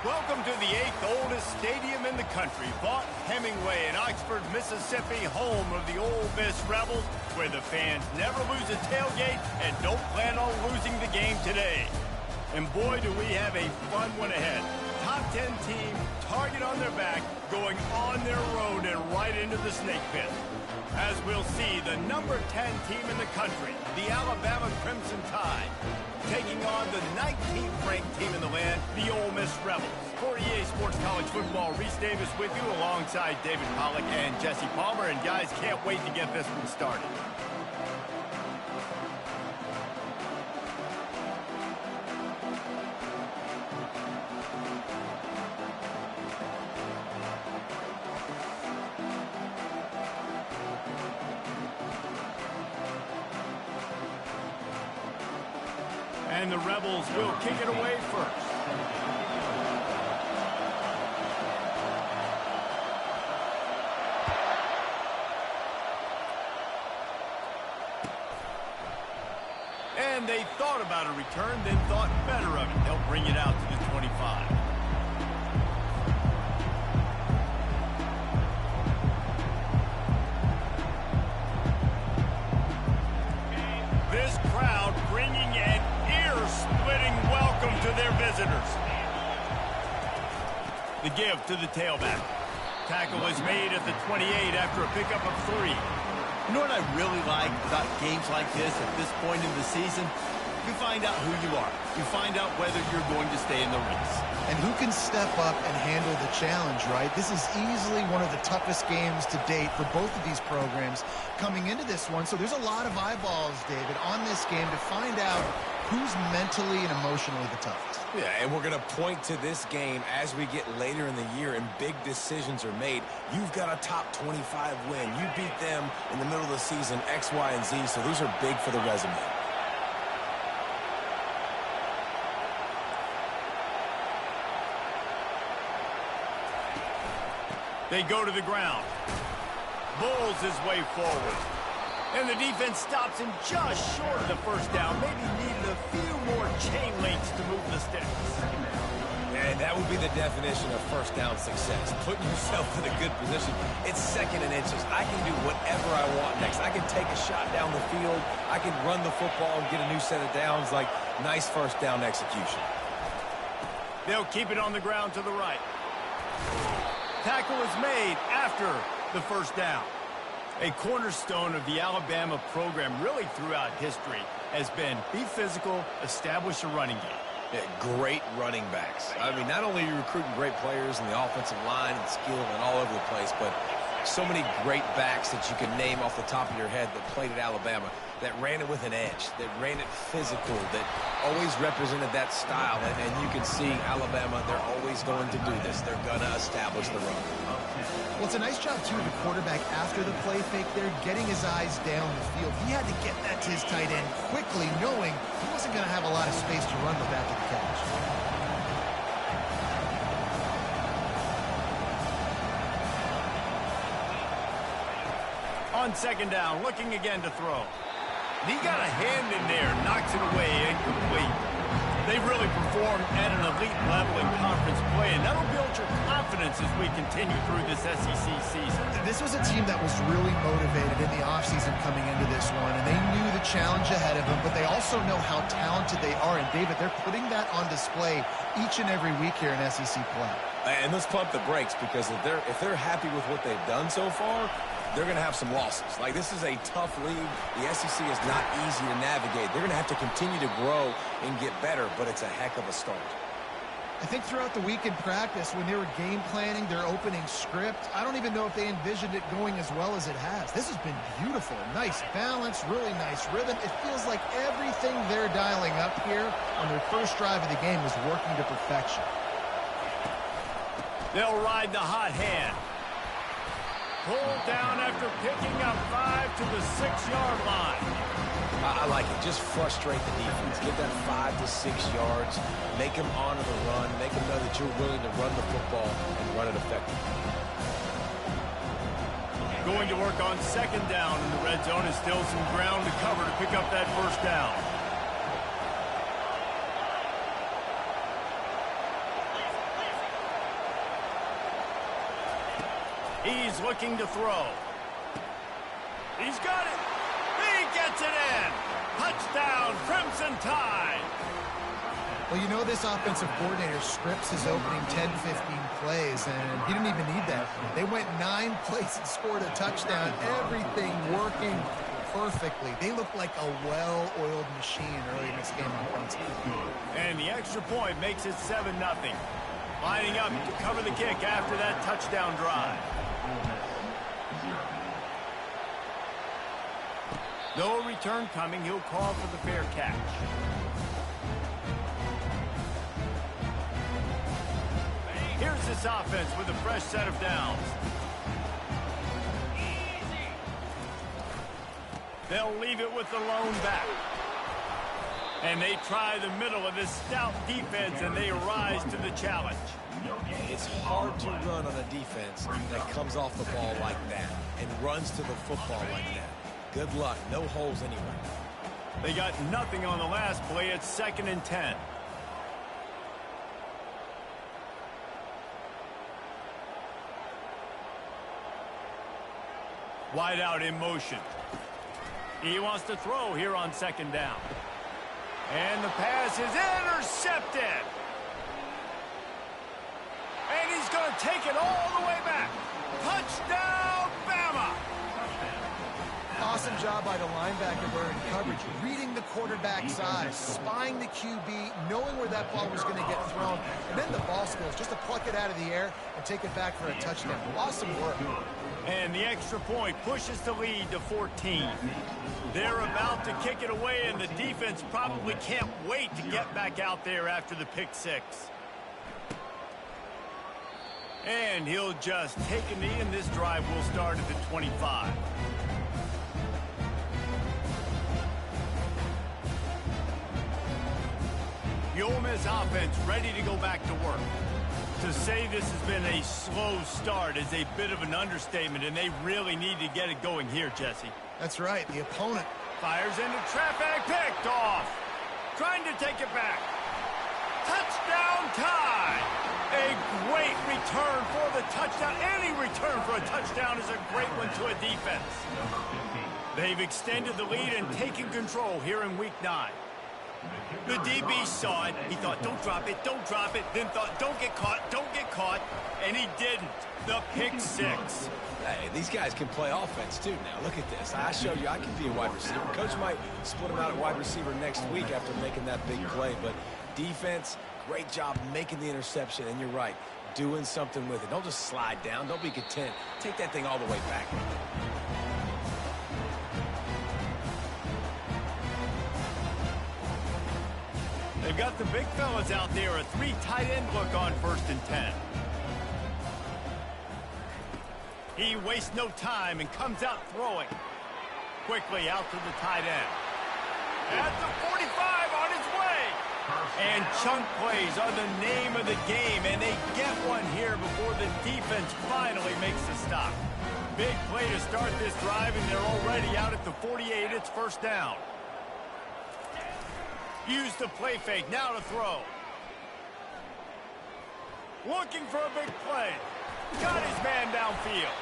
Welcome to the 8th oldest stadium in the country, Vaught Hemingway in Oxford, Mississippi, home of the Ole Miss Rebels, where the fans never lose a tailgate and don't plan on losing the game today. And boy, do we have a fun one ahead. Top 10 team, target on their back, going on their road and right into the snake pit. As we'll see, the number 10 team in the country, the Alabama Crimson Tide, taking on the 19th ranked team in the land, the Ole Miss Rebels. For EA Sports College Football, Reese Davis with you alongside David Pollack and Jesse Palmer. And guys, can't wait to get this one started. And the Rebels will kick it away first. And they thought about a return, then thought better of it. They'll bring it out to the 25. This crowd bringing an ear-splitting welcome to their visitors. The give to the tailback. Tackle is made at the 28 after a pickup of 3. You know what I really like about games like this at this point in the season? You find out who you are. You find out whether you're going to stay in the race. And who can step up and handle the challenge, right? This is easily one of the toughest games to date for both of these programs coming into this one. So there's a lot of eyeballs, David, on this game to find out who's mentally and emotionally the toughest. Yeah, and we're going to point to this game as we get later in the year and big decisions are made. You've got a top 25 win. You beat them in the middle of the season, X, Y, and Z, so these are big for the resume. They go to the ground. Bulls his way forward. And the defense stops him just short of the first down. Maybe needed a few more chain links to move the sticks. And that would be the definition of first down success. Putting yourself in a good position. It's 2nd and inches. I can do whatever I want next. I can take a shot down the field. I can run the football and get a new set of downs. Like, nice first down execution. They'll keep it on the ground to the right. Tackle is made after the first down. A cornerstone of the Alabama program really throughout history has been be physical, establish a running game. Yeah, great running backs. I mean, not only are you recruiting great players in the offensive line and skill and all over the place, but so many great backs that you can name off the top of your head that played at Alabama, that ran it with an edge, that ran it physical, that always represented that style. And you can see Alabama, they're always going to do this. They're going to establish the run. Well, it's a nice job, too, of the quarterback after the play fake there, getting his eyes down the field. He had to get that to his tight end quickly, knowing he wasn't going to have a lot of space to run with after the catch. On 2nd down, looking again to throw. He got a hand in there, knocks it away, incomplete. They really performed at an elite level in conference play, and that'll build your confidence as we continue through this SEC season. This was a team that was really motivated in the offseason coming into this one, and they knew the challenge ahead of them, but they also know how talented they are. And, David, they're putting that on display each and every week here in SEC play. And let's pump the brakes, because if they're happy with what they've done so far, they're going to have some losses. Like, this is a tough league. The SEC is not easy to navigate. They're going to have to continue to grow and get better, but it's a heck of a start. I think throughout the week in practice, when they were game planning their opening script, I don't even know if they envisioned it going as well as it has. This has been beautiful. Nice balance, really nice rhythm. It feels like everything they're dialing up here on their first drive of the game is working to perfection. They'll ride the hot hand. Pulled down after picking up 5 to the 6-yard line. I like it. Just frustrate the defense. Get that 5 to 6 yards. Make them honor the run. Make them know that you're willing to run the football and run it effectively. Going to work on 2nd down in the red zone is still some ground to cover to pick up that first down. He's looking to throw. He's got it. He gets it in. Touchdown, Crimson Tide. Well, you know this offensive coordinator scripts his opening 10, 15 plays, and he didn't even need that. They went 9 plays and scored a touchdown. Everything working perfectly. They look like a well-oiled machine early in this game offensively. And the extra point makes it 7-0. Lining up to cover the kick after that touchdown drive. No return coming. He'll call for the fair catch. Here's this offense with a fresh set of downs. They'll leave it with the lone back. And they try the middle of this stout defense, and they rise to the challenge. It's hard to run on a defense that comes off the ball like that and runs to the football like that. Good luck. No holes anywhere. They got nothing on the last play. It's 2nd and 10. Wide out in motion. He wants to throw here on 2nd down. And the pass is intercepted. And he's going to take it all the way back. Touchdown, Bama! Awesome job by the linebacker there in coverage, reading the quarterback's eyes, spying the QB, knowing where that ball was going to get thrown, and then the ball skills, just to pluck it out of the air and take it back for a touchdown. Awesome work. And the extra point pushes the lead to 14. They're about to kick it away, and the defense probably can't wait to get back out there after the pick six. And he'll just take a knee, and this drive will start at the 25. The Ole Miss offense ready to go back to work. To say this has been a slow start is a bit of an understatement, and they really need to get it going here, Jesse. That's right. The opponent fires into traffic, picked off. Trying to take it back. Touchdown tie. A great return for the touchdown. Any return for a touchdown is a great one to a defense. They've extended the lead and taken control here in week 9. The DB saw it. He thought, don't drop it, don't drop it. Then thought, don't get caught, and he didn't. The pick six. Hey, these guys can play offense, too. Now, look at this. I showed you I can be a wide receiver. Coach might split him out at wide receiver next week after making that big play. But defense, great job making the interception. And you're right, doing something with it. Don't just slide down. Don't be content. Take that thing all the way back. They've got the big fellas out there. A 3 tight end look on 1st and 10. He wastes no time and comes out throwing. Quickly out to the tight end. At the 45 on his way. And chunk plays are the name of the game, and they get one here before the defense finally makes the stop. Big play to start this drive, and they're already out at the 48. It's 1st down. Use the play fake, now to throw. Looking for a big play. Got his man downfield.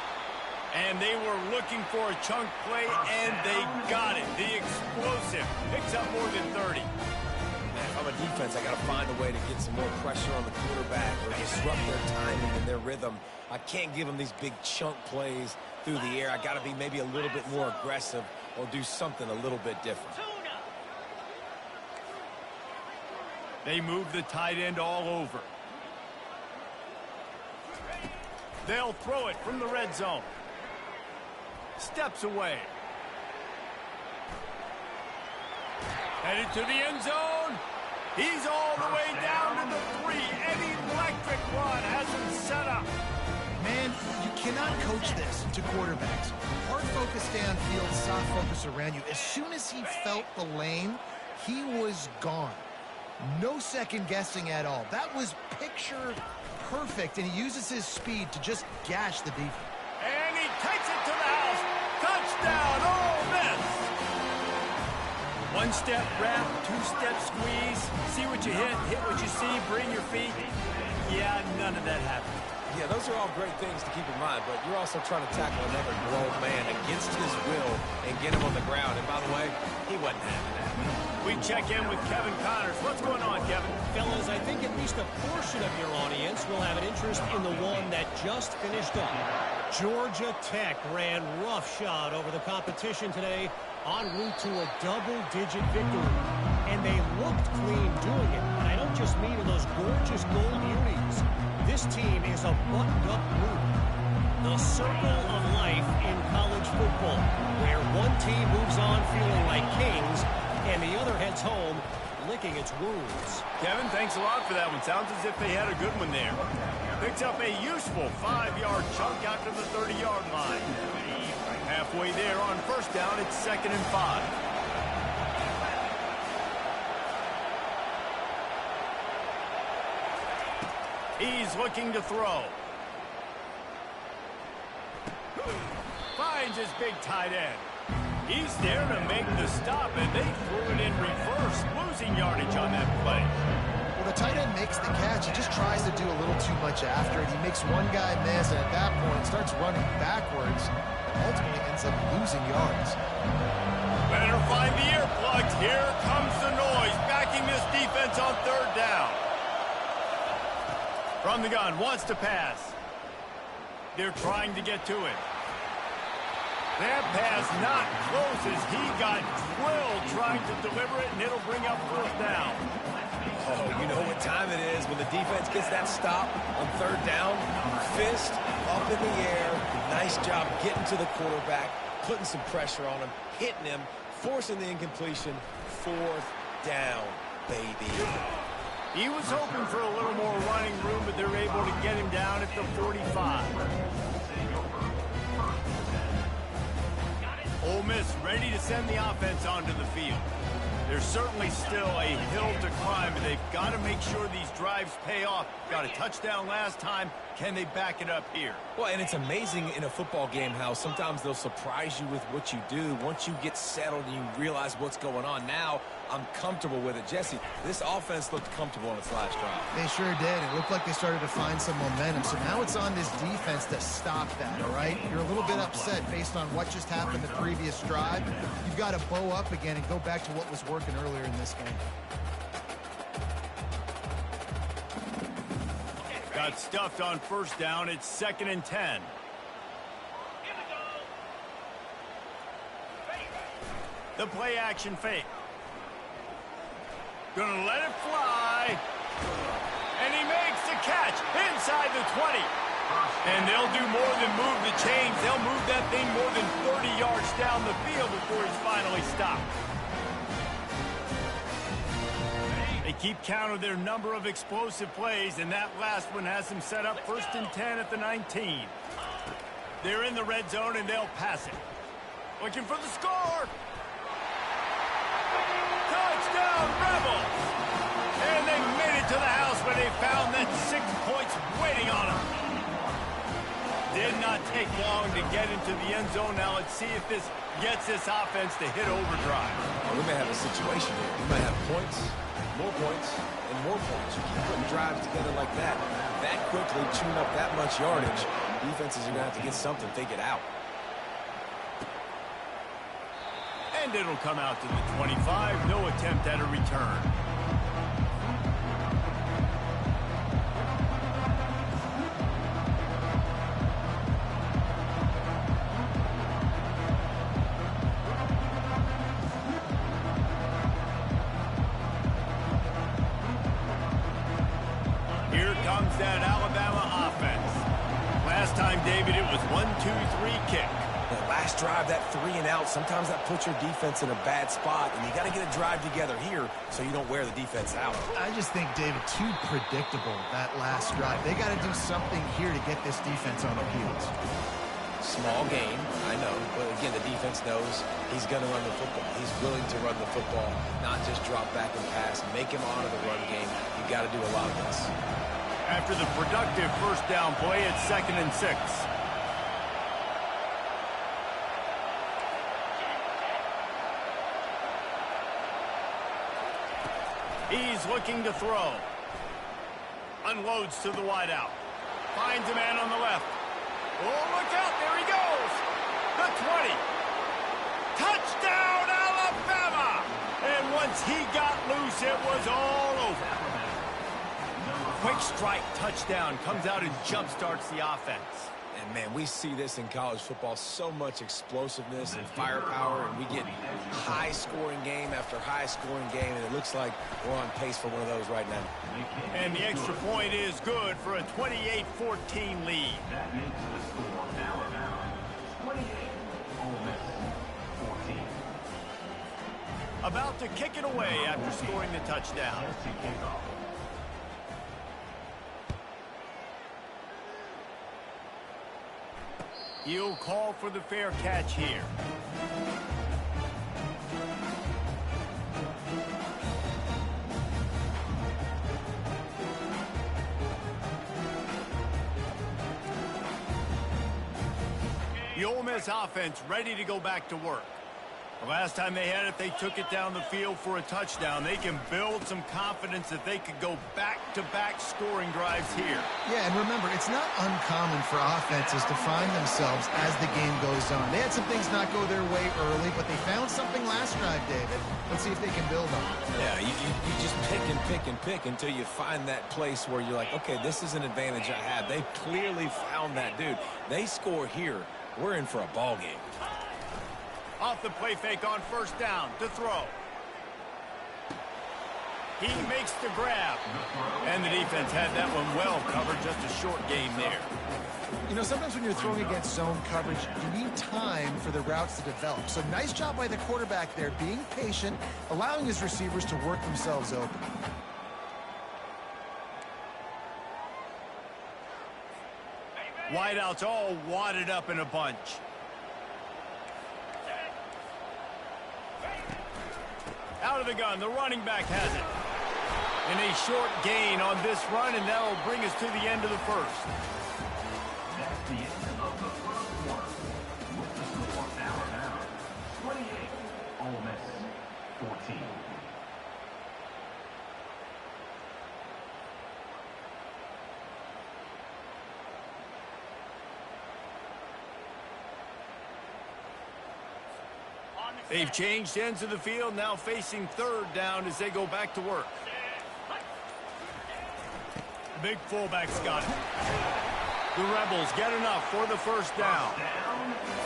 And they were looking for a chunk play, and they got it. The explosive picks up more than 30. If I'm a defense, I got to find a way to get some more pressure on the quarterback or disrupt their timing and their rhythm. I can't give them these big chunk plays through the air. I got to be maybe a little bit more aggressive or do something a little bit different. They move the tight end all over. They'll throw it from the red zone. Steps away. Headed to the end zone. He's all the way down to the 3. An electric run has him set up. Man, you cannot coach this to quarterbacks. Hard focus downfield, soft focus around you. As soon as he felt the lane, he was gone. No second guessing at all. That was picture perfect, and he uses his speed to just gash the defense. And he takes it to the house. Touchdown, Ole Miss. 1-step wrap, 2-step squeeze. See what you hit what you see, bring your feet. Yeah, none of that happened. Yeah, those are all great things to keep in mind, but you're also trying to tackle another grown man against his will and get him on the ground. And by the way, he wasn't having that. We check in with Kevin Connors. What's going on, Kevin? Fellas, I think at least a portion of your audience will have an interest in the one that just finished up. Georgia Tech ran roughshod over the competition today en route to a double-digit victory. And they looked clean doing it. And I don't just mean in those gorgeous gold unis. This team is a buttoned-up group. The circle of life in college football, where one team moves on feeling like kings and the other heads home licking its wounds. Kevin, thanks a lot for that one. Sounds as if they had a good one there. Picks up a useful 5-yard chunk after the 30-yard line. Halfway there on first down, it's 2nd and 5. He's looking to throw. Finds his big tight end. He's there to make the stop, and they threw it in reverse, losing yardage on that play. Well, the tight end makes the catch. He just tries to do a little too much after it. He makes one guy miss, and at that point starts running backwards, and ultimately ends up losing yards. Better find the earplugs. Here comes the noise, backing this defense on 3rd down. From the gun, wants to pass. They're trying to get to it. That pass not close as he got drilled trying to deliver it, and it'll bring up 4th down. Oh, you know what time it is when the defense gets that stop on 3rd down. Fist up in the air. Nice job getting to the quarterback, putting some pressure on him, hitting him, forcing the incompletion. 4th down, baby. He was hoping for a little more running room, but they're able to get him down at the 45. Ole Miss ready to send the offense onto the field. There's certainly still a hill to climb, and they've got to make sure these drives pay off. Got a touchdown last time. Can they back it up here? Well, and it's amazing in a football game how sometimes they'll surprise you with what you do. Once you get settled and you realize what's going on, now I'm comfortable with it. Jesse, this offense looked comfortable on its last drive. They sure did. It looked like they started to find some momentum. So now it's on this defense to stop that, all right? You're a little bit upset based on what just happened the previous drive. You've got to bow up again and go back to what was working earlier in this game. Got stuffed on 1st down. It's 2nd and 10. The play action fake. Gonna let it fly. And he makes the catch inside the 20. And they'll do more than move the chains. They'll move that thing more than 30 yards down the field before he's finally stopped. They keep count of their number of explosive plays, and that last one has them set up 1st and 10 at the 19. They're in the red zone, and they'll pass it. Looking for the score. Touchdown, Rebels! And they made it to the house where they found that 6 points waiting on them. Did not take long to get into the end zone. Now let's see if this gets this offense to hit overdrive. Well, we may have a situation here. We might have points, more points, and more points. You keep putting drives together like that quickly, chewing up that much yardage, defenses are going to have to get something figured out. And it'll come out to the 25. No attempt at a return. Here comes that Alabama offense. Last time, David, it was 1-2-3 kick. The last drive, that 3 and out, sometimes that puts your defense in a bad spot, and you got to get a drive together here so you don't wear the defense out. I just think, David, too predictable, that last drive. They got to do something here to get this defense on their heels. Small game, I know, but again, the defense knows he's going to run the football. He's willing to run the football, not just drop back and pass, make him honor the run game. You got to do a lot of this. After the productive 1st down play, it's 2nd and 6. He's looking to throw. Unloads to the wideout. Finds a man on the left. Oh, look out. There he goes. The 20. Touchdown, Alabama! And once he got loose, it was all over. Quick strike touchdown comes out and jump-starts the offense. And, man, we see this in college football, so much explosiveness and firepower, and we get high-scoring game after high-scoring game, and it looks like we're on pace for one of those right now. And the extra point is good for a 28-14 lead. That makes the score Alabama 28, Ole Miss 14. About to kick it away after scoring the touchdown. He'll call for the fair catch here. The Ole Miss offense ready to go back to work. The last time they had it, they took it down the field for a touchdown. They can build some confidence that they could go back-to-back scoring drives here. Yeah, and remember, it's not uncommon for offenses to find themselves as the game goes on. They had some things not go their way early, but they found something last drive, David. Let's see if they can build on it. Yeah, you just pick and pick and pick until you find that place where you're like, okay, this is an advantage I have. They clearly found that dude. They score here. We're in for a ball game. Off the play fake on first down to throw. He makes the grab. And the defense had that one well covered. Just a short game there. You know, sometimes when you're throwing against zone coverage, you need time for the routes to develop. So nice job by the quarterback there, being patient, allowing his receivers to work themselves open. Wideouts all wadded up in a bunch. Out of the gun, the running back has it. And a short gain on this run, and that'll bring us to the end of the first. That's the end of the first quarter. With the score, Alabama 28, Ole Miss 14. They've changed ends of the field, now facing third down as they go back to work. Big fullback's got it. The Rebels get enough for the first down.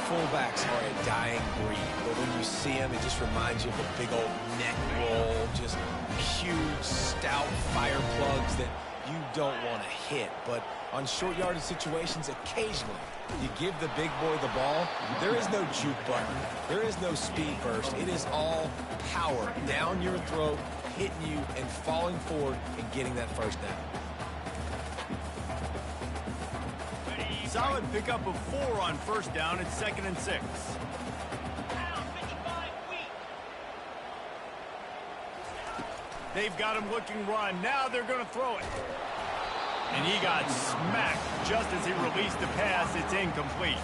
Fullbacks are a dying breed, but when you see them, it just reminds you of a big old neck roll, just huge, stout fire plugs that you don't want to hit. But on short yardage situations, occasionally, you give the big boy the ball. There is no juke button. There is no speed burst. It is all power down your throat, hitting you and falling forward and getting that first down. Solid pickup of 4 on first down. It's 2nd and 6. They've got him looking run. Now they're going to throw it. And he got smacked just as he released the pass. It's incomplete.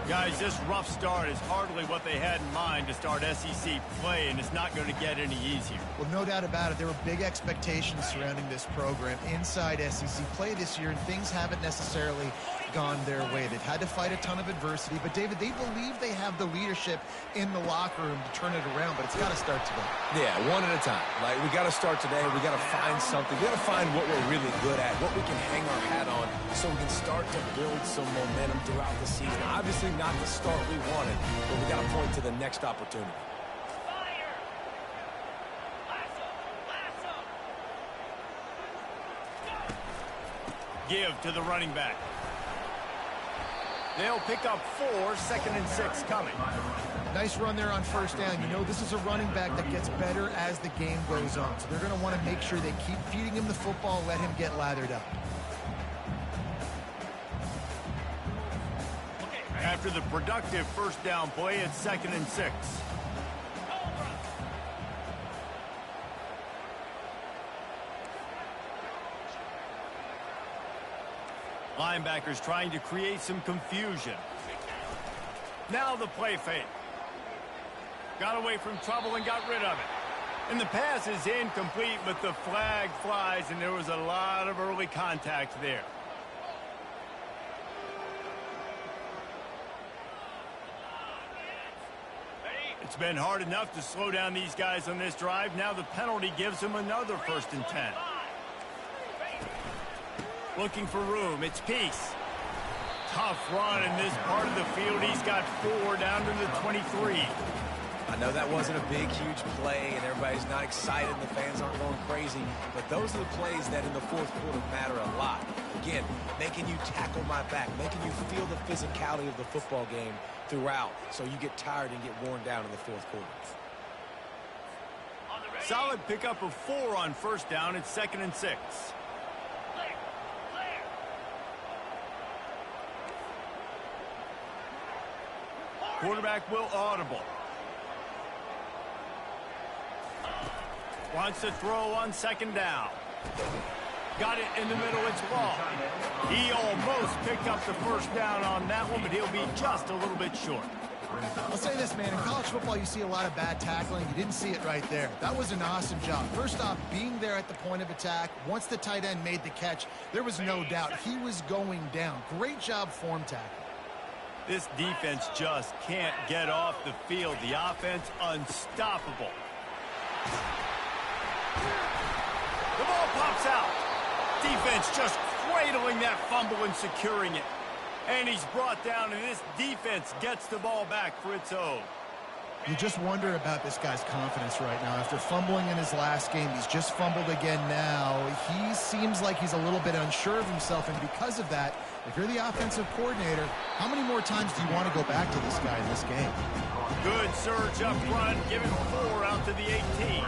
Guys, this rough start is hardly what they had in mind to start SEC play, and it's not going to get any easier. Well, no doubt about it. There were big expectations surrounding this program inside SEC play this year, and things haven't necessarily gone their way. They've had to fight a ton of adversity, but, David, they believe they have the leadership in the locker room to turn it around, but it's got to start today. Yeah, one at a time. Like, we got to start today. We got to find something. We got to find what we're really good at, what we can hang our hat on so we can start to build some momentum throughout the season. Obviously not the start we wanted, but we got to point to the next opportunity. Give to the running back. They'll pick up 4, 2nd and 6 coming. Nice run there on first down. You know, this is a running back that gets better as the game goes on. So they're going to want to make sure they keep feeding him the football, let him get lathered up. After the productive first down play, it's 2nd and 6. Linebackers trying to create some confusion. Now the play fake. Got away from trouble and got rid of it. And the pass is incomplete, but the flag flies, and there was a lot of early contact there. It's been hard enough to slow down these guys on this drive. Now the penalty gives them another 1st and 10. Looking for room. It's Peace. Tough run in this part of the field. He's got 4 down to the 23. I know that wasn't a big, huge play, and everybody's not excited, and the fans aren't going crazy, but those are the plays that in the 4th quarter matter a lot. Again, making you tackle my back, making you feel the physicality of the football game throughout, so you get tired and get worn down in the 4th quarter. Solid pickup of 4 on 1st down. It's 2nd and 6. Quarterback will audible. Wants to throw on 2nd down. Got it in the middle. It's ball. He almost picked up the 1st down on that one, but he'll be just a little bit short. I'll say this, man. In college football, you see a lot of bad tackling. You didn't see it right there. That was an awesome job. First off, being there at the point of attack. Once the tight end made the catch, there was no doubt he was going down. Great job form tackling. This defense just can't get off the field. The offense unstoppable. The ball pops out. Defense just cradling that fumble and securing it. And he's brought down, and this defense gets the ball back for its own. You just wonder about this guy's confidence right now. After fumbling in his last game, he's just fumbled again now. He seems like he's a little bit unsure of himself, and because of that, if you're the offensive coordinator, how many more times do you want to go back to this guy in this game? Good surge up front, giving 4 out to the 18.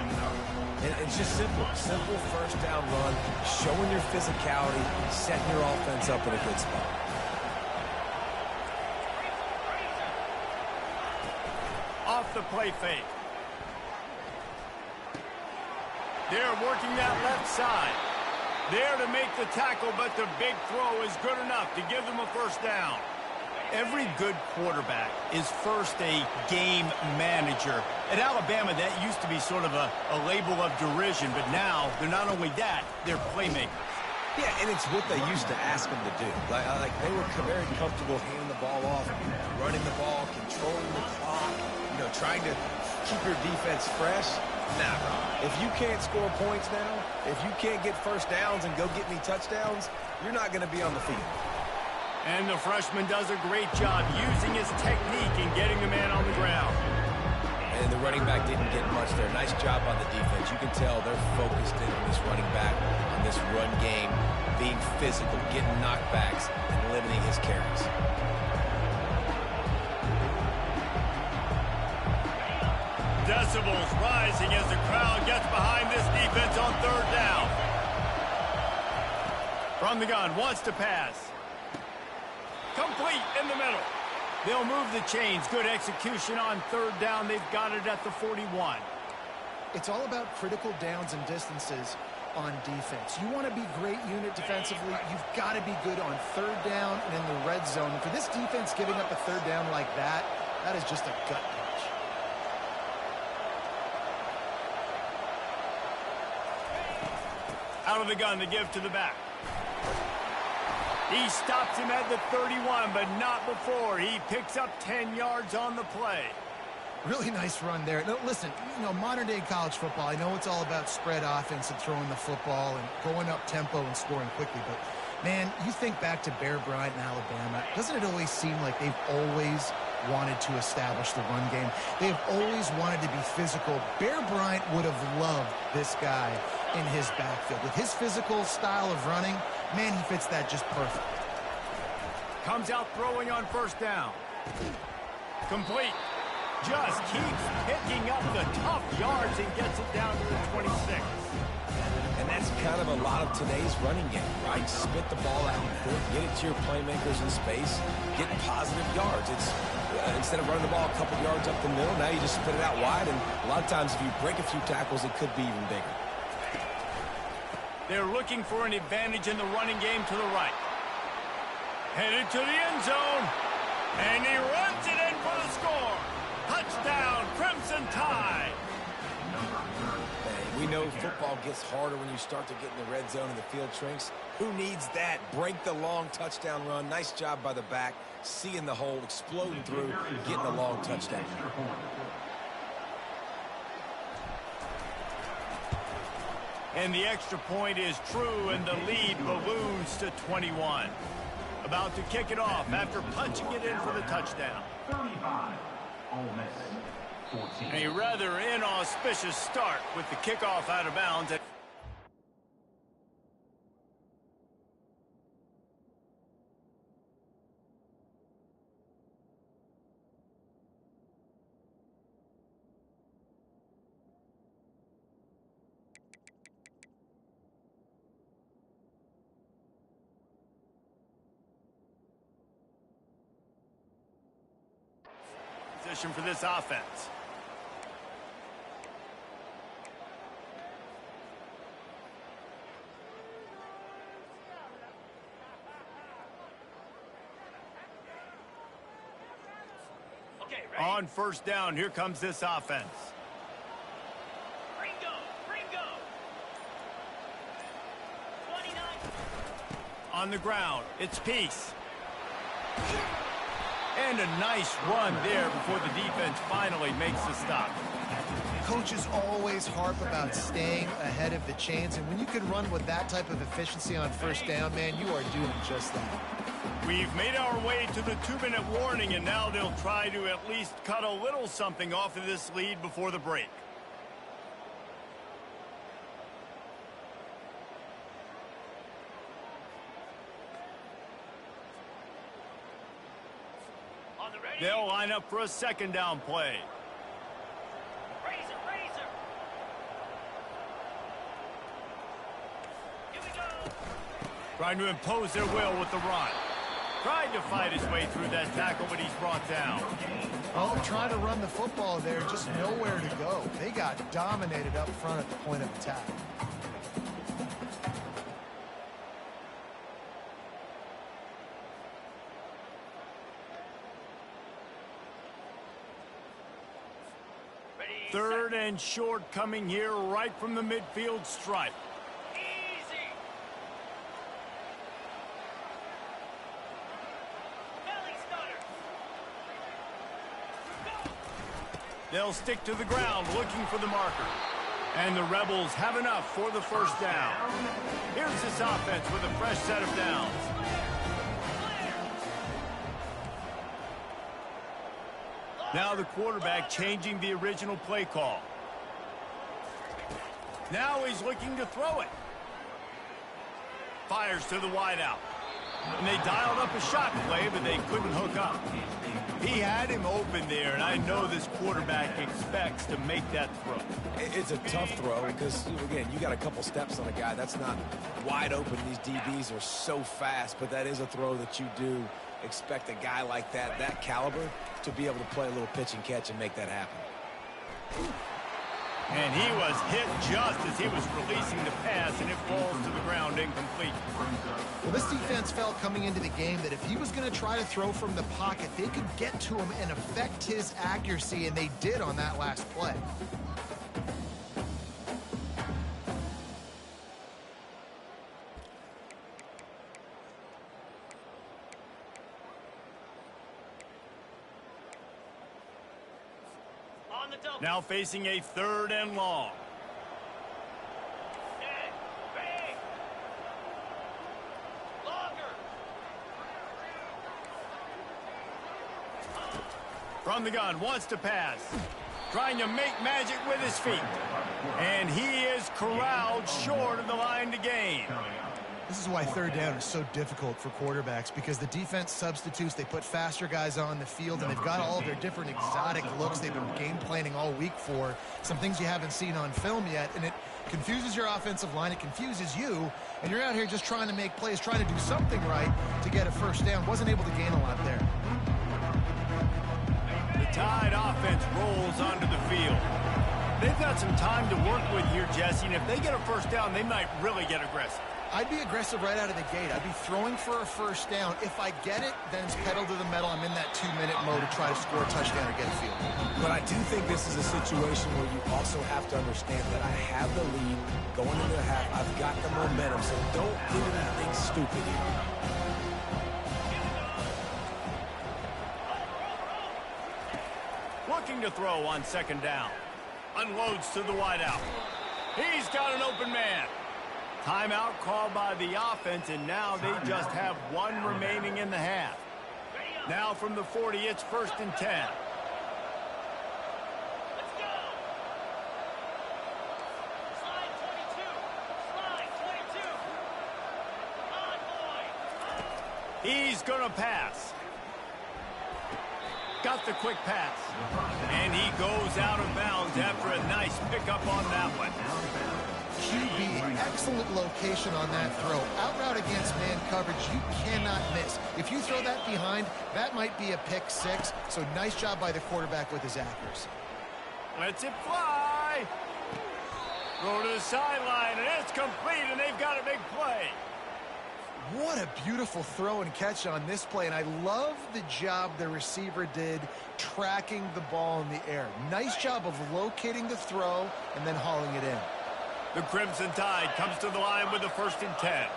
And it's just simple 1st down run, showing your physicality, setting your offense up in a good spot. Off the play fake. They're working that left side. There to make the tackle, but the big throw is good enough to give them a 1st down. Every good quarterback is first a game manager. At Alabama, that used to be sort of a label of derision, but now they're not only that, they're playmakers. Yeah, and it's what they used to ask them to do. Like they were very comfortable handing the ball off, running the ball, controlling the clock, trying to keep your defense fresh. Nah, if you can't score points now, if you can't get 1st downs and go get me touchdowns, you're not going to be on the field. And the freshman does a great job using his technique and getting the man on the ground. And the running back didn't get much there. Nice job on the defense. You can tell they're focused in on this running back, on this run game, being physical, getting knockbacks, and limiting his carries. Decibels rising as the crowd gets behind this defense on 3rd down. From the gun, wants to pass. Complete in the middle. They'll move the chains. Good execution on 3rd down. They've got it at the 41. It's all about critical downs and distances on defense. You want to be great unit defensively. You've got to be good on 3rd down and in the red zone. And for this defense giving up a 3rd down like that, that is just a gut punch. Out of the gun to give to the back. He stops him at the 31, but not before. He picks up 10 yards on the play. Really nice run there. Now, listen, modern-day college football, I know it's all about spread offense and throwing the football and going up tempo and scoring quickly, but, man, you think back to Bear Bryant in Alabama, doesn't it always seem like they've always wanted to establish the run game? They've always wanted to be physical. Bear Bryant would have loved this guy in his backfield. With his physical style of running, man, he fits that just perfect. Comes out throwing on 1st down. Complete. Just keeps picking up the tough yards and gets it down to the 26. And that's kind of a lot of today's running game, right? Spit the ball out quick, get it to your playmakers in space, get positive yards. It's instead of running the ball a couple yards up the middle, now you just spit it out wide, and a lot of times if you break a few tackles, it could be even bigger. They're looking for an advantage in the running game to the right. Headed to the end zone. And he runs it in for the score. Touchdown, Crimson Tide. Hey, we know football gets harder when you start to get in the red zone and the field shrinks. Who needs that? Break the long touchdown run. Nice job by the back. Seeing the hole, exploding through, getting a long touchdown. And the extra point is true, and the lead balloons to 21. About to kick it off after punching it in for the touchdown. 35, Ole Miss, 14. A rather inauspicious start with the kickoff out of bounds. Position for this offense. Okay, ready? On first down, here comes this offense. Ringo, Ringo. 29. On the ground, it's Peace. And a nice run there before the defense finally makes the stop. Coaches always harp about staying ahead of the chains, and when you can run with that type of efficiency on first down, man, you are doing just that. We've made our way to the 2-minute warning, and now they'll try to at least cut a little something off of this lead before the break. They'll line up for a second down play. Razor, razor. Here we go. Trying to impose their will with the run. Tried to fight his way through that tackle, but he's brought down. Well, trying to run the football there, just nowhere to go. They got dominated up front at the point of attack. Third and short coming here right from the midfield stripe. Easy. Belly stutter. Go. They'll stick to the ground looking for the marker. And the Rebels have enough for the first down. Here's this offense with a fresh set of downs. Now the quarterback changing the original play call. Now he's looking to throw it. Fires to the wideout. And they dialed up a shot play, but they couldn't hook up. He had him open there, and I know this quarterback expects to make that throw. It's a tough throw because, again, you got a couple steps on a guy. That's not wide open. These DBs are so fast, but that is a throw that you do expect a guy like that caliber, to be able to play a little pitch and catch and make that happen. And he was hit just as he was releasing the pass, and it falls to the ground incomplete. Well, this defense felt coming into the game that if he was going to try to throw from the pocket, they could get to him and affect his accuracy, and they did on that last play. Now facing a third and long. From the gun, wants to pass. Trying to make magic with his feet. And he is corralled short of the line to gain. This is why third down is so difficult for quarterbacks, because the defense substitutes, they put faster guys on the field, and they've got all of their different exotic looks they've been game planning all week for, some things you haven't seen on film yet, and it confuses your offensive line, it confuses you, and you're out here just trying to make plays, trying to do something right to get a first down. Wasn't able to gain a lot there. The Tide offense rolls onto the field. They've got some time to work with here, Jesse, and if they get a first down, they might really get aggressive. I'd be aggressive right out of the gate. I'd be throwing for a first down. If I get it, then it's pedal to the metal. I'm in that 2-minute mode to try to score a touchdown or get a field goal. But I do think this is a situation where you also have to understand that I have the lead going into the half. I've got the momentum, so don't do anything stupid here. Looking to throw on second down. Unloads to the wideout. He's got an open man. Timeout called by the offense, and now they just have one remaining in the half. Now from the 40, it's 1st and 10. He's going to pass. Got the quick pass. And he goes out of bounds after a nice pickup on that one. QB, excellent location on that throw. Out route against man coverage, you cannot miss. If you throw that behind, that might be a pick six. So nice job by the quarterback with his accuracy. Lets it fly. Throw to the sideline, and it's complete, and they've got a big play. What a beautiful throw and catch on this play, and I love the job the receiver did tracking the ball in the air. Nice job of locating the throw and then hauling it in. The Crimson Tide comes to the line with the 1st and 10.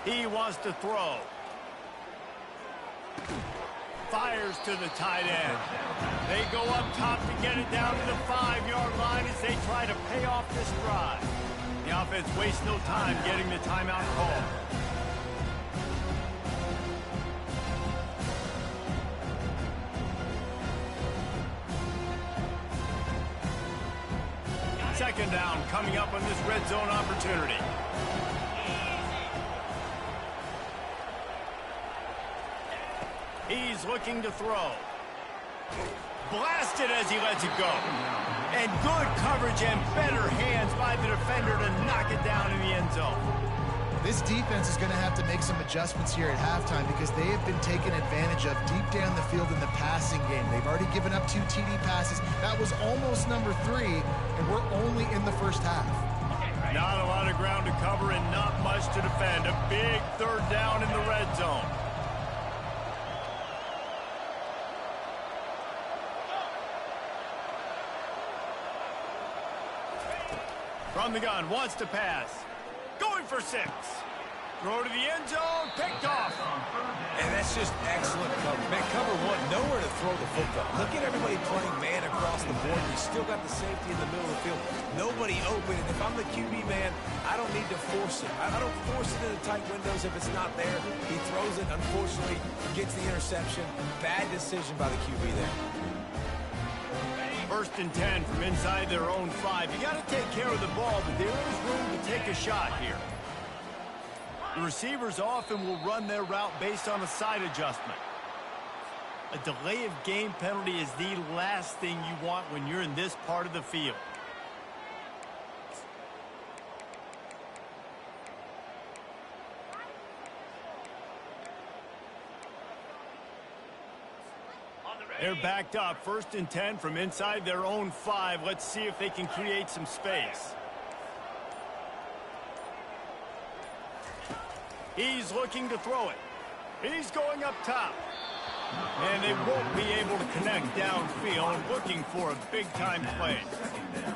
He wants to throw. Fires to the tight end. They go up top to get it down to the 5-yard line as they try to pay off this drive. The offense wastes no time getting the timeout call. Second down coming up on this red zone opportunity. He's looking to throw. Blasted as he lets it go. And good coverage and better hands by the defender to knock it down in the end zone. This defense is going to have to make some adjustments here at halftime because they have been taken advantage of deep down the field in the passing game. They've already given up 2 TD passes. That was almost number 3, and we're only in the first half. Not a lot of ground to cover and not much to defend. A big 3rd down in the red zone. From the gun, wants to pass. Going for 6. Throw to the end zone, picked off. And that's just excellent cover. Man, cover one, nowhere to throw the football. Look at everybody playing man across the board. You still got the safety in the middle of the field. Nobody open. And if I'm the QB man, I don't need to force it. I don't force it into tight windows if it's not there. He throws it, unfortunately, gets the interception. Bad decision by the QB there. 1st and 10 from inside their own 5. You got to take care of the ball, but there is room to take a shot here. The receivers often will run their route based on a side adjustment. A delay of game penalty is the last thing you want when you're in this part of the field. They're backed up. 1st and 10 from inside their own 5. Let's see if they can create some space. He's looking to throw it. He's going up top. And they won't be able to connect downfield, looking for a big-time play.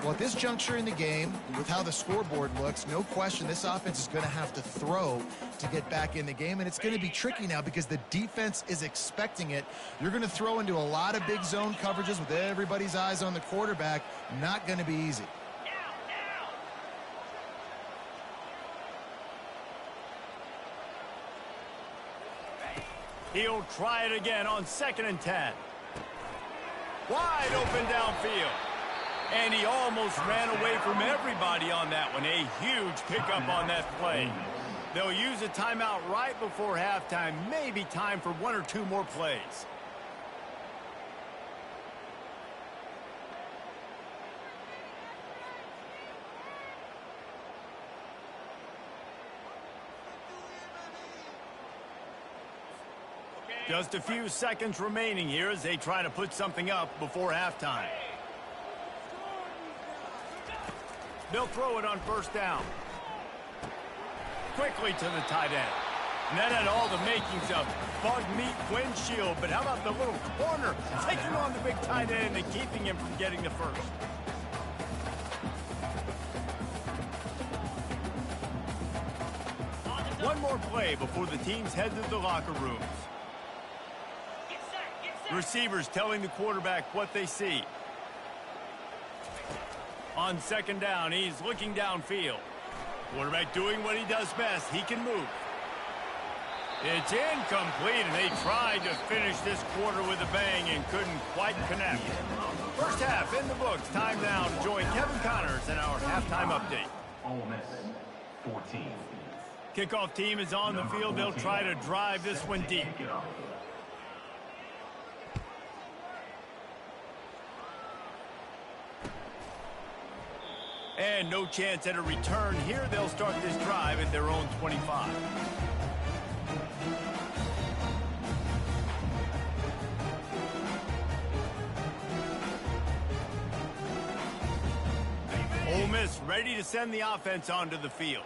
Well, at this juncture in the game, with how the scoreboard looks, no question this offense is going to have to throw to get back in the game, and it's going to be tricky now because the defense is expecting it. You're going to throw into a lot of big zone coverages with everybody's eyes on the quarterback. Not going to be easy. He'll try it again on 2nd and 10. Wide open downfield. And he almost ran away from everybody on that one. A huge pickup on that play. They'll use a timeout right before halftime. Maybe time for 1 or 2 more plays. Just a few seconds remaining here as they try to put something up before halftime. They'll throw it on 1st down. Quickly to the tight end. And that had all the makings of bug meat windshield. But how about the little corner taking on the big tight end and keeping him from getting the first? One more play before the teams head to the locker rooms. Receivers telling the quarterback what they see. On second down, he's looking downfield. Quarterback doing what he does best. He can move. It's incomplete, and they tried to finish this quarter with a bang and couldn't quite connect. First half in the books. Time now to join Kevin Connors in our halftime update. Ole Miss 14. Kickoff team is on the field. They'll try to drive this one deep. And no chance at a return here. They'll start this drive at their own 25. Ole Miss ready to send the offense onto the field.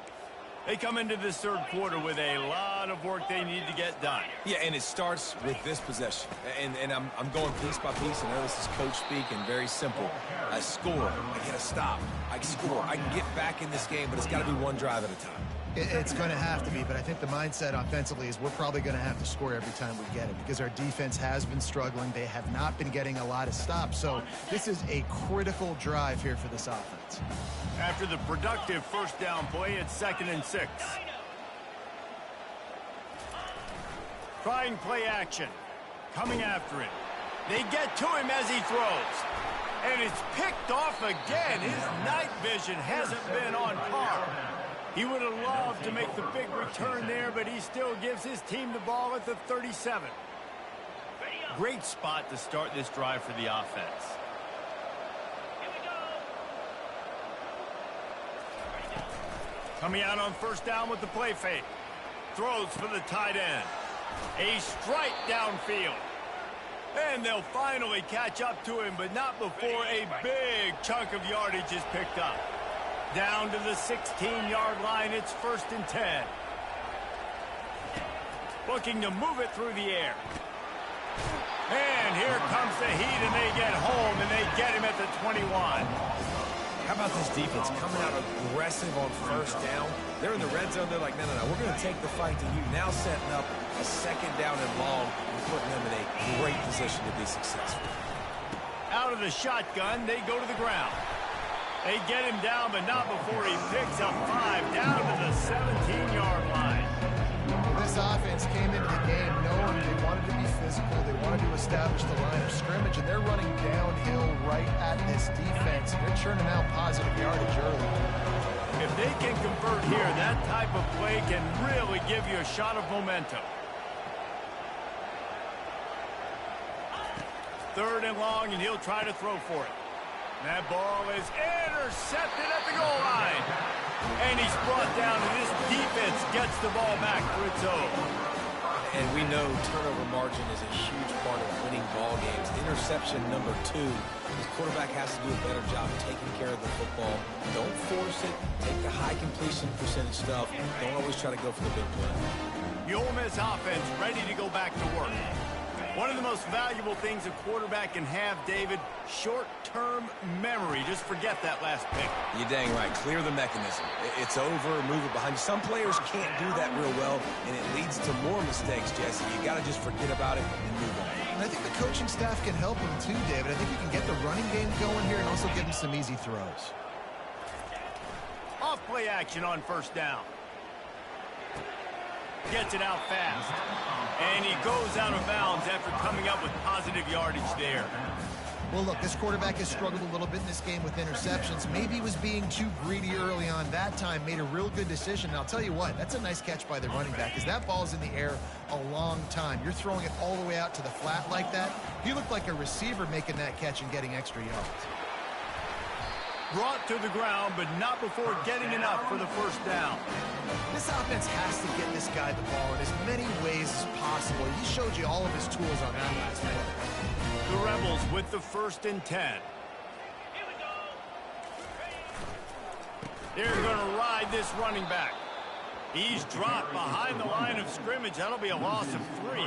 They come into this third quarter with a lot of work they need to get done. Yeah, and it starts with this possession. And I'm going piece by piece. I know this is coach speak and very simple. I score. I get a stop. I score. I can get back in this game, but it's got to be one drive at a time. It's going to have to be, but I think the mindset offensively is we're probably going to have to score every time we get it because our defense has been struggling. They have not been getting a lot of stops, so this is a critical drive here for this offense. After the productive first down play, it's 2nd and 6. Trying play action. Coming after it. They get to him as he throws. And it's picked off again. His night vision hasn't been on par. He would have loved to make the big return there, but he still gives his team the ball at the 37. Great spot to start this drive for the offense. Coming out on first down with the play fake. Throws for the tight end. A strike downfield. And they'll finally catch up to him, but not before a big chunk of yardage is picked up. Down to the 16-yard line, it's 1st and 10. Looking to move it through the air. And here comes the heat, and they get home, and they get him at the 21. How about this defense coming out aggressive on first down? They're in the red zone. They're like, no, we're going to take the fight to you. Now setting up a 2nd down and long and putting them in a great position to be successful. Out of the shotgun, they go to the ground. They get him down, but not before he picks up 5 down to the 17-yard line. This offense came into the game knowing they wanted to be physical. They wanted to establish the line of scrimmage, and they're running downhill right at this defense. They're churning out positive yardage early. If they can convert here, that type of play can really give you a shot of momentum. 3rd and long, and he'll try to throw for it. That ball is intercepted at the goal line. And he's brought down, and this defense gets the ball back for its own. And we know turnover margin is a huge part of winning ball games. Interception number 2. The quarterback has to do a better job taking care of the football. Don't force it. Take the high completion percentage stuff. Don't always try to go for the big play. The Ole Miss offense ready to go back to work. One of the most valuable things a quarterback can have, David, short-term memory. Just forget that last pick. You're dang right. Clear the mechanism. It's over, move it behind you. Some players can't do that real well, and it leads to more mistakes, Jesse. You got to just forget about it and move on. And I think the coaching staff can help him too, David. I think you can get the running game going here and also give him some easy throws. Off play action on first down. Gets it out fast. And he goes out of bounds after coming up with positive yardage there. Well, look, this quarterback has struggled a little bit in this game with interceptions. Maybe he was being too greedy early on. That time made a real good decision. And I'll tell you what, that's a nice catch by the running back because that ball's in the air a long time. You're throwing it all the way out to the flat like that. You look like a receiver making that catch and getting extra yards. Brought to the ground, but not before getting enough for the first down. This offense has to get this guy the ball in as many ways as possible. He showed you all of his tools on that last play. The Rebels with the 1st and 10. They're going to ride this running back. He's dropped behind the line of scrimmage. That'll be a loss of 3.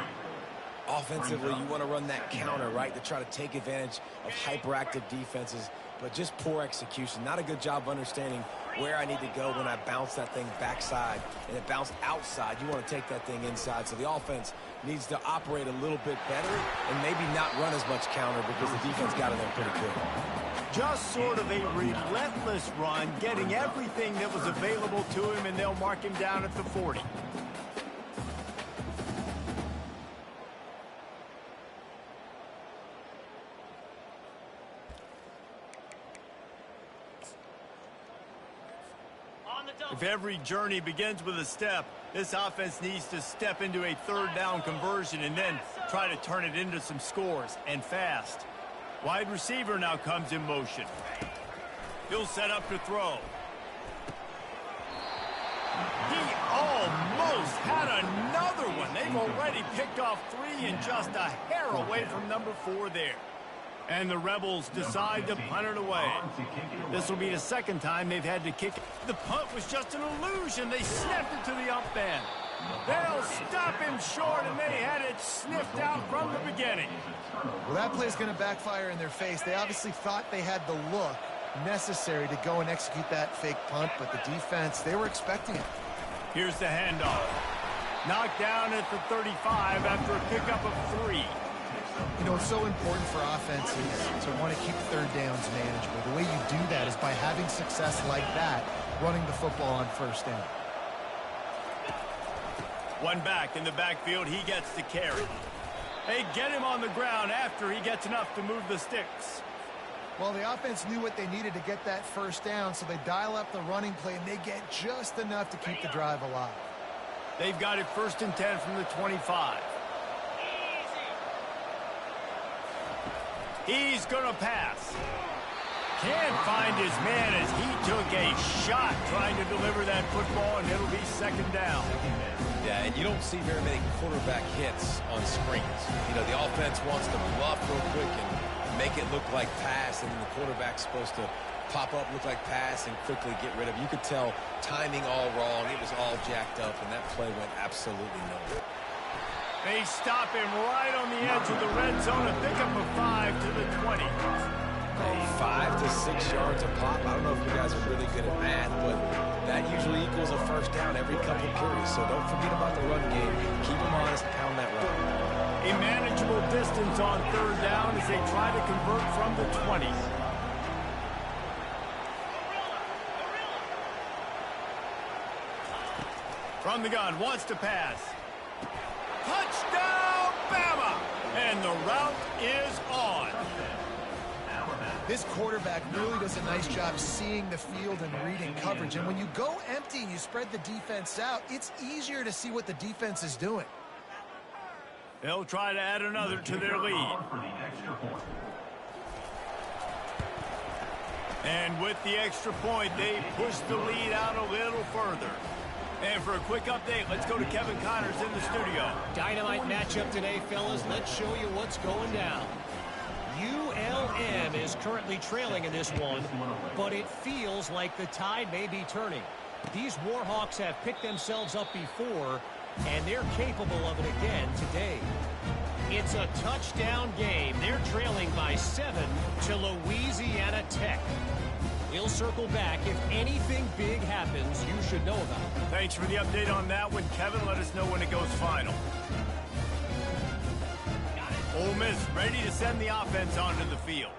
Offensively, you want to run that counter, right, to try to take advantage of hyperactive defenses, but just poor execution. Not a good job of understanding where I need to go when I bounce that thing backside and it bounced outside. You want to take that thing inside. So the offense needs to operate a little bit better and maybe not run as much counter because the defense got in there pretty good. Just sort of a relentless run, getting everything that was available to him, and they'll mark him down at the 40. If every journey begins with a step, this offense needs to step into a third down conversion and then try to turn it into some scores, and fast. Wide receiver now comes in motion. He'll set up to throw. He almost had another one. They've already picked off 3 and just a hair away from number 4 there. And the Rebels decide to punt it away. This will be the second time they've had to kick it. The punt was just an illusion. They snapped it to the up end. They'll stop him short, and they had it sniffed out from the beginning. Well, that play's going to backfire in their face. They obviously thought they had the look necessary to go and execute that fake punt, but the defense, they were expecting it. Here's the handoff. Knocked down at the 35 after a pickup of 3. You know, it's so important for offenses to want to keep third downs manageable. The way you do that is by having success like that, running the football on first down. One back in the backfield, he gets the carry. They get him on the ground after he gets enough to move the sticks. Well, the offense knew what they needed to get that first down, so they dial up the running play, and they get just enough to keep the drive alive. They've got it 1st and 10 from the 25. He's going to pass. Can't find his man as he took a shot trying to deliver that football, and it'll be 2nd down. Yeah, and you don't see very many quarterback hits on screens. You know, the offense wants to bluff real quick and make it look like pass, and the quarterback's supposed to pop up, look like pass, and quickly get rid of it. You could tell timing all wrong. It was all jacked up, and that play went absolutely nowhere. They stop him right on the edge of the red zone, a pickup of 5 to the 20. Hey, 5 to 6 yards a pop. I don't know if you guys are really good at math, but that usually equals a first down every couple of carries. So don't forget about the run game. Keep them honest, pound that run. A manageable distance on 3rd down as they try to convert from the 20. From the gun, wants to pass. Touchdown, Bama! And the route is on. This quarterback really does a nice job seeing the field and reading coverage. And when you go empty and you spread the defense out, it's easier to see what the defense is doing. They'll try to add another to their lead. And with the extra point, they push the lead out a little further. And for a quick update, let's go to Kevin Connors in the studio. Dynamite matchup today, fellas. Let's show you what's going down. ULM is currently trailing in this one, but it feels like the tide may be turning. These Warhawks have picked themselves up before, and they're capable of it again today. It's a touchdown game. They're trailing by 7 to Louisiana Tech. We'll circle back. If anything big happens, you should know about it. Thanks for the update on that one, Kevin. Let us know when it goes final. Ole Miss ready to send the offense onto the field.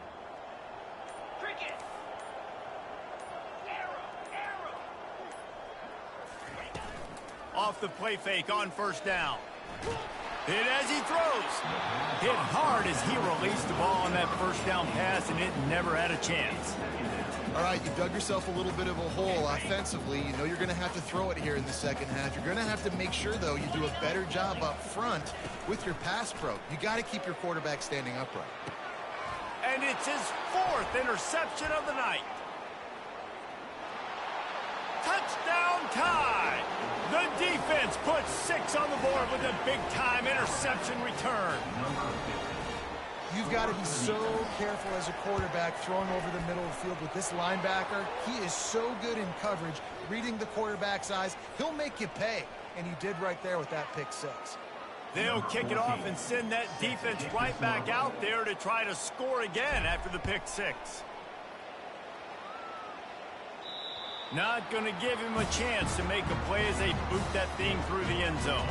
Off the play fake on 1st down. Hit as he throws. Hit hard as he released the ball on that 1st down pass, and it never had a chance. All right, you dug yourself a little bit of a hole offensively. You know you're going to have to throw it here in the 2nd half. You're going to have to make sure, though, you do a better job up front with your pass pro. You got to keep your quarterback standing upright. And it's his 4th interception of the night. Touchdown tie. The defense puts 6 on the board with a big-time interception return. You've got to be so careful as a quarterback throwing over the middle of the field with this linebacker. He is so good in coverage, reading the quarterback's eyes. He'll make you pay, and he did right there with that pick 6. They'll kick it off and send that defense right back out there to try to score again after the pick six. Not going to give him a chance to make a play as they boot that thing through the end zone.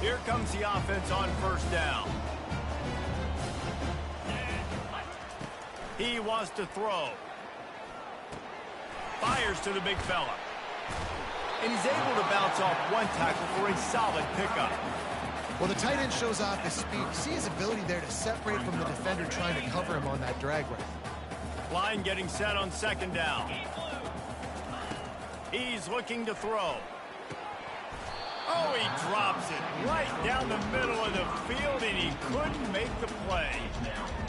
Here comes the offense on first down. He wants to throw. Fires to the big fella. And he's able to bounce off one tackle for a solid pickup. Well, the tight end shows off his speed. You see his ability there to separate from the defender trying to cover him on that drag route. Line getting set on second down. He's looking to throw. Oh, he drops it right down the middle of the field, and he couldn't make the play.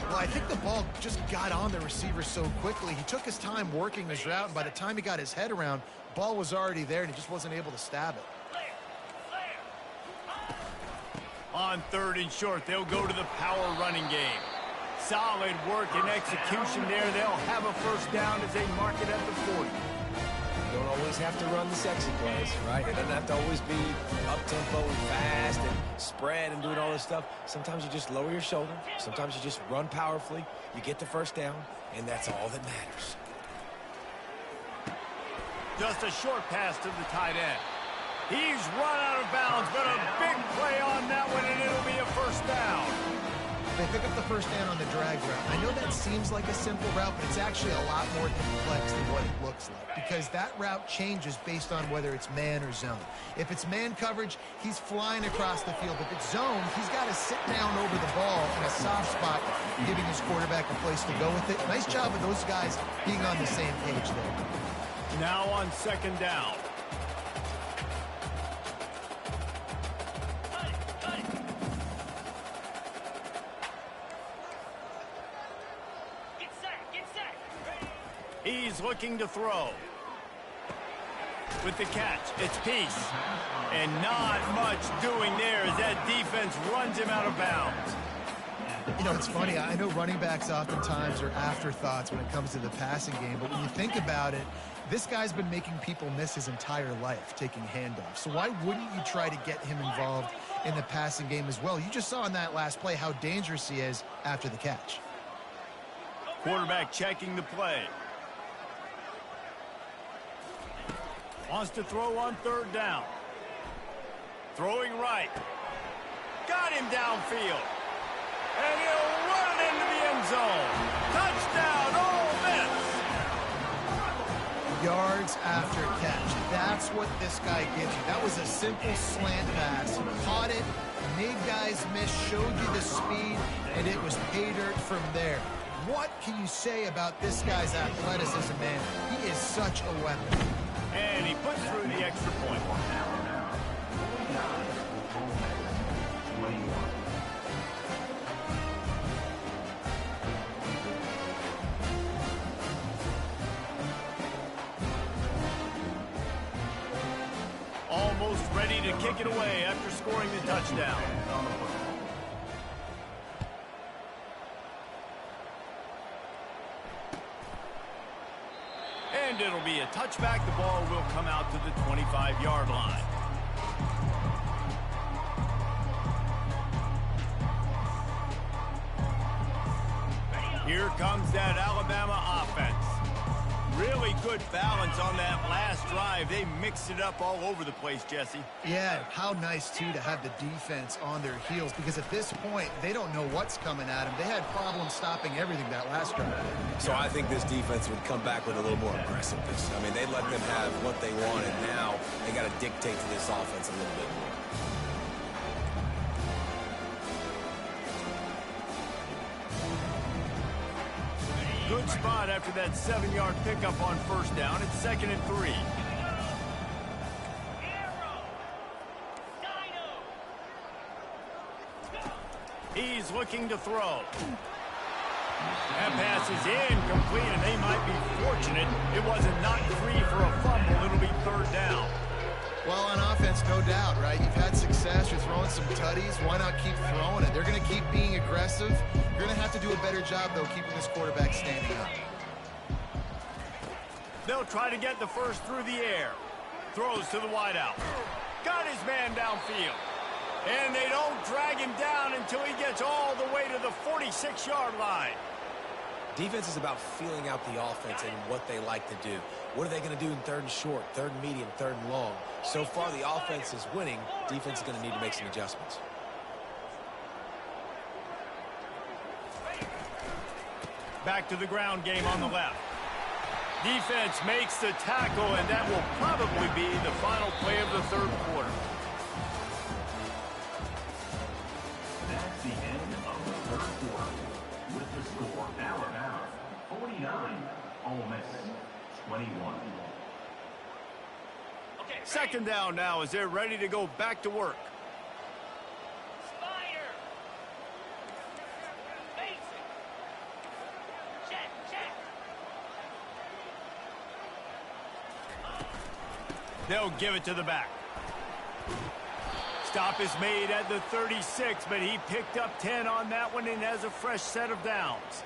Well, I think the ball just got on the receiver so quickly. He took his time working his route, and by the time he got his head around, ball was already there, and he just wasn't able to stab it. On third and short, they'll go to the power running game. Solid work and execution there. They'll have a first down as they mark it at the 40. You don't always have to run the sexy plays, right? It doesn't have to always be up-tempo and fast and spread and doing all this stuff. Sometimes you just lower your shoulder. Sometimes you just run powerfully. You get the first down, and that's all that matters. Just a short pass to the tight end. He's run out of bounds, but a big play on that one, and it'll be a first down. They pick up the first down on the drag route. I know that seems like a simple route, but it's actually a lot more complex than what it looks like, because that route changes based on whether it's man or zone. If it's man coverage, he's flying across the field. If it's zone, he's got to sit down over the ball in a soft spot, giving his quarterback a place to go with it. Nice job of those guys being on the same page there. Now on second down. He's looking to throw. With the catch, it's Peace. And not much doing there as that defense runs him out of bounds. You know, it's funny. I know running backs oftentimes are afterthoughts when it comes to the passing game, but when you think about it, this guy's been making people miss his entire life taking handoffs. So why wouldn't you try to get him involved in the passing game as well? You just saw in that last play how dangerous he is after the catch. Quarterback checking the play. Wants to throw on third down. Throwing right. Got him downfield. And he'll run it into the end zone. Touchdown, Ole Miss. Yards after catch. That's what this guy gives you. That was a simple slant pass. He caught it, made guys miss, showed you the speed, and it was pay dirt from there. What can you say about this guy's athleticism, man? He is such a weapon. And he puts through the extra point. Almost ready to kick it away after scoring the touchdown. And it'll be a touchback. The ball will come out to the 25-yard line. Here comes that Alabama offense. Really good balance on that last drive. They mixed it up all over the place, Jesse. Yeah, how nice, too, to have the defense on their heels, because at this point, they don't know what's coming at them. They had problems stopping everything that last drive. So I think this defense would come back with a little more aggressiveness. I mean, they let them have what they wanted. Now they got to dictate to this offense a little bit more. Good spot after that 7-yard pickup on first down. It's 2nd and 3. He's looking to throw. That pass is incomplete, and they might be fortunate it wasn't knocked free for a fumble. It'll be 3rd down. Well, on offense, no doubt, right? You've had success. You're throwing some tutties. Why not keep throwing it? They're going to keep being aggressive. You're going to have to do a better job, though, keeping this quarterback standing up. They'll try to get the first through the air. Throws to the wideout. Got his man downfield. And they don't drag him down until he gets all the way to the 46-yard line. Defense is about feeling out the offense and what they like to do. What are they going to do in third and short, third and medium, third and long? So far, the offense is winning. Defense is going to need to make some adjustments. Back to the ground game on the left. Defense makes the tackle, and that will probably be the final play of the third quarter. That's the end of the third quarter. With the score, Alabama 49, Ole Miss 21. Second down now as they're ready to go back to work. They'll give it to the back. Stop is made at the 36, but he picked up 10 on that one and has a fresh set of downs.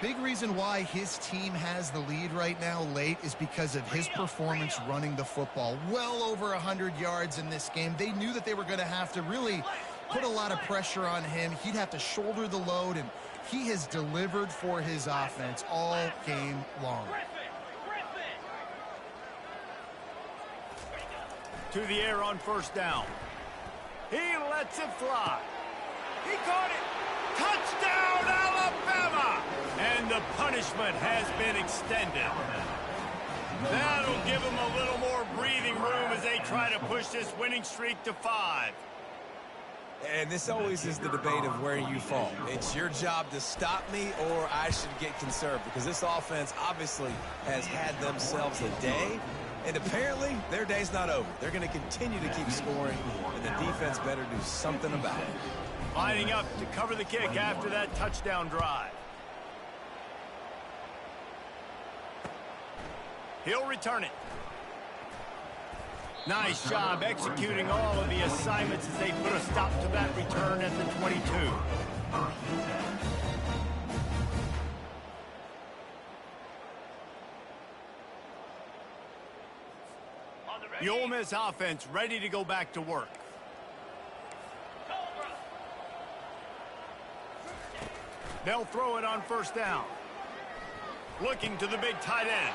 Big reason why his team has the lead right now late is because of his performance running the football. Well over 100 yards in this game. They knew that they were going to have to really put a lot of pressure on him. He'd have to shoulder the load, and he has delivered for his offense all game long. To the air on first down. He lets it fly. He caught it. Touchdown, Alabama! And the punishment has been extended. That'll give them a little more breathing room as they try to push this winning streak to 5. And this always is the debate of where you fall. It's your job to stop me, or I should get conserved, because this offense obviously has had themselves a day. And apparently, their day's not over. They're going to continue to keep scoring, and the defense better do something about it. Lining up to cover the kick after that touchdown drive. He'll return it. Nice job executing all of the assignments as they put a stop to that return at the 22. The Ole Miss offense ready to go back to work. They'll throw it on first down. Looking to the big tight end.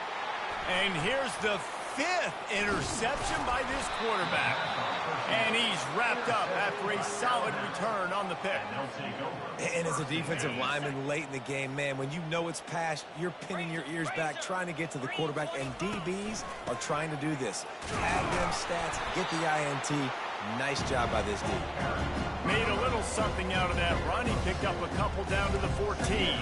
And here's the 5th interception by this quarterback. And he's wrapped up after a solid return on the pick. And as a defensive lineman late in the game, man, when you know it's past, you're pinning your ears back, trying to get to the quarterback, and DBs are trying to do this. Have them stats, get the INT. Nice job by this D. Made a little something out of that run. He picked up a couple down to the 14.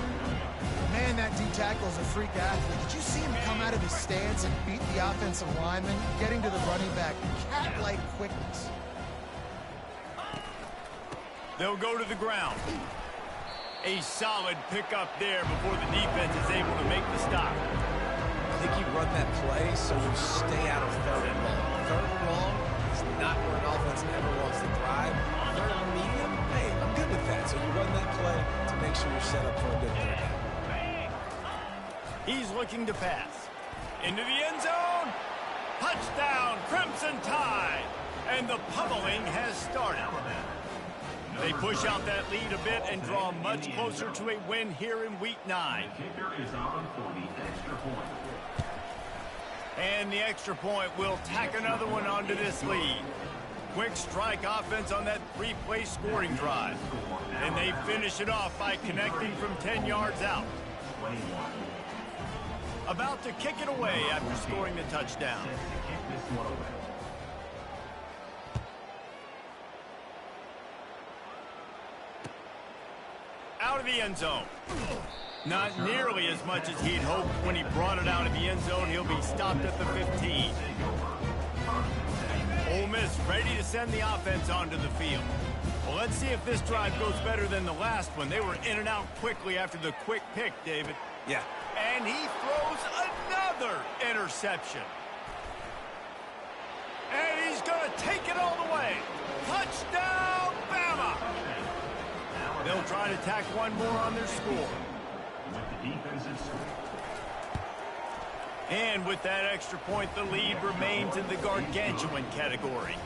Man, that D tackle is a freak athlete. Did you see him come out of his stance and beat the offensive lineman, getting to the running back? Cat-like quickness. They'll go to the ground. A solid pickup there before the defense is able to make the stop. I think you run that play so you stay out of third and long. Third and long is not where an offense ever wants to thrive. Third and medium, hey, I'm good with that. So you run that play to make sure you're set up for a good third down. He's looking to pass. Into the end zone. Touchdown, Crimson Tide. And the pummeling has started. They push out that lead a bit and draw much closer to a win here in Week 9. And the extra point will tack another one onto this lead. Quick strike offense on that 3-play scoring drive. And they finish it off by connecting from 10 yards out. About to kick it away after scoring the touchdown. Out of the end zone. Not nearly as much as he'd hoped when he brought it out of the end zone. He'll be stopped at the 15. Ole Miss ready to send the offense onto the field. Well, let's see if this drive goes better than the last one. They were in and out quickly after the quick pick, David. Yeah. And he throws another interception. And he's going to take it all the way. Touchdown, Bama! They'll try to tack one more on their score. And with that extra point, the lead remains in the gargantuan category.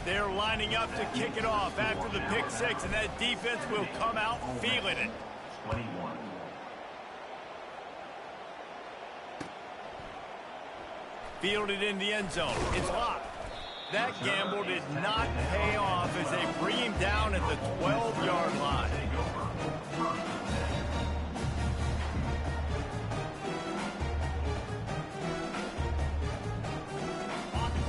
They're lining up to kick it off after the pick six, and that defense will come out feeling it. 21. Fielded in the end zone. It's locked. That gamble did not pay off as they bring him down at the 12-yard line.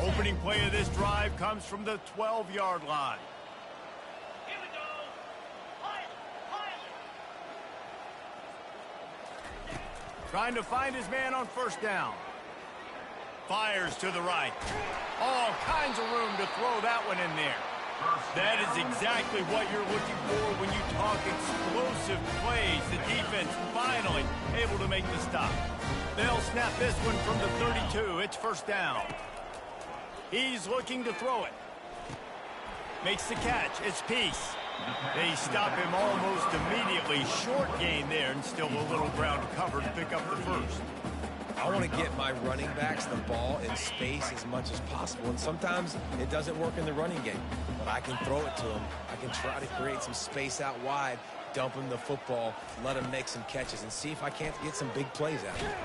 Opening play of this drive comes from the 12-yard line. Here we go. Trying to find his man on first down. Fires to the right. All kinds of room to throw that one in there. That is exactly what you're looking for when you talk explosive plays. The defense finally able to make the stop. They'll snap this one from the 32. It's first down. He's looking to throw it. Makes the catch. It's Peace. They stop him almost immediately. Short gain there, and still a little ground to cover to pick up the first. I want to get my running backs the ball in space as much as possible, and sometimes it doesn't work in the running game, but I can throw it to them. I can try to create some space out wide, dump him the football, let him make some catches, and see if I can't get some big plays out of it.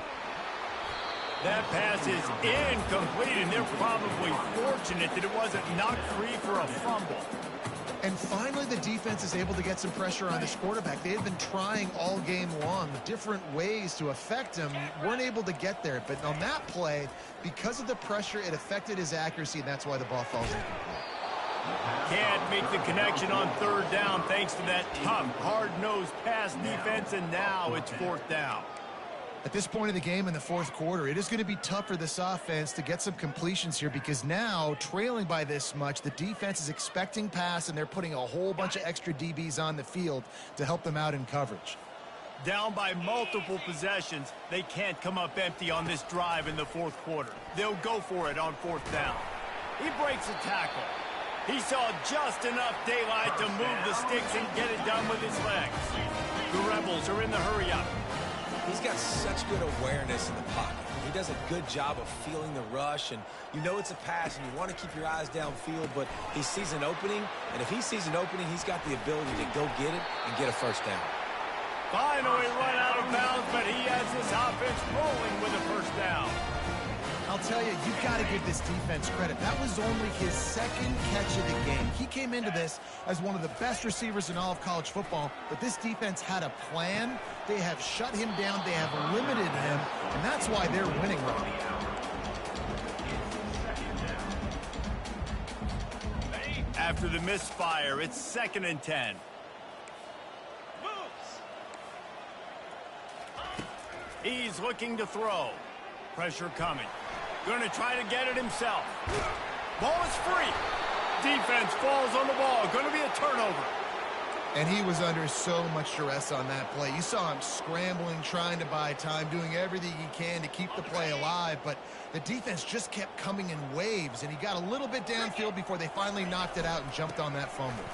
That pass is incomplete, and they're probably fortunate that it wasn't knocked free for a fumble. And finally, the defense is able to get some pressure on this quarterback. They had been trying all game long different ways to affect him. Weren't able to get there. But on that play, because of the pressure, it affected his accuracy, and that's why the ball falls incomplete. Can't make the connection on third down thanks to that tough, hard-nosed pass defense, and now it's fourth down. At this point of the game in the fourth quarter, it is going to be tough for this offense to get some completions here because now, trailing by this much, the defense is expecting pass, and they're putting a whole bunch of extra DBs on the field to help them out in coverage. Down by multiple possessions, they can't come up empty on this drive in the fourth quarter. They'll go for it on fourth down. He breaks a tackle. He saw just enough daylight to move the sticks and get it done with his legs. The Rebels are in the hurry-up. He's got such good awareness in the pocket. He does a good job of feeling the rush, and you know it's a pass, and you want to keep your eyes downfield, but he sees an opening, and if he sees an opening, he's got the ability to go get it and get a first down. Finally run out of bounds, but he has this offense rolling with a first down. I'll tell you, you've got to give this defense credit. That was only his second catch of the game. He came into this as one of the best receivers in all of college football, but this defense had a plan. They have shut him down. They have limited him, and that's why they're winning right now. After the misfire, it's 2nd and 10. He's looking to throw. Pressure coming. Going to try to get it himself. Ball is free. Defense falls on the ball. Going to be a turnover. And he was under so much duress on that play. You saw him scrambling, trying to buy time, doing everything he can to keep the play alive. But the defense just kept coming in waves, and he got a little bit downfield before they finally knocked it out and jumped on that fumble.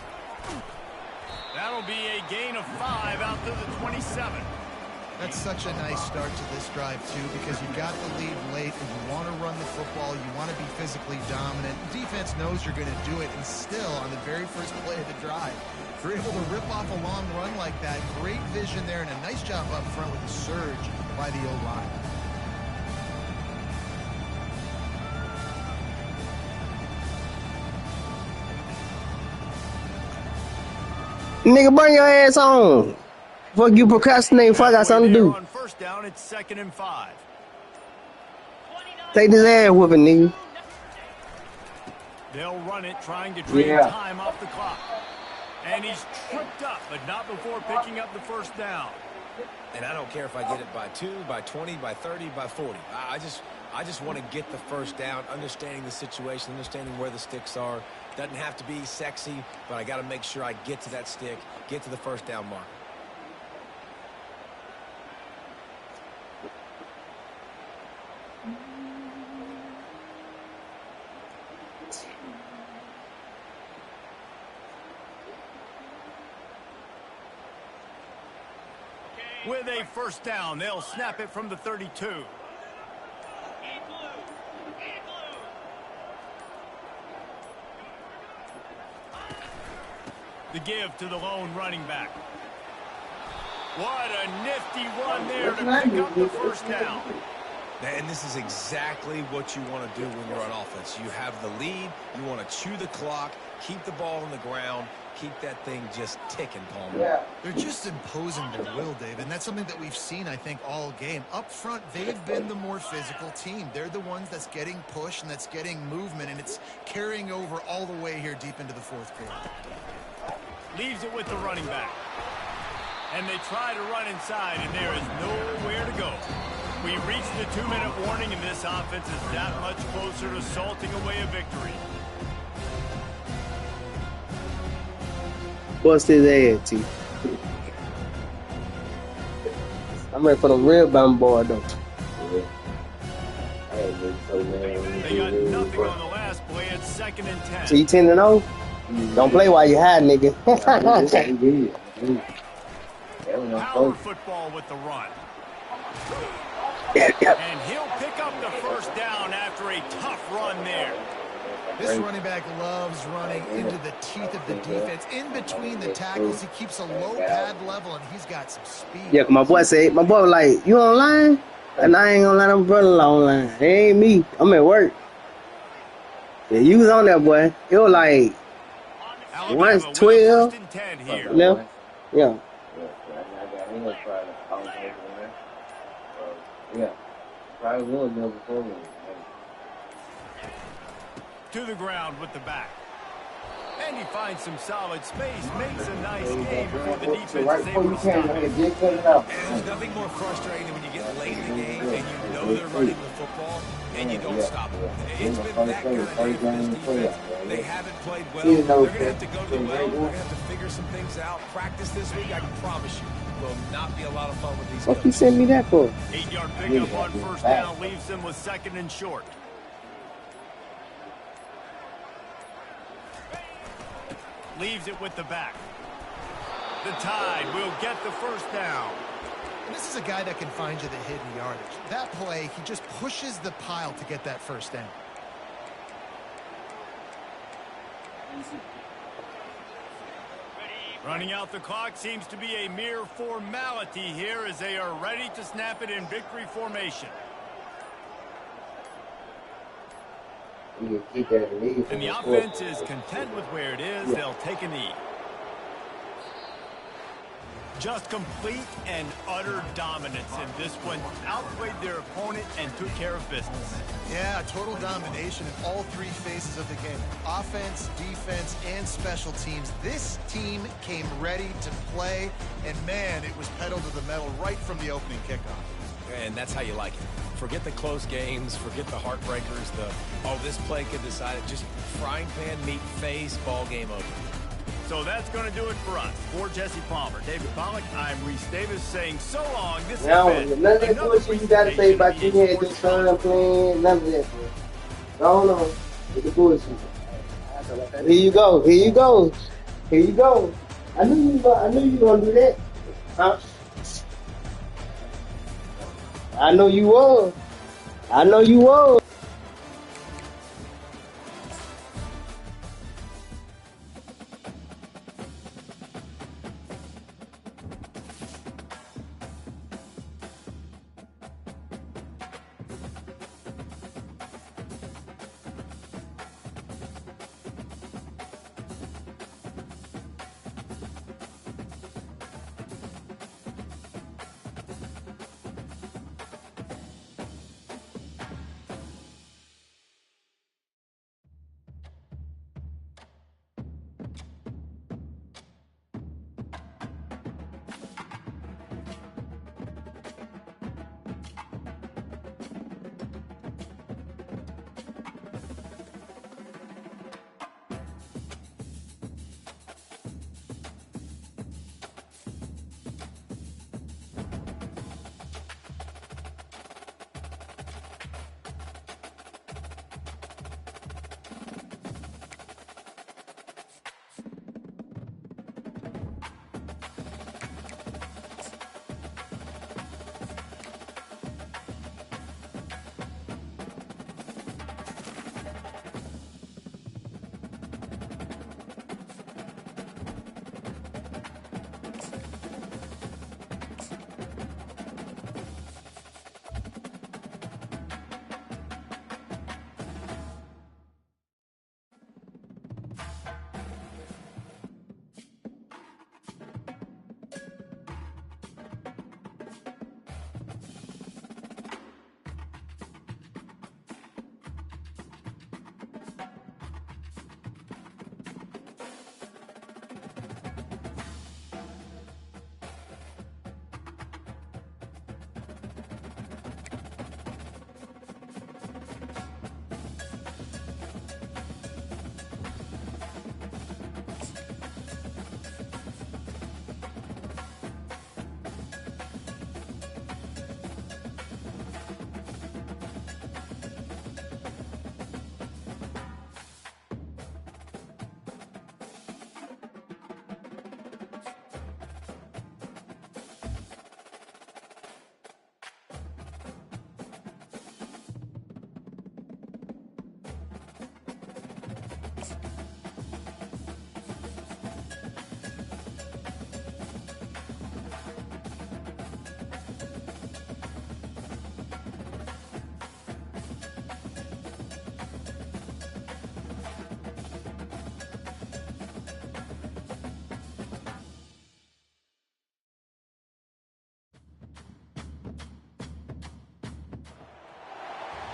That'll be a gain of 5 out to the 27. That's such a nice start to this drive, too, because you got the lead late and you want to run the football. You want to be physically dominant. Defense knows you're going to do it, and still, on the very first play of the drive, you're able to rip off a long run like that. Great vision there, and a nice job up front with the surge by the O-line. Nigga, bring your ass on. Fuck you procrastinating before I got something to do. On first down, it's 2nd and 5. Take this ass whooping, nigga. They'll run it, trying to drain time off the clock. And he's tripped up, but not before picking up the first down. And I don't care if I get it by 2, by 20, by 30, by 40. I just want to get the first down, understanding the situation, understanding where the sticks are. Doesn't have to be sexy, but I got to make sure I get to that stick, get to the first down mark. With a first down, they'll snap it from the 32. The give to the lone running back. What a nifty run there to pick up the first down. And this is exactly what you want to do when you're on offense. You have the lead. You want to chew the clock, keep the ball on the ground, keep that thing just ticking, Palmer. Yeah. They're just imposing their will, Dave, and that's something that we've seen, I think, all game. Up front, they've been the more physical team. They're the ones that's getting pushed and that's getting movement, and it's carrying over all the way here deep into the fourth quarter. Leaves it with the running back. And they try to run inside, and there is nowhere to go. We reached the 2-minute warning, and this offense is that much closer to salting away a victory. Bust his ass, T. I'm ready for the real BamaBoy, though. They got nothing on the last play. It's 2nd and 10. So you 10-0? Don't play while you hide, nigga. Power football with the run. And he'll pick up the first down after a tough run there. This running back loves running into the teeth of the defense. In between the tackles, he keeps a low pad level, and he's got some speed. Yeah, my boy was like, you online? And I ain't gonna let him brother online. It ain't me. I'm at work. Yeah, you was on that, boy. It was like, Alabama 12. First and 10 here. Left. Yeah. To the ground with the back. And he finds some solid space, makes a nice game before the defense is able to stop it. And there's nothing more frustrating than when you get late in the game and you know they're running the football and you don't stop them. It's been that kind of day for this defense. They haven't played well. They're going to have to go to the well. They're going to have to figure some things out. Practice this week, I can promise you, will not be a lot of fun with these guys. What you send me that for? 8-yard pickup on first down leaves them with 2nd and short. Leaves it with the back. The Tide will get the first down. And this is a guy that can find you the hidden yardage. That play, he just pushes the pile to get that first down. Running out the clock seems to be a mere formality here as they are ready to snap it in victory formation. And the offense is content with where it is. They'll take a knee. Just complete and utter dominance in this one. Outplayed their opponent and took care of business. Yeah, total domination in all three phases of the game. Offense, defense, and special teams. This team came ready to play, and man, it was pedal to the metal right from the opening kickoff. And that's how you like it. Forget the close games, forget the heartbreakers, this play could decide it. Just frying pan, meat, face, ball game over. So that's going to do it for us. For Jesse Palmer, David Pollack, I'm Reese Davis saying so long. This has been none of that bullshit you gotta say about you had your son playing, none of that. Go on with the bullshit. Here you go. Here you go. Here you go. I knew you gonna do that. Huh? I know you was. I know you was.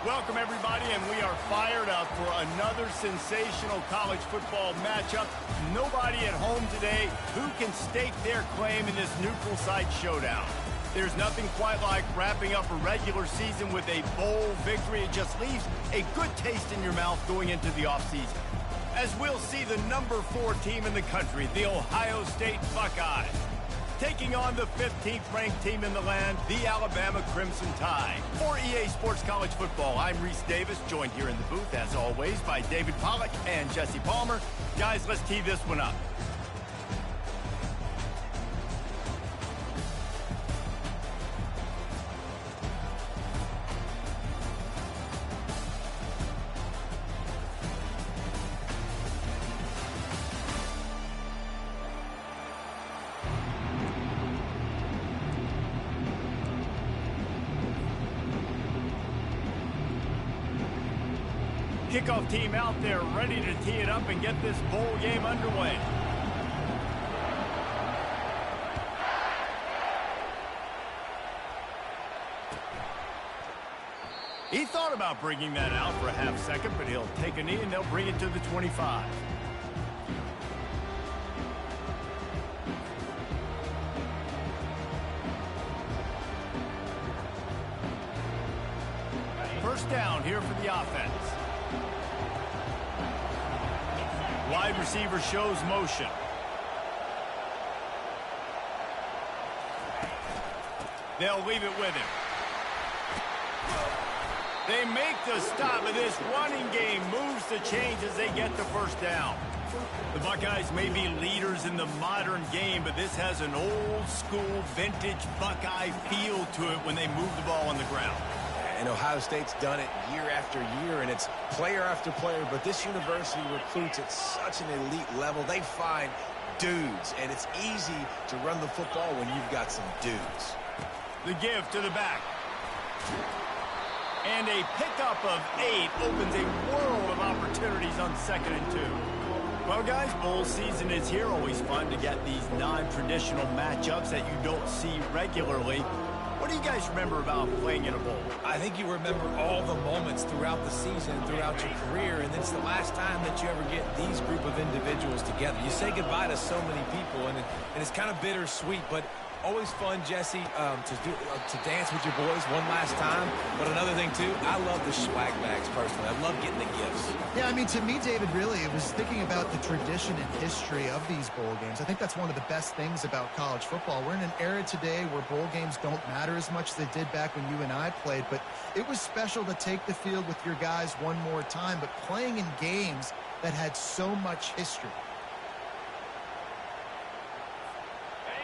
Welcome, everybody, and we are fired up for another sensational college football matchup. Nobody at home today who can stake their claim in this neutral site showdown. There's nothing quite like wrapping up a regular season with a bowl victory. It just leaves a good taste in your mouth going into the offseason. As we'll see the number 4 team in the country, the Ohio State Buckeyes, taking on the 15th ranked team in the land, the Alabama Crimson Tide. For EA Sports College Football, I'm Reese Davis, joined here in the booth, as always, by David Pollack and Jesse Palmer. Guys, let's tee this one up. Kickoff team out there ready to tee it up and get this bowl game underway. He thought about bringing that out for a half second, but he'll take a knee and they'll bring it to the 25. First down here for the offense. Wide receiver shows motion. They'll leave it with him. They make the stop, and this running game moves the chains as they get the first down. The Buckeyes may be leaders in the modern game, but this has an old-school, vintage Buckeye feel to it when they move the ball on the ground. And Ohio State's done it year after year, and it's player after player. But this university recruits at such an elite level. They find dudes, and it's easy to run the football when you've got some dudes. The give to the back. And a pickup of 8 opens a world of opportunities on 2nd and 2. Well, guys, bowl season is here. Always fun to get these non-traditional matchups that you don't see regularly. What do you guys remember about playing in a bowl? I think you remember all the moments throughout the season, throughout your career, and it's the last time that you ever get these group of individuals together. You say goodbye to so many people, and it's kind of bittersweet, but always fun, Jesse, to dance with your boys one last time. But another thing, too, I love the swag bags, personally. I love getting the gifts. Yeah, I mean, to me, David, really, it was thinking about the tradition and history of these bowl games. I think that's one of the best things about college football. We're in an era today where bowl games don't matter as much as they did back when you and I played, but it was special to take the field with your guys one more time, but playing in games that had so much history.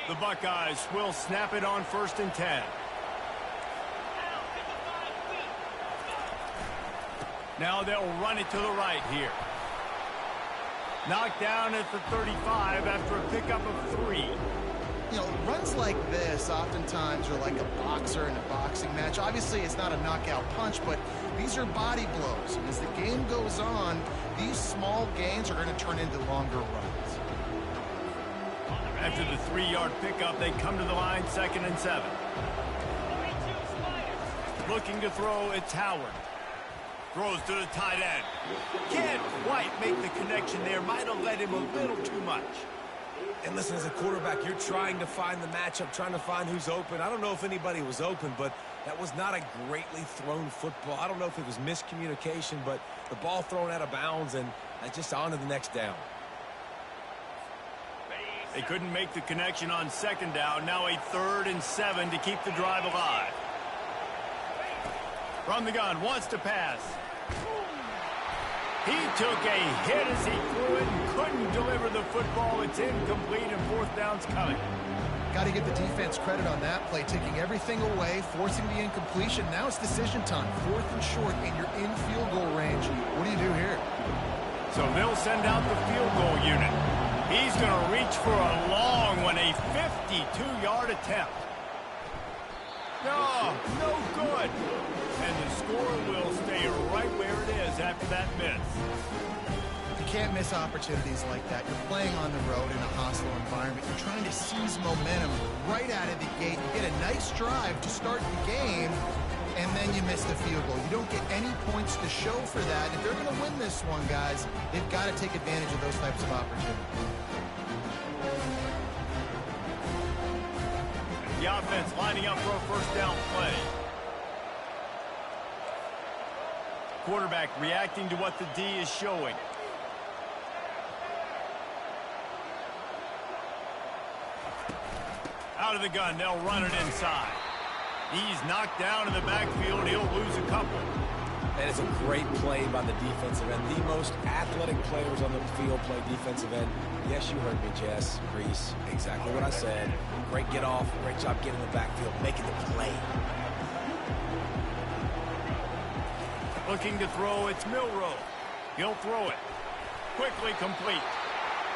The Buckeyes will snap it on 1st and 10. Now they'll run it to the right here. Knocked down at the 35 after a pickup of 3. You know, runs like this oftentimes are like a boxer in a boxing match. Obviously, it's not a knockout punch, but these are body blows. And as the game goes on, these small gains are going to turn into longer runs. After the 3-yard pickup, they come to the line, 2nd and 7. Looking to throw, it's Howard. Throws to the tight end. Can't quite make the connection there. Might have led him a little too much. And listen, as a quarterback, you're trying to find the matchup, trying to find who's open. I don't know if anybody was open, but that was not a greatly thrown football. I don't know if it was miscommunication, but the ball thrown out of bounds, and just on to the next down. They couldn't make the connection on 2nd down. Now a 3rd and 7 to keep the drive alive. From the gun, wants to pass. He took a hit as he threw it and couldn't deliver the football. It's incomplete and 4th down's coming. Got to give the defense credit on that play, taking everything away, forcing the incompletion. Now it's decision time. 4th and short, and you're in field goal range. What do you do here? So they'll send out the field goal unit. He's going to reach for a long one, a 52-yard attempt. No, no good. And the score will stay right where it is after that miss. You can't miss opportunities like that. You're playing on the road in a hostile environment. You're trying to seize momentum right out of the gate. You get a nice drive to start the game, and then you miss the field goal. You don't get any points to show for that. If they're going to win this one, guys, they've got to take advantage of those types of opportunities. The offense lining up for a first down play. Quarterback reacting to what the D is showing. Out of the gun, they'll run it inside. He's knocked down in the backfield. He'll lose a couple. That is a great play by the defensive end. The most athletic players on the field play defensive end. Yes, you heard me, Jess, Reese. Exactly what I said. Great get off. Great job getting in the backfield, making the play. Looking to throw, it's Milroe. He'll throw it. Quickly complete.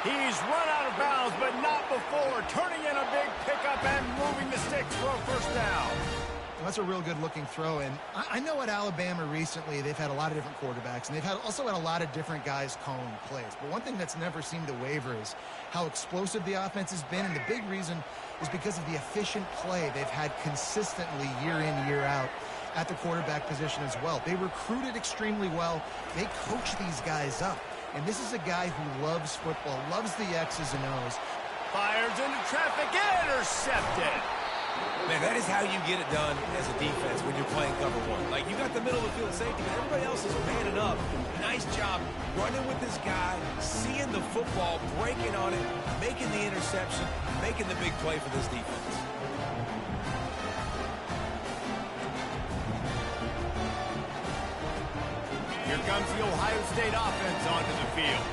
He's run out of bounds, but not before. Turning in a big pickup and moving the sticks for a first down. Well, that's a real good-looking throw. And I know at Alabama recently they've had a lot of different quarterbacks, and they've also had a lot of different guys calling plays. But one thing that's never seemed to waver is how explosive the offense has been, and the big reason is because of the efficient play they've had consistently year in, year out at the quarterback position as well. They recruited extremely well. They coach these guys up. And this is a guy who loves football, loves the X's and O's. Fires into traffic, intercepted. Man, that is how you get it done as a defense when you're playing cover one. Like, you got the middle of the field safety, but everybody else is manning up. Nice job running with this guy, seeing the football, breaking on it, making the interception, making the big play for this defense. Here comes the Ohio State offense onto the field.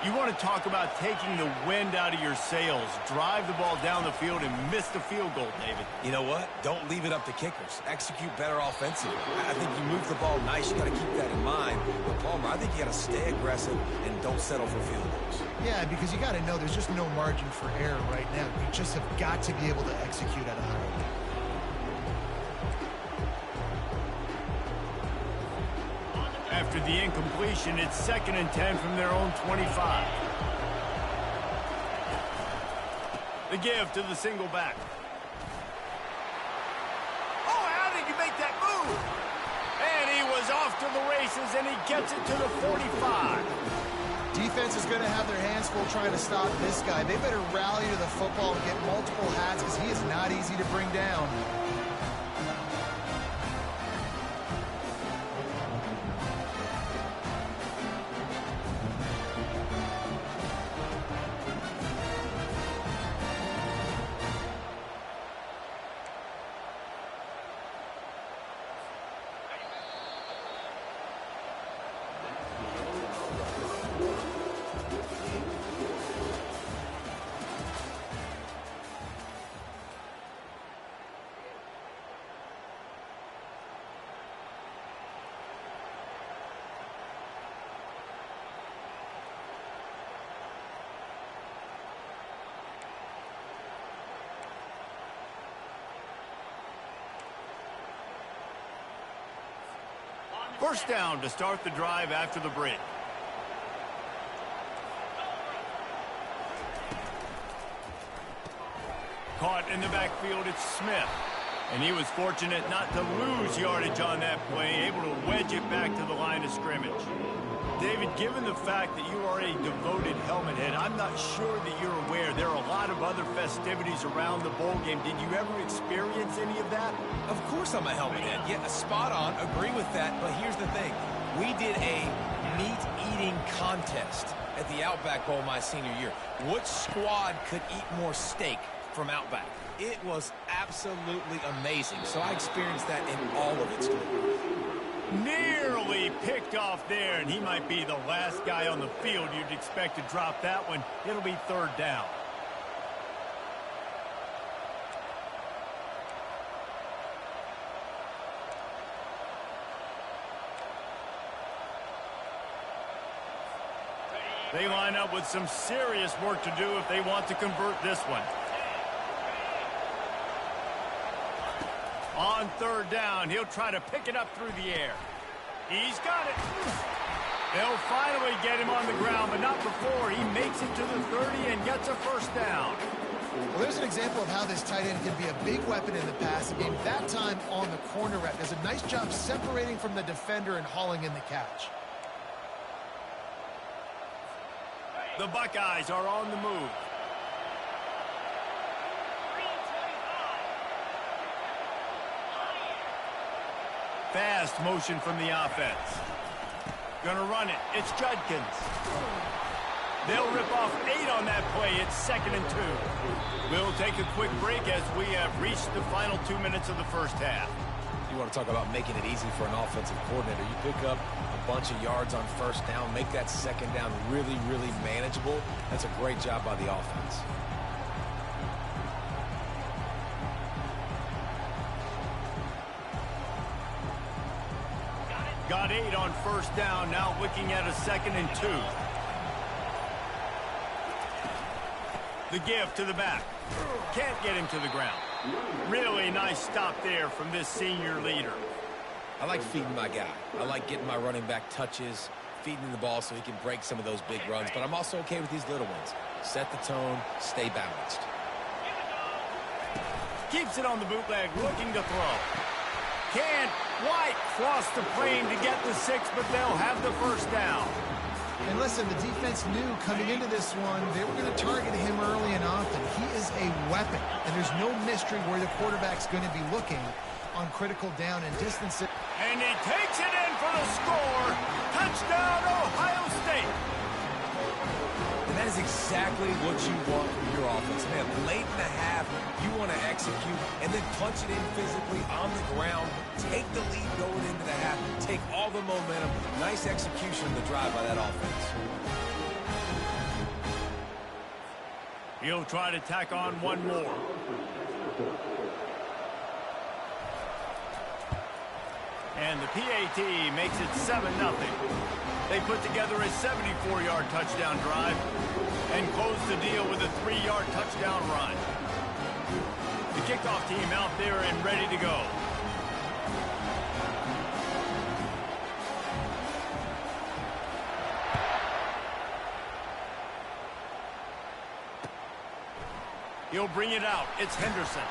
You want to talk about taking the wind out of your sails. Drive the ball down the field and miss the field goal, David. You know what? Don't leave it up to kickers. Execute better offensively. I think you move the ball nice. You got to keep that in mind. But Palmer, I think you got to stay aggressive and don't settle for field goals. Yeah, because you got to know there's just no margin for error right now. You just have got to be able to execute at a high level. After the incompletion, it's 2nd and 10 from their own 25. The give to the single back. Oh, how did you make that move? And he was off to the races, and he gets it to the 45. Defense is going to have their hands full trying to stop this guy. They better rally to the football and get multiple hats because he is not easy to bring down. First down to start the drive after the break. Caught in the backfield, it's Smith. And he was fortunate not to lose yardage on that play, able to wedge it back to the line of scrimmage. David, given the fact that you are a devoted helmet head, I'm not sure that you're aware there are a lot of other festivities around the bowl game. Did you ever experience any of that? Of course I'm a helmet head. Yeah, spot on. Agree with that. But here's the thing. We did a meat-eating contest at the Outback Bowl my senior year. Which squad could eat more steak from Outback? It was absolutely amazing. So I experienced that in all of its glory. Nearly picked off there, and he might be the last guy on the field you'd expect to drop that one. It'll be 3rd down. They line up with some serious work to do if they want to convert this one. On 3rd down, he'll try to pick it up through the air. He's got it. They'll finally get him on the ground, but not before he makes it to the 30 and gets a first down. Well, there's an example of how this tight end can be a big weapon in the passing game. That time on the corner route. Does a nice job separating from the defender and hauling in the catch. The Buckeyes are on the move. Fast motion from the offense. Gonna run it. It's Judkins. They'll rip off 8 on that play. It's 2nd and 2. We'll take a quick break as we have reached the final 2 minutes of the first half. You want to talk about making it easy for an offensive coordinator. You pick up a bunch of yards on first down, make that second down really, really manageable. That's a great job by the offense. Got 8 on first down, now looking at a 2nd and 2. The give to the back. Can't get him to the ground. Really nice stop there from this senior leader. I like feeding my guy. I like getting my running back touches, feeding him the ball so he can break some of those big runs, but I'm also okay with these little ones. Set the tone, stay balanced. Keeps it on the bootleg, looking to throw. Can't quite cross the plane to get the 6, but they'll have the first down. And listen, the defense knew coming into this one, they were going to target him early and often. He is a weapon, and there's no mystery where the quarterback's going to be looking on critical down and distance. And he takes it in for the score. Touchdown, Ohio State. And that is exactly what you want from your offense. Man, late in the half, you want to execute and then punch it in physically on the ground, take the lead going into the half, take all the momentum. Nice execution of the drive by that offense. He'll try to tack on one more. And the PAT makes it 7-0. They put together a 74-yard touchdown drive and close the deal with a 3-yard touchdown run. The kickoff team out there and ready to go. He'll bring it out. It's Henderson.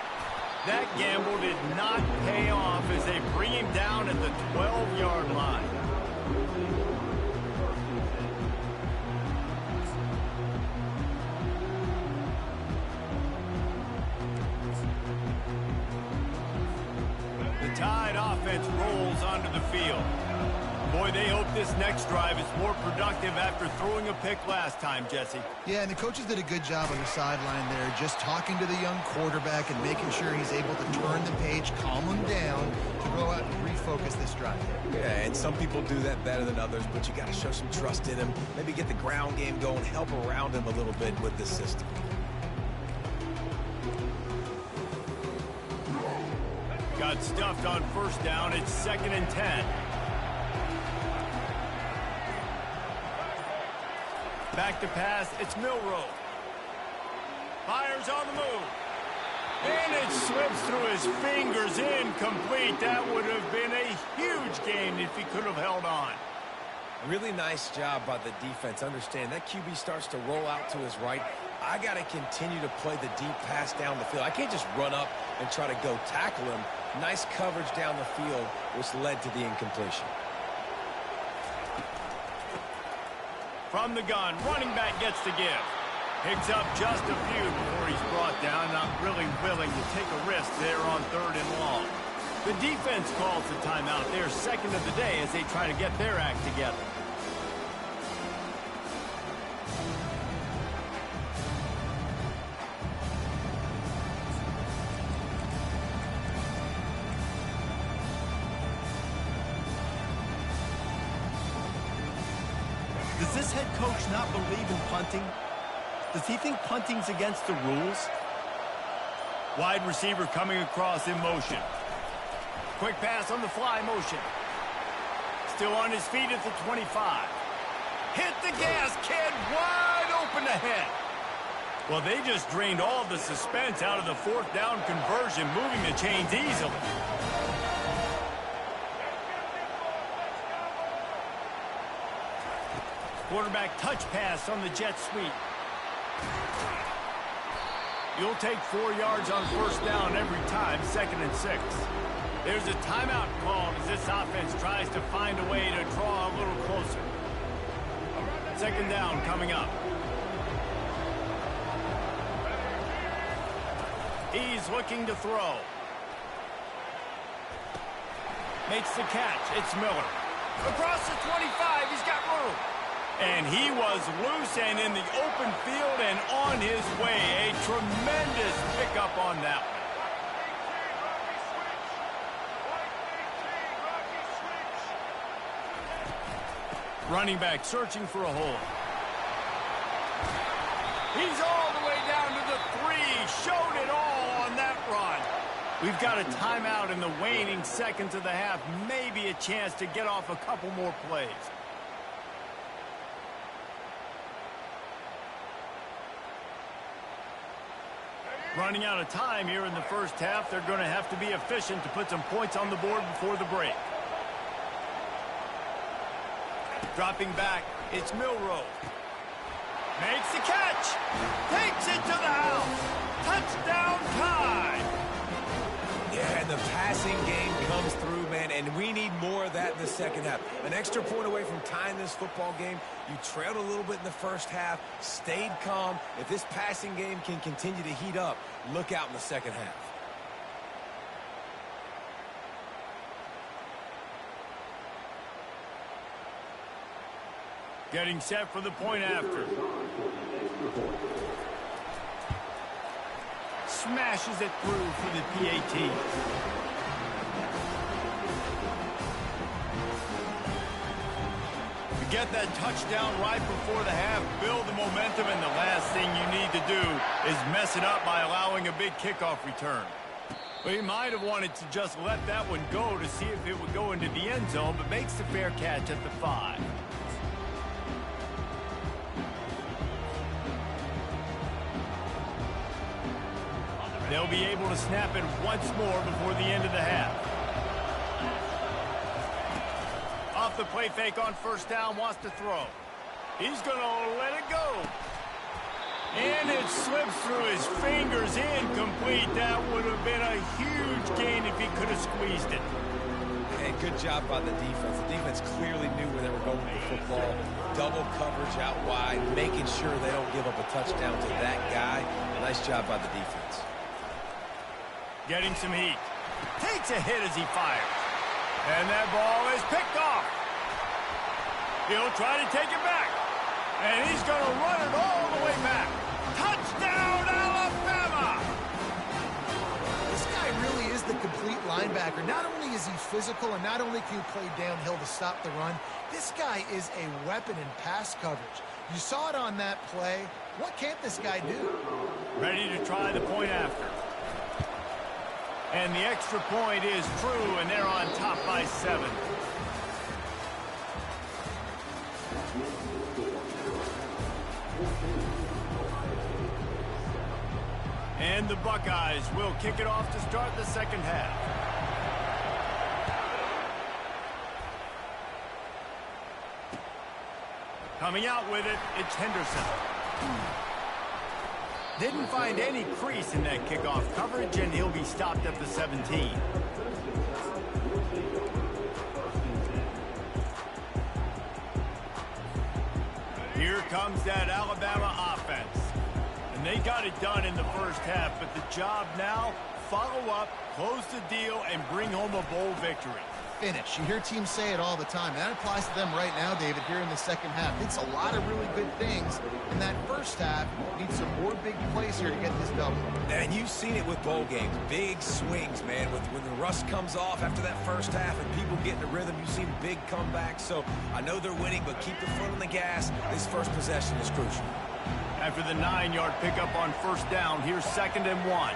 That gamble did not pay off as they bring him down at the 12-yard line. The Tide offense rolls onto the field. Boy, they hope this next drive is more productive after throwing a pick last time, Jesse. Yeah, and the coaches did a good job on the sideline there, just talking to the young quarterback and making sure he's able to turn the page, calm him down, to go out and refocus this drive. Yeah, and some people do that better than others, but you got to show some trust in him, maybe get the ground game going, help around him a little bit with the system. Got stuffed on first down. It's 2nd and 10. Back to pass, it's Milroe. Fires on the move. And it slips through his fingers, incomplete. That would have been a huge gain if he could have held on. Really nice job by the defense. Understand that QB starts to roll out to his right. I got to continue to play the deep pass down the field. I can't just run up and try to go tackle him. Nice coverage down the field, which led to the incompletion. From the gun, running back gets the give. Picks up just a few before he's brought down. Not really willing to take a risk there on 3rd and long. The defense calls the timeout. They're 2nd of the day as they try to get their act together. Does this head coach not believe in punting? Does he think punting's against the rules? Wide receiver coming across in motion. Quick pass on the fly motion. Still on his feet at the 25. Hit the gas, kid, wide open ahead. Well, they just drained all the suspense out of the 4th down conversion, moving the chains easily. Quarterback touch pass on the jet sweep. You'll take 4 yards on first down every time, 2nd and 6. There's a timeout called as this offense tries to find a way to draw a little closer. 2nd down coming up. He's looking to throw. Makes the catch. It's Miller. Across the 25, he's got room. And he was loose and in the open field and on his way. A tremendous pickup on that one. Running back searching for a hole. He's all the way down to the 3. Showed it all on that run. We've got a timeout in the waning seconds of the half. Maybe a chance to get off a couple more plays. Running out of time here in the first half. They're going to have to be efficient to put some points on the board before the break. Dropping back, it's Milrow. Makes the catch. Takes it to the house. Touchdown time. Yeah, and the passing game comes through, man, and we need more of that in the second half. An extra point away from tying this football game. You trailed a little bit in the first half, stayed calm. If this passing game can continue to heat up, look out in the second half. Getting set for the point after. Smashes it through for the PAT. You get that touchdown right before the half, build the momentum, and the last thing you need to do is mess it up by allowing a big kickoff return. Well, he might have wanted to just let that one go to see if it would go into the end zone, but makes the fair catch at the 5. They'll be able to snap it once more before the end of the half. Off the play fake on first down, wants to throw. He's going to let it go. And it slips through his fingers, incomplete. That would have been a huge gain if he could have squeezed it. And good job by the defense. The defense clearly knew where they were going with the football. Double coverage out wide, making sure they don't give up a touchdown to that guy. Nice job by the defense. Getting some heat. Takes a hit as he fires. And that ball is picked off. He'll try to take it back. And he's going to run it all the way back. Touchdown, Alabama! This guy really is the complete linebacker. Not only is he physical and not only can he play downhill to stop the run, this guy is a weapon in pass coverage. You saw it on that play. What can't this guy do? Ready to try the point after. And the extra point is true, and they're on top by 7. And the Buckeyes will kick it off to start the second half. Coming out with it, it's Henderson. Didn't find any crease in that kickoff coverage, and he'll be stopped at the 17. Here comes that Alabama offense. And they got it done in the first half, but the job now, follow up, close the deal, and bring home a bowl victory. Finish. You hear teams say it all the time. That applies to them right now, David, here in the second half. It's a lot of really good things in that first half. Need some more big plays here to get this double. And you've seen it with bowl games. Big swings, man. When the rust comes off after that first half and people get in the rhythm, you've seen big comebacks. So I know they're winning, but keep the foot on the gas. This first possession is crucial. After the 9-yard pickup on first down, here's 2nd and 1.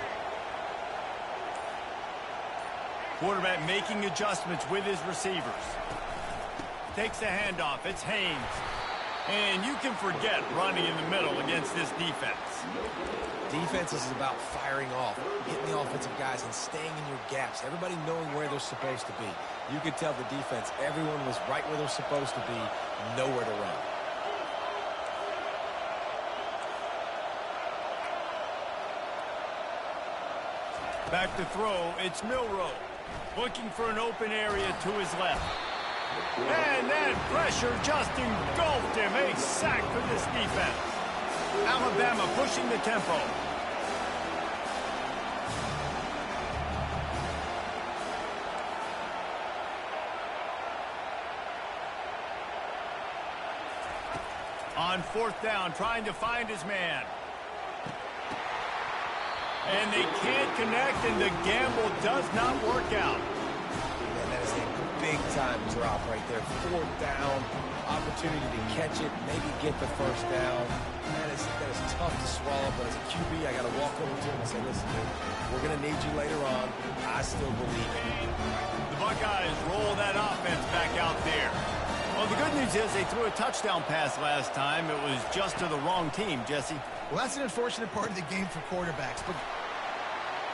Quarterback making adjustments with his receivers. Takes the handoff. It's Haynes. And you can forget running in the middle against this defense. Defense is about firing off, getting the offensive guys and staying in your gaps. Everybody knowing where they're supposed to be. You could tell the defense, everyone was right where they're supposed to be, nowhere to run. Back to throw, it's Milroe. Looking for an open area to his left. And that pressure just engulfed him. A sack for this defense. Alabama pushing the tempo. On fourth down, trying to find his man. And they can't connect, and the gamble does not work out. And that is a big-time drop right there. Fourth down, opportunity to catch it, maybe get the first down. That is tough to swallow, but as a QB, I got to walk over to him and say, listen, dude, we're going to need you later on. I still believe in you. The Buckeyes roll that offense back out there. Well, the good news is they threw a touchdown pass last time. It was just to the wrong team, Jesse. Well, that's an unfortunate part of the game for quarterbacks, but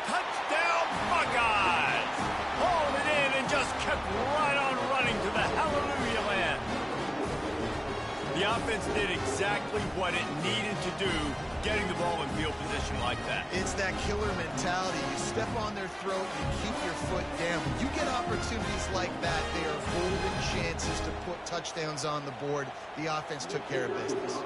touchdown Buckeyes! Hauled it in and just kept right on running to the hallelujah land. The offense did exactly what it needed to do, getting the ball in field position like that. It's that killer mentality. You step on their throat, you keep your foot down. When you get opportunities like that, they are golden chances to put touchdowns on the board. The offense took care of business.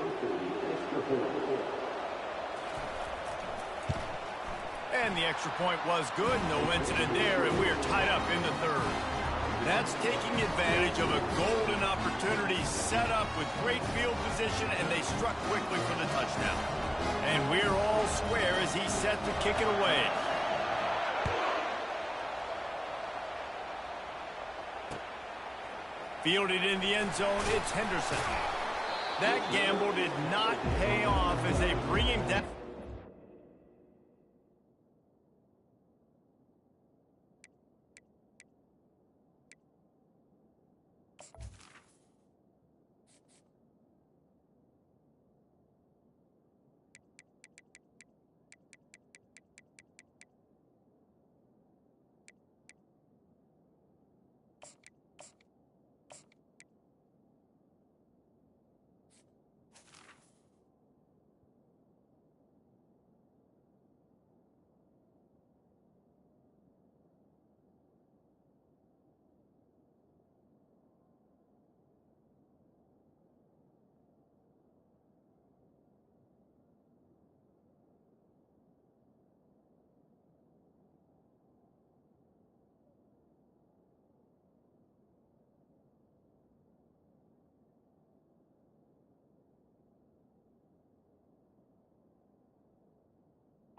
And the extra point was good. No incident there, and we are tied up in the third. That's taking advantage of a golden opportunity set up with great field position, and they struck quickly for the touchdown. And we're all square as he's set to kick it away. Fielded in the end zone, it's Henderson. That gamble did not pay off as they bring him down.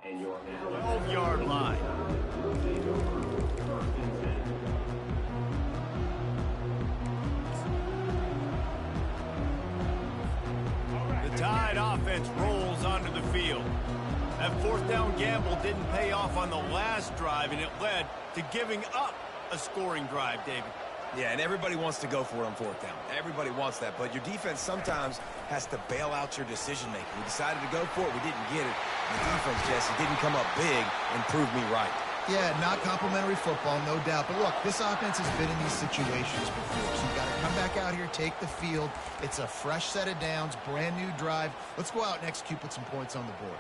And your 12-yard line. The Tide offense rolls onto the field. That fourth down gamble didn't pay off on the last drive, and it led to giving up a scoring drive, David. Yeah, and everybody wants to go for it on fourth down. Everybody wants that, but your defense sometimes has to bail out your decision-making. We decided to go for it. We didn't get it. And the defense, Jesse, didn't come up big and prove me right. Yeah, not complimentary football, no doubt. But look, this offense has been in these situations before, so you got to come back out here, take the field. It's a fresh set of downs, brand new drive. Let's go out and execute, put some points on the board.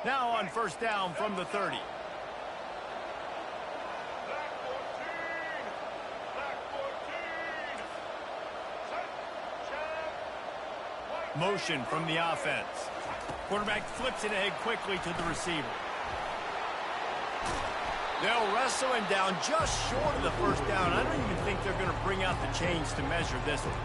Now on first down from the 30. Motion from the offense. Quarterback flips it ahead quickly to the receiver. They'll wrestle him down just short of the first down. I don't even think they're going to bring out the chains to measure this one.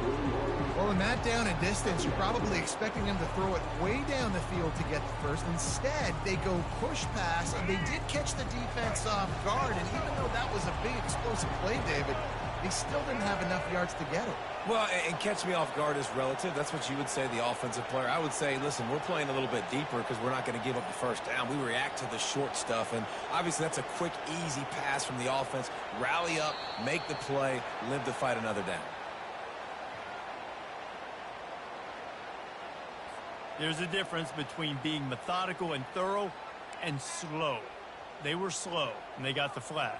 Well, in that down and distance, you're probably expecting them to throw it way down the field to get the first. Instead, they go push pass, and they did catch the defense off guard. And even though that was a big explosive play, David, they still didn't have enough yards to get it. Well, and catch me off guard is relative. That's what you would say, the offensive player. I would say, listen, we're playing a little bit deeper because we're not going to give up the first down. We react to the short stuff, and obviously that's a quick, easy pass from the offense. Rally up, make the play, live to fight another down. There's a difference between being methodical and thorough and slow. They were slow, and they got the flag.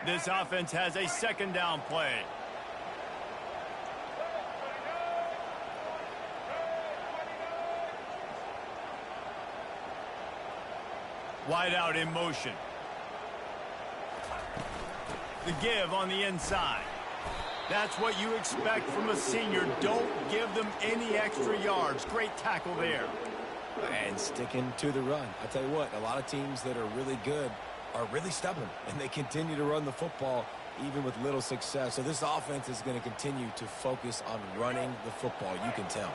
This offense has a second down play. Wide out in motion. The give on the inside. That's what you expect from a senior. Don't give them any extra yards. Great tackle there. And sticking to the run. I tell you what, a lot of teams that are really good are really stubborn, and they continue to run the football even with little success. So this offense is going to continue to focus on running the football, you can tell.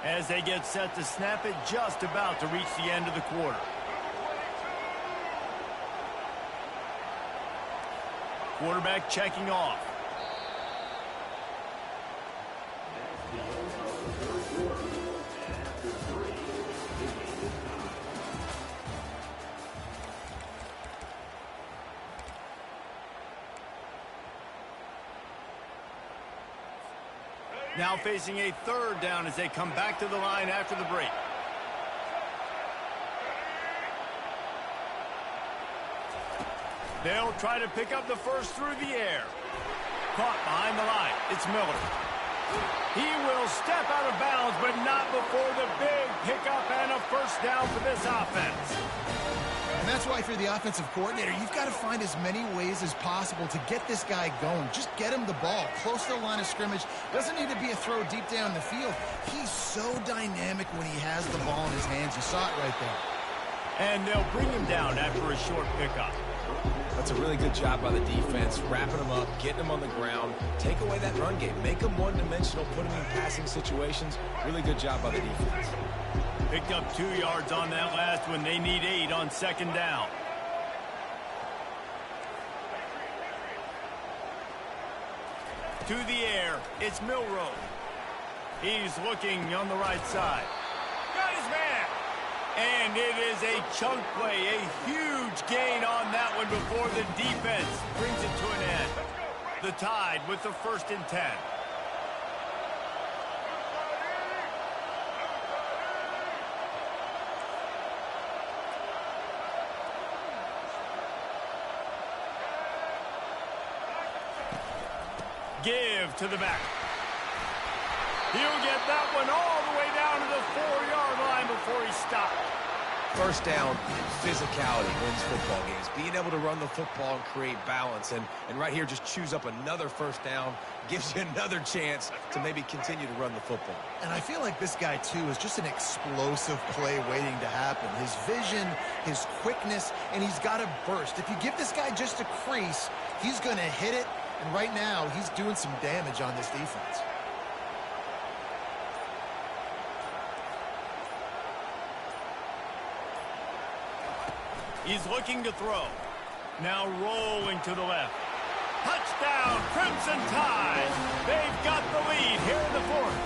As they get set to snap it, just about to reach the end of the quarter. Quarterback checking off. Now facing a third down as they come back to the line after the break. They'll try to pick up the first through the air. Caught behind the line. It's Miller. He will step out of bounds, but not before the big pickup and a first down for this offense. And that's why, if you're the offensive coordinator, you've got to find as many ways as possible to get this guy going. Just get him the ball close to the line of scrimmage. Doesn't need to be a throw deep down the field. He's so dynamic when he has the ball in his hands. You saw it right there. And they'll bring him down after a short pickup. That's a really good job by the defense, wrapping them up, getting them on the ground, take away that run game, make them one-dimensional, put them in passing situations. Really good job by the defense. Picked up 2 yards on that last one. They need 8 on second down. To the air, it's Milroe. He's looking on the right side. Got his man. And it is a chunk play, a huge gain on that one before the defense brings it to an end. The Tide with the 1st and 10. Give to the back. He'll get that one all the way down to the 4-yard line before he stopped. First down, physicality wins football games. Being able to run the football and create balance. And right here, just choose up another first down, gives you another chance to maybe continue to run the football. And I feel like this guy, too, is just an explosive play waiting to happen. His vision, his quickness, and he's got a burst. If you give this guy just a crease, he's going to hit it. And right now, he's doing some damage on this defense. He's looking to throw. Now rolling to the left. Touchdown, Crimson Tide. They've got the lead here in the 4th.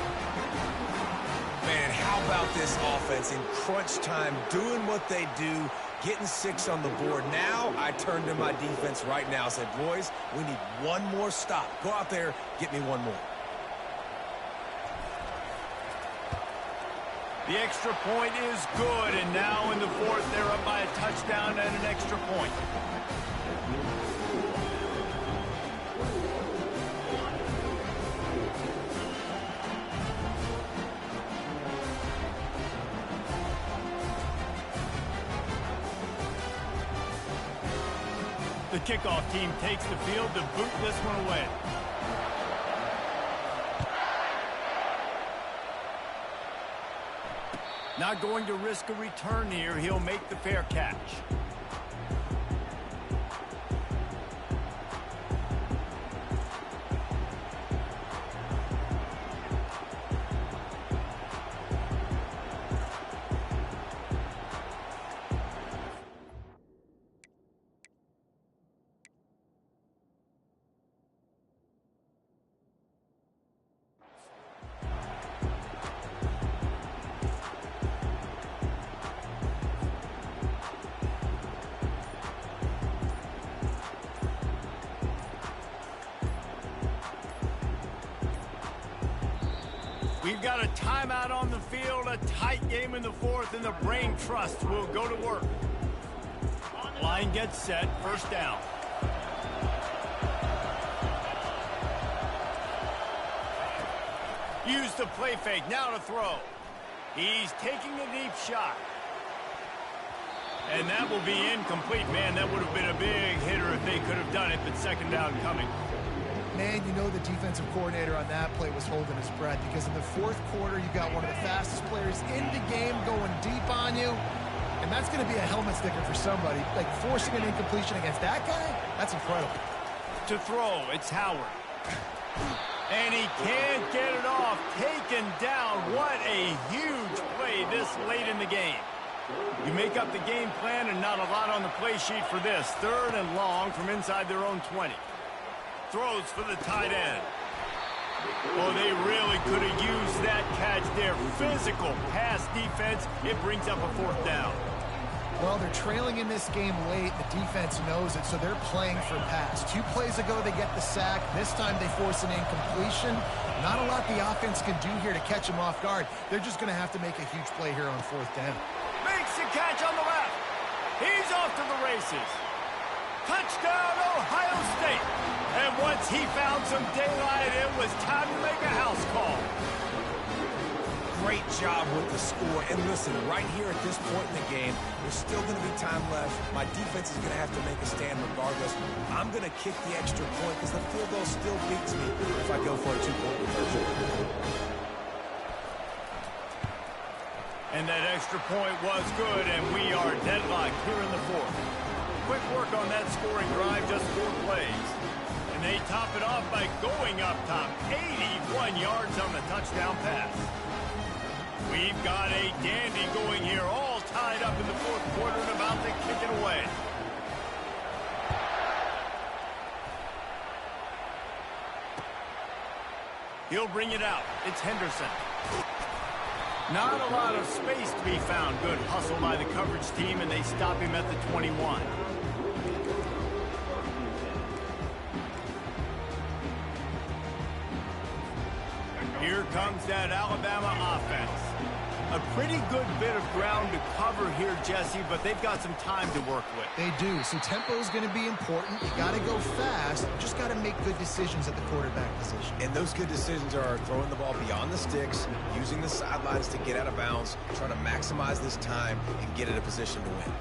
Man, how about this offense in crunch time, doing what they do, getting 6 on the board. Now I turn to my defense right now and said, boys, we need one more stop. Go out there, get me one more. The extra point is good, and now in the 4th, they're up by a touchdown and an extra point. The kickoff team takes the field to boot this one away. Not going to risk a return here. He'll make the fair catch. We've got a timeout on the field, a tight game in the 4th, and the Brain Trust will go to work. Line gets set, first down. Use the play fake, now to throw. He's taking a deep shot. And that will be incomplete. Man, that would have been a big hitter if they could have done it, but second down coming. Man, you know the defensive coordinator on that play was holding his breath because in the fourth quarter, you got one of the fastest players in the game going deep on you. And that's going to be a helmet sticker for somebody. Like forcing an incompletion against that guy, that's incredible. To throw, it's Howard. And he can't get it off. Taken down. What a huge play this late in the game. You make up the game plan and not a lot on the play sheet for this. 3rd and long from inside their own 20. Throws for the tight end. Oh, they really could have used that catch there. Physical pass defense. It brings up a 4th down. Well, they're trailing in this game late. The defense knows it, so they're playing for pass. 2 plays ago, they get the sack. This time, they force an incompletion. Not a lot the offense can do here to catch them off guard. They're just going to have to make a huge play here on 4th down. Makes the catch on the left. He's off to the races. Touchdown, Ohio State. And once he found some daylight, it was time to make a house call. Great job with the score. And listen, right here at this point in the game, there's still going to be time left. My defense is going to have to make a stand regardless. I'm going to kick the extra point because the field goal still beats me if I go for a 2-point conversion. And that extra point was good, and we are deadlocked here in the 4th. Quick work on that scoring drive, just 4 plays. And they top it off by going up top. 81 yards on the touchdown pass. We've got a dandy going here, all tied up in the 4th quarter and about to kick it away. He'll bring it out. It's Henderson. Not a lot of space to be found. Good hustle by the coverage team, and they stop him at the 21. Here comes that Alabama offense. A pretty good bit of ground to cover here, Jesse, but they've got some time to work with. They do, so tempo is going to be important. You got to go fast. You just got to make good decisions at the quarterback position. And those good decisions are throwing the ball beyond the sticks, using the sidelines to get out of bounds, trying to maximize this time and get in a position to win.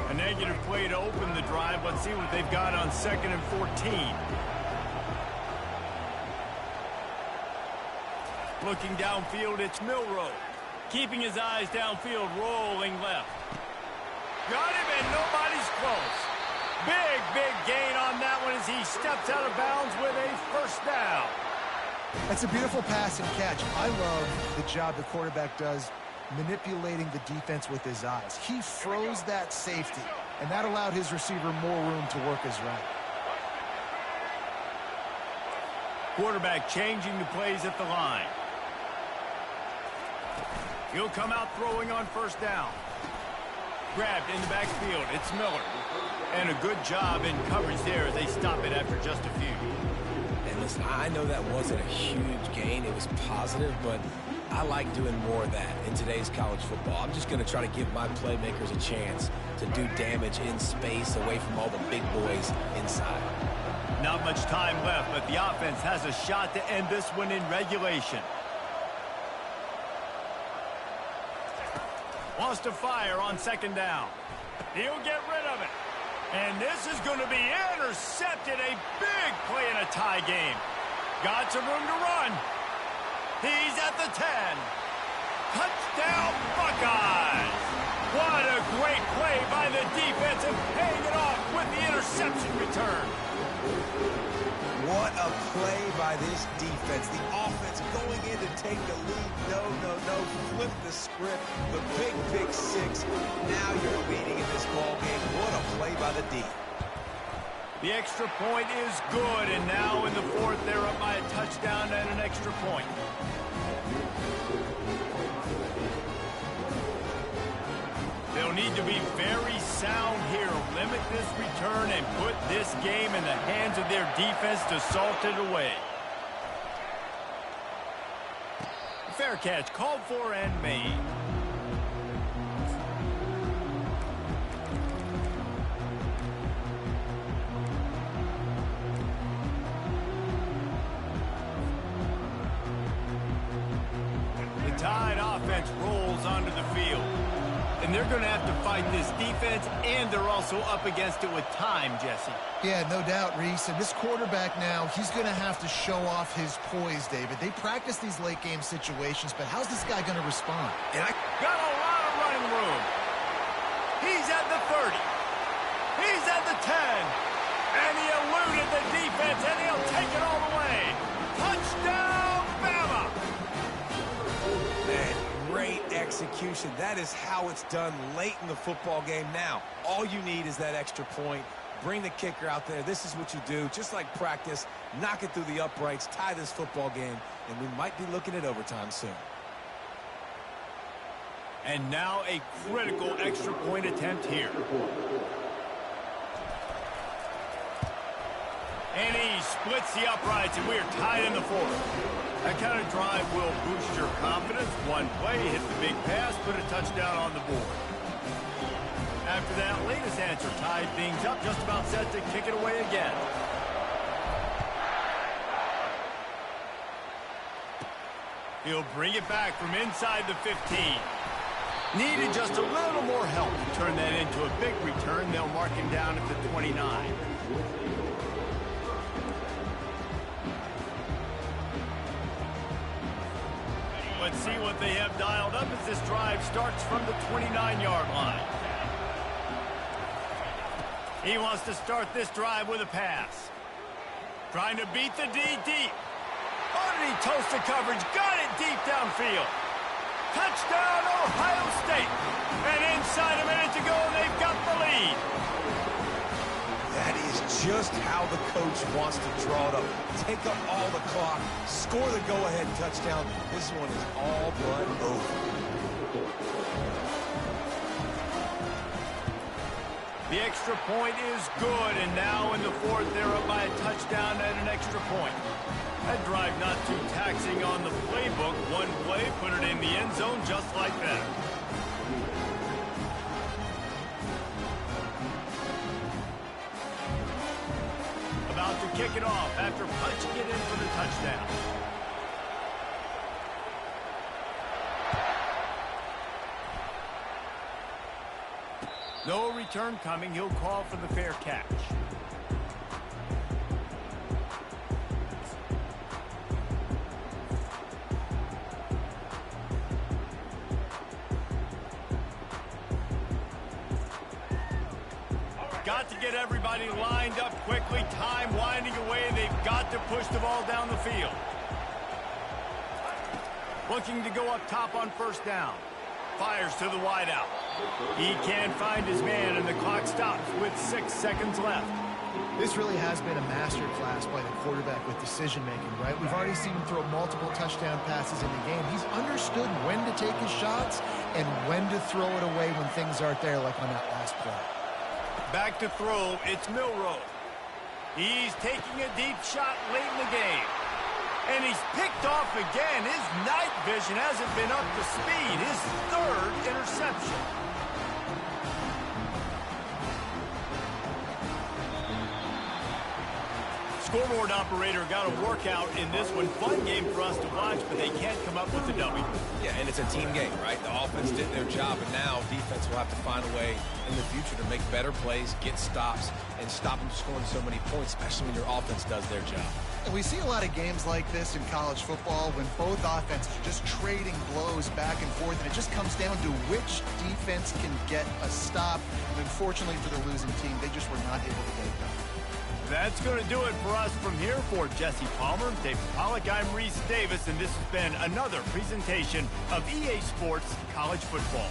A negative play to open the drive. Let's see what they've got on 2nd and 14. Looking downfield, it's Milroe. Keeping his eyes downfield, rolling left. Got him, and nobody's close. Big gain on that one as he steps out of bounds with a 1st down. That's a beautiful pass and catch. I love the job the quarterback does manipulating the defense with his eyes. He froze that safety, and that allowed his receiver more room to work his route. Quarterback changing the plays at the line. He'll come out throwing on 1st down. Grabbed in the backfield. It's Miller. And a good job in coverage there as they stop it after just a few. And listen, I know that wasn't a huge gain. It was positive, but I like doing more of that in today's college football. I'm just going to try to give my playmakers a chance to do damage in space away from all the big boys inside. Not much time left, but the offense has a shot to end this one in regulation. Wants to fire on 2nd down. He'll get rid of it. And this is going to be intercepted. A big play in a tie game. Got some room to run. He's at the 10. Touchdown, Buckeyes. What a great play by the defense and paying it off with the interception return. What a play by this defense. The offense going in to take the lead. No. Flip the script. The big 6. Now you're leading in this ball game. What a play by the D. The extra point is good, and now in the 4th, they're up by a touchdown and an extra point. They'll need to be very sound here. Limit this return and put this game in the hands of their defense to salt it away. Fair catch called for and made. offense rolls onto the field. And they're going to have to fight this defense, and they're also up against it with time, Jesse. Yeah, no doubt, Reese. And this quarterback now, he's going to have to show off his poise, David. They practice these late-game situations, but how's this guy going to respond? And I got a lot of running room. He's at the 30. He's at the 10. And he eluded the defense, and he'll take it all the way. Touchdown, Bama! Man, great execution. That is how it's done late in the football game now. All you need is that extra point. Bring the kicker out there. This is what you do. Just like practice, knock it through the uprights, tie this football game, and we might be looking at overtime soon. And now a critical extra point attempt here. And he splits the uprights, and we are tied in the fourth. That kind of drive will boost your confidence. One play, hit the big pass, put a touchdown on the board. After that latest answer tied things up, just about set to kick it away again. He'll bring it back from inside the 15. Needed just a little more help to turn that into a big return. They'll mark him down at the 29. Let's see what they have dialed up as this drive starts from the 29-yard line. He wants to start this drive with a pass. Trying to beat the D deep. Oh, did he toast the coverage? Got it deep downfield. Touchdown, Ohio State. And inside a minute to go, they've got the lead. That is just how the coach wants to draw it up. Take up all the clock, score the go-ahead touchdown. This one is all but over. The extra point is good, and now in the fourth, they're up by a touchdown and an extra point. That drive not too taxing on the playbook. One play, put it in the end zone just like that. About to kick it off after punching it in for the touchdown. No return coming. He'll call for the fair catch. Got to get everybody lined up quickly. Time winding away. They've got to push the ball down the field. Looking to go up top on first down. Fires to the wideout. He can't find his man, and the clock stops with 6 seconds left. This really has been a masterclass by the quarterback with decision-making, right? We've already seen him throw multiple touchdown passes in the game. He's understood when to take his shots and when to throw it away when things aren't there, like on that last play. Back to throw, it's Milroe. He's taking a deep shot late in the game. And he's picked off again. His night vision hasn't been up to speed. His third interception. Scoreboard operator got a workout in this one. Fun game for us to watch, but they can't come up with a W. Yeah, and it's a team game, right? The offense did their job, and now defense will have to find a way in the future to make better plays, get stops, and stop them scoring so many points, especially when your offense does their job. And we see a lot of games like this in college football when both offenses are just trading blows back and forth, and it just comes down to which defense can get a stop. And unfortunately for the losing team, they just were not able to get it done. That's going to do it for us from here. For Jesse Palmer, David Pollack, I'm Reese Davis, and this has been another presentation of EA Sports College Football.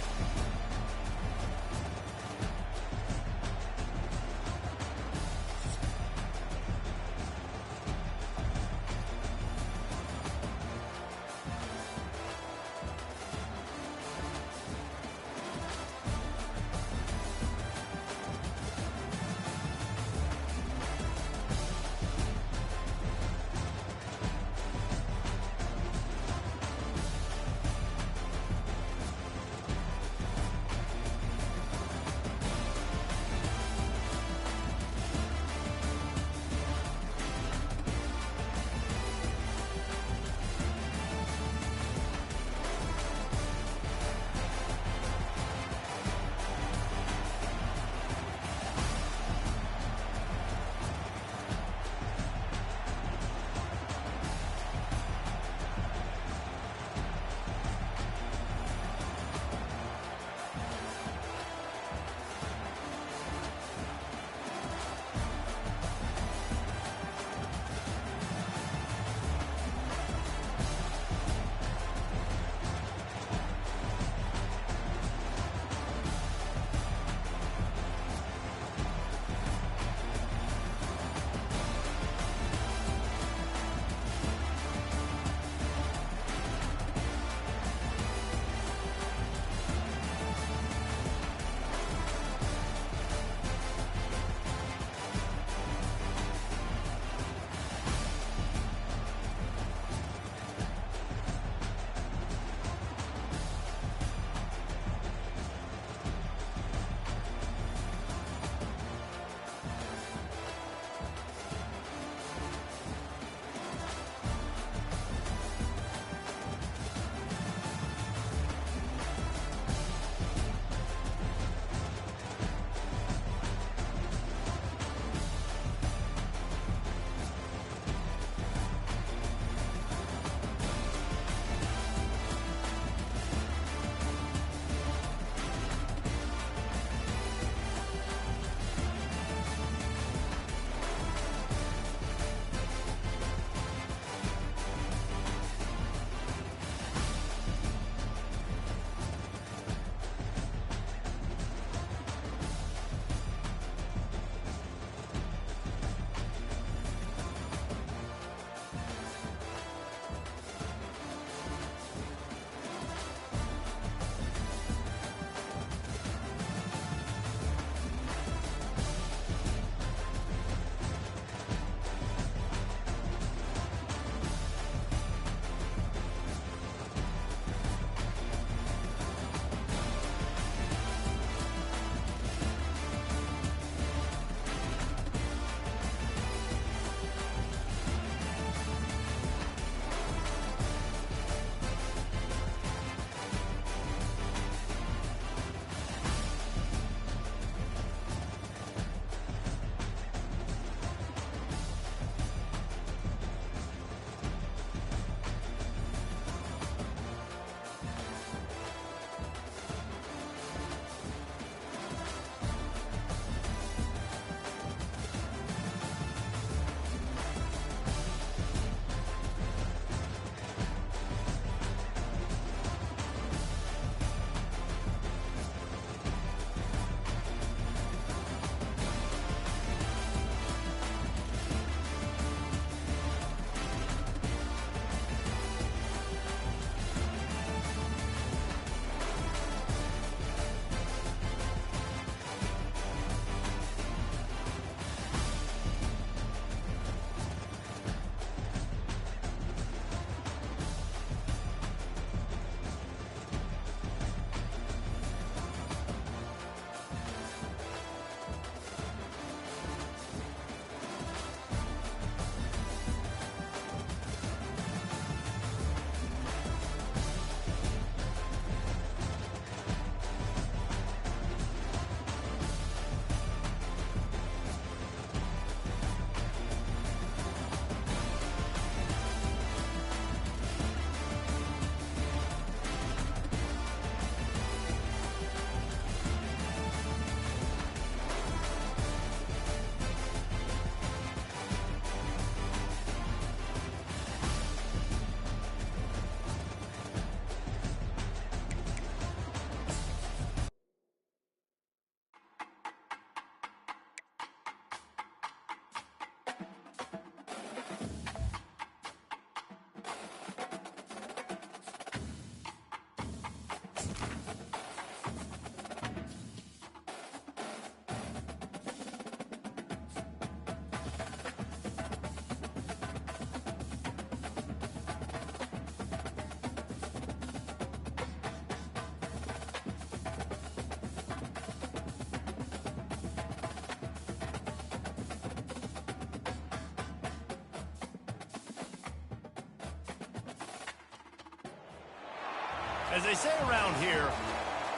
As they say around here,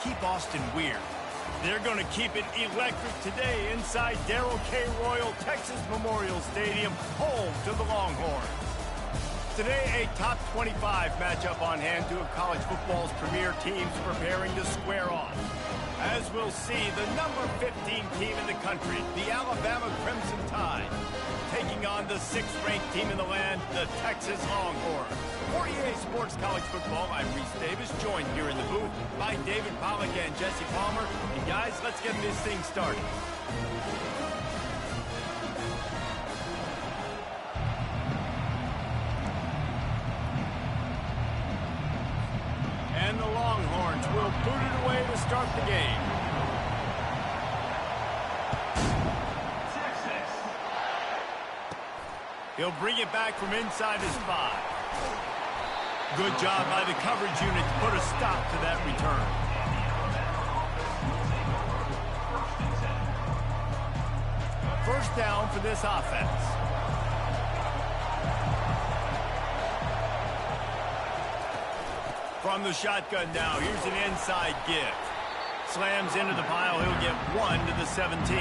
keep Austin weird. They're going to keep it electric today inside Darrell K. Royal Texas Memorial Stadium, home to the Longhorns. Today, a top 25 matchup on hand, two of college football's premier teams preparing to square off. As we'll see, the number 15 team in the country, the Alabama Crimson Tide, taking on the 6th-ranked team in the land, the Texas Longhorns. For EA Sports College Football, I'm Reese Davis, joined here in the booth by David Pollack and Jesse Palmer. And guys, let's get this thing started. And the Longhorns will boot it away to start the game. He'll bring it back from inside his 5. Good job by the coverage unit to put a stop to that return. First down for this offense. From the shotgun now, here's an inside give. Slams into the pile, he'll get 1 to the 17.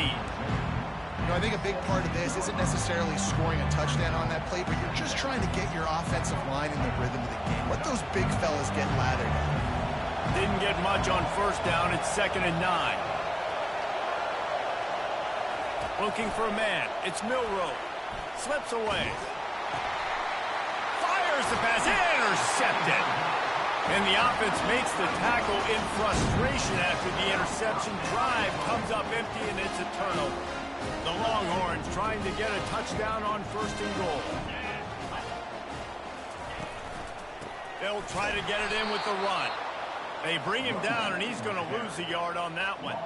You know, I think a big part of this isn't necessarily scoring a touchdown on that play, but you're just trying to get your offensive line in the rhythm of the game. Let those big fellas get lathered. Didn't get much on first down. It's 2nd and 9. Looking for a man. It's Milroe. Slips away. Fires the pass. Intercepted. And the offense makes the tackle in frustration after the interception. Drive comes up empty, and it's a turnover. The Longhorns trying to get a touchdown on 1st and goal. They'll try to get it in with the run. They bring him down, and he's going to lose a yard on that one.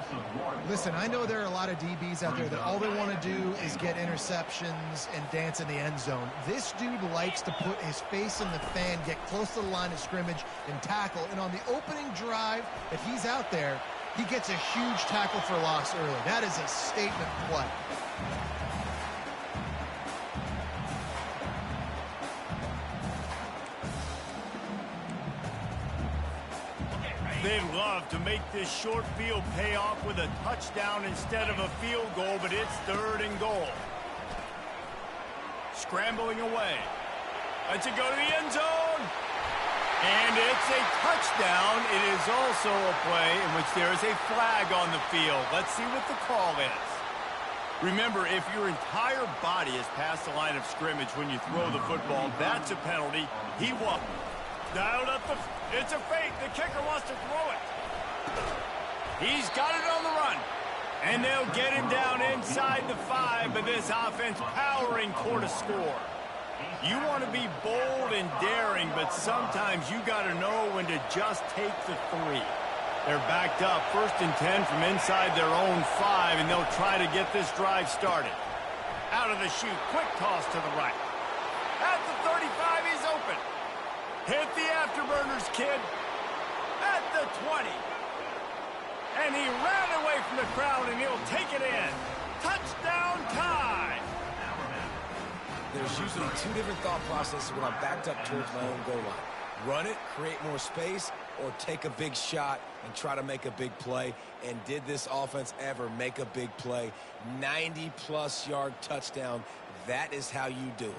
Listen, I know there are a lot of DBs out there that all they want to do is get interceptions and dance in the end zone. This dude likes to put his face in the fan, get close to the line of scrimmage, and tackle. And on the opening drive that he's out there, he gets a huge tackle for loss early. That is a statement play. They'd love to make this short field pay off with a touchdown instead of a field goal, but it's 3rd and goal. Scrambling away. Lets it go to the end zone. And it's a touchdown. It is also a play in which there is a flag on the field. Let's see what the call is. Remember, if your entire body is past the line of scrimmage when you throw the football, that's a penalty. He won. Dialed up the... It's a fake. The kicker wants to throw it. He's got it on the run. And they'll get him down inside the 5, but this offense powering toward a score. You want to be bold and daring, but sometimes you got to know when to just take the 3. They're backed up, 1st and 10 from inside their own 5, and they'll try to get this drive started. Out of the chute, quick toss to the right. At the 35, he's open. Hit the afterburners, kid. At the 20. And he ran away from the crowd, and he'll take it in. Touchdown time. There's usually 2 different thought processes when I'm backed up towards my own goal line. Run it, create more space, or take a big shot and try to make a big play. And did this offense ever make a big play? 90-plus yard touchdown. That is how you do it.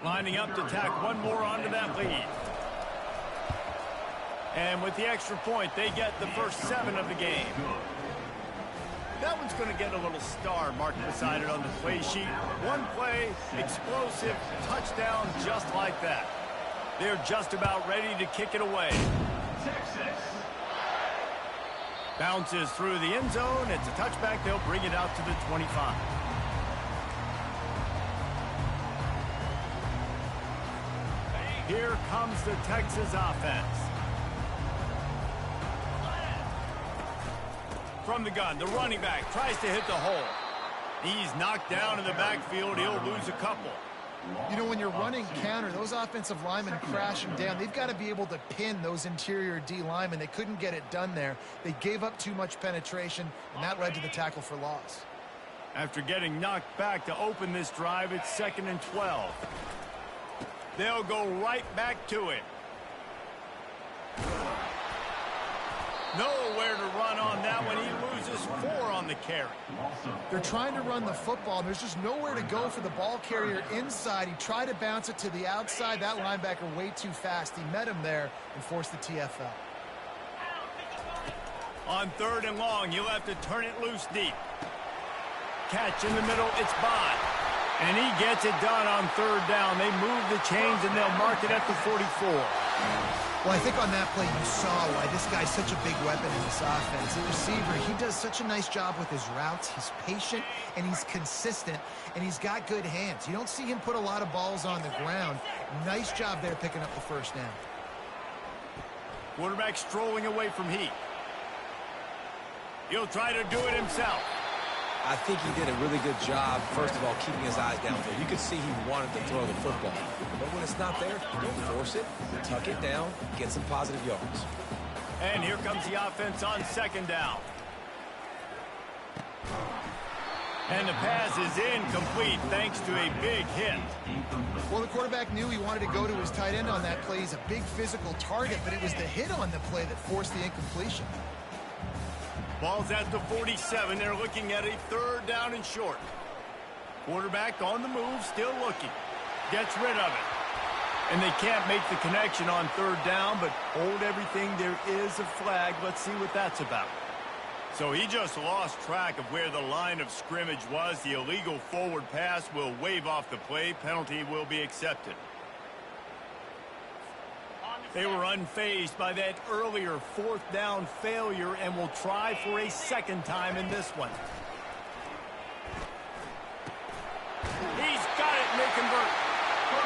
Lining up to tack one more onto that lead. And with the extra point, they get the first 7 of the game. That one's going to get a little star marked beside it on the play sheet. One play, explosive, touchdown, just like that. They're just about ready to kick it away. Bounces through the end zone. It's a touchback. They'll bring it out to the 25. Here comes the Texas offense. From the gun, the running back tries to hit the hole. He's knocked down in the backfield. He'll lose a couple. You know, when you're running counter, those offensive linemen crashing down, they've got to be able to pin those interior D linemen. They couldn't get it done there. They gave up too much penetration, and that led to the tackle for loss. After getting knocked back to open this drive, it's 2nd and 12. They'll go right back to it. Nowhere to run on that one. He loses 4 on the carry. They're trying to run the football, and there's just nowhere to go for the ball carrier inside. He tried to bounce it to the outside. That linebacker way too fast. He met him there and forced the TFL. On 3rd and long, you'll have to turn it loose deep. Catch in the middle, it's Bond. And he gets it done on 3rd down. They move the chains, and they'll mark it at the 44. Well, I think on that play you saw why this guy's such a big weapon in this offense. The receiver, he does such a nice job with his routes. He's patient, and he's consistent, and he's got good hands. You don't see him put a lot of balls on the ground. Nice job there picking up the 1st down. Quarterback strolling away from heat. He'll try to do it himself. I think he did a really good job, first of all, keeping his eyes downfield. You could see he wanted to throw the football. But when it's not there, don't force it. Tuck it down, get some positive yards. And here comes the offense on 2nd down. And the pass is incomplete thanks to a big hit. Well, the quarterback knew he wanted to go to his tight end on that play. He's a big physical target, but it was the hit on the play that forced the incompletion. Ball's at the 47. They're looking at a 3rd down and short. Quarterback on the move, still looking. Gets rid of it. And they can't make the connection on 3rd down, but hold everything. There is a flag. Let's see what that's about. So he just lost track of where the line of scrimmage was. The illegal forward pass will wave off the play. Penalty will be accepted. They were unfazed by that earlier 4th down failure and will try for a 2nd time in this one. He's got it, and they convert.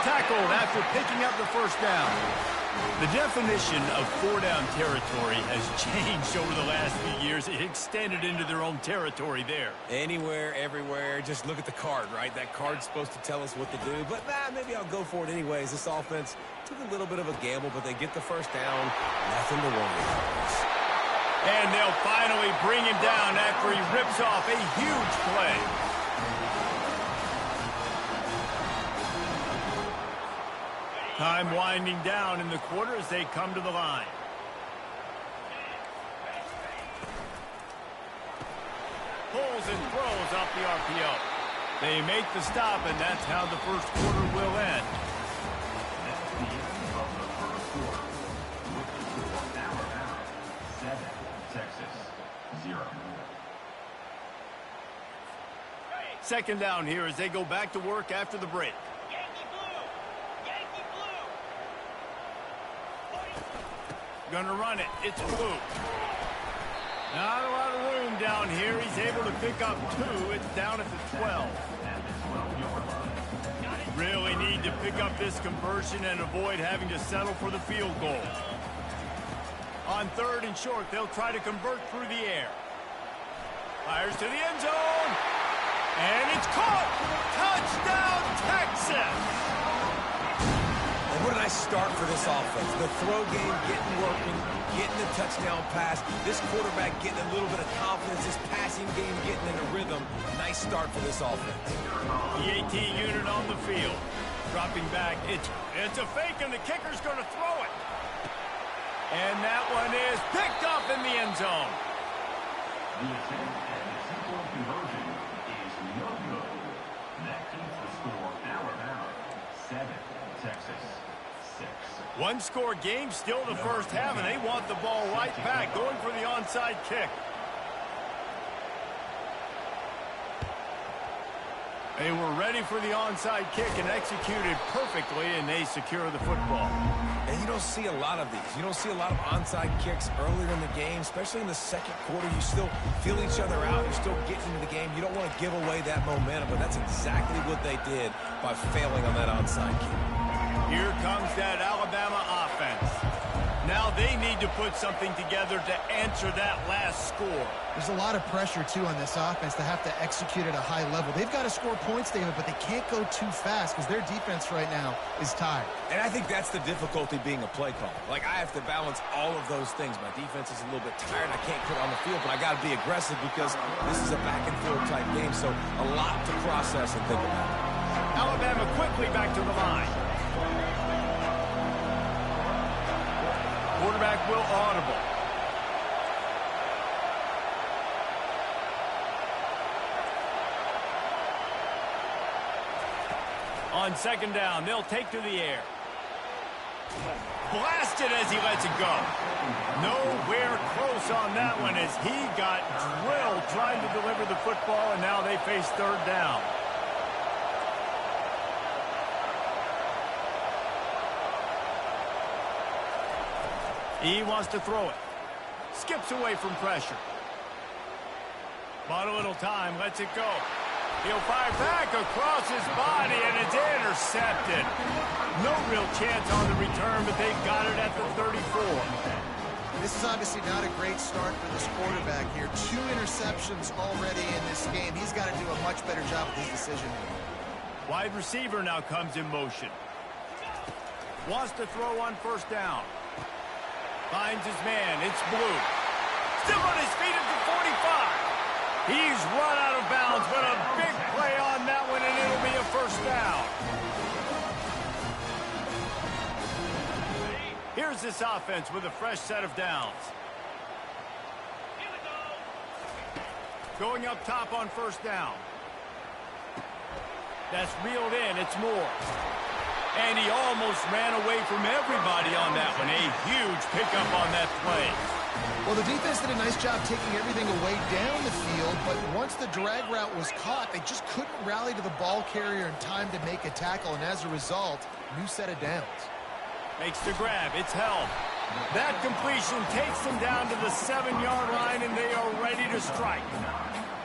Tackled after picking up the 1st down. The definition of 4-down territory has changed over the last few years. It extended into their own territory there. Anywhere, everywhere, just look at the card, right? That card's supposed to tell us what to do, but maybe I'll go for it anyways. This offense took a little bit of a gamble, but they get the 1st down. Nothing to worry about. And they'll finally bring him down after he rips off a huge play. Time winding down in the quarter as they come to the line. Pulls and throws off the RPO. They make the stop, and that's how the 1st quarter will end. That's the end of the 1st quarter. With the score, Alabama 7, Texas 0. 2nd down here as they go back to work after the break. Gonna run it. It's Blue. Not a lot of room down here. He's able to pick up 2. It's down at the 12. Really need to pick up this conversion and avoid having to settle for the field goal. On 3rd and short, they'll try to convert through the air. Fires to the end zone. And it's caught. Touchdown, Texas. What a nice start for this offense. The throw game getting working, getting the touchdown pass. This quarterback getting a little bit of confidence. This passing game getting in a rhythm. Nice start for this offense. The 18 unit on the field. Dropping back. It's a fake, and the kicker's going to throw it. And that one is picked up in the end zone. The attempt at the 2-point conversion is no good. That keeps the score Alabama 7, Texas 6. One-score game, still the 1st half, and they want the ball right back, going for the onside kick. They were ready for the onside kick and executed perfectly, and they secure the football. And you don't see a lot of these. You don't see a lot of onside kicks earlier in the game, especially in the 2nd quarter. You still feel each other out. You're still getting into the game. You don't want to give away that momentum, but that's exactly what they did by failing on that onside kick. Here comes that Alabama offense. Now they need to put something together to answer that last score. There's a lot of pressure, too, on this offense to have to execute at a high level. They've got to score points, David, but they can't go too fast because their defense right now is tired. And I think that's the difficulty being a play caller. Like, I have to balance all of those things. My defense is a little bit tired. I can't put on the field, but I got to be aggressive because this is a back-and-forth type game, so a lot to process and think about. Alabama quickly back to the line. Quarterback will audible. On second down, they'll take to the air. Blasted as he lets it go. Nowhere close on that one as he got drilled trying to deliver the football, and now they face third down. He wants to throw it. Skips away from pressure. Bought a little time, lets it go. He'll fire back across his body, and it's intercepted. No real chance on the return, but they've got it at the 34. This is obviously not a great start for this quarterback here. 2 interceptions already in this game. He's got to do a much better job with his decision. Wide receiver now comes in motion. Wants to throw on first down. Finds his man. It's Blue. Still on his feet at the 45. He's run out of bounds, but a big play on that one, and it'll be a first down. Here's this offense with a fresh set of downs. Going up top on first down. That's reeled in. It's Moore. And he almost ran away from everybody on that one. A huge pickup on that play. Well, the defense did a nice job taking everything away down the field, but once the drag route was caught, they just couldn't rally to the ball carrier in time to make a tackle, and as a result, new set of downs. Makes the grab. It's held. That completion takes them down to the 7-yard line, and they are ready to strike.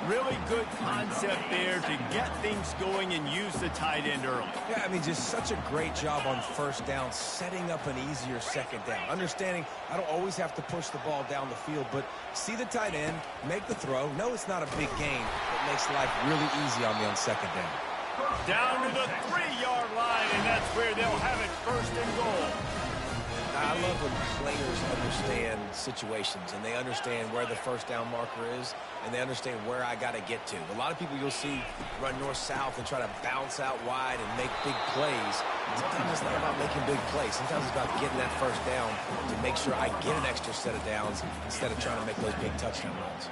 Really good concept there to get things going and use the tight end early. Yeah, I mean, just such a great job on first down, setting up an easier second down. Understanding I don't always have to push the ball down the field, but see the tight end, make the throw. No, it's not a big gain, but makes life really easy on me on second down. Down to the 3-yard line, and that's where they'll have it first and goal. I love when players understand situations and they understand where the first down marker is and they understand where I got to get to. A lot of people you'll see run north-south and try to bounce out wide and make big plays. Sometimes it's not about making big plays. Sometimes it's about getting that first down to make sure I get an extra set of downs instead of trying to make those big touchdown runs.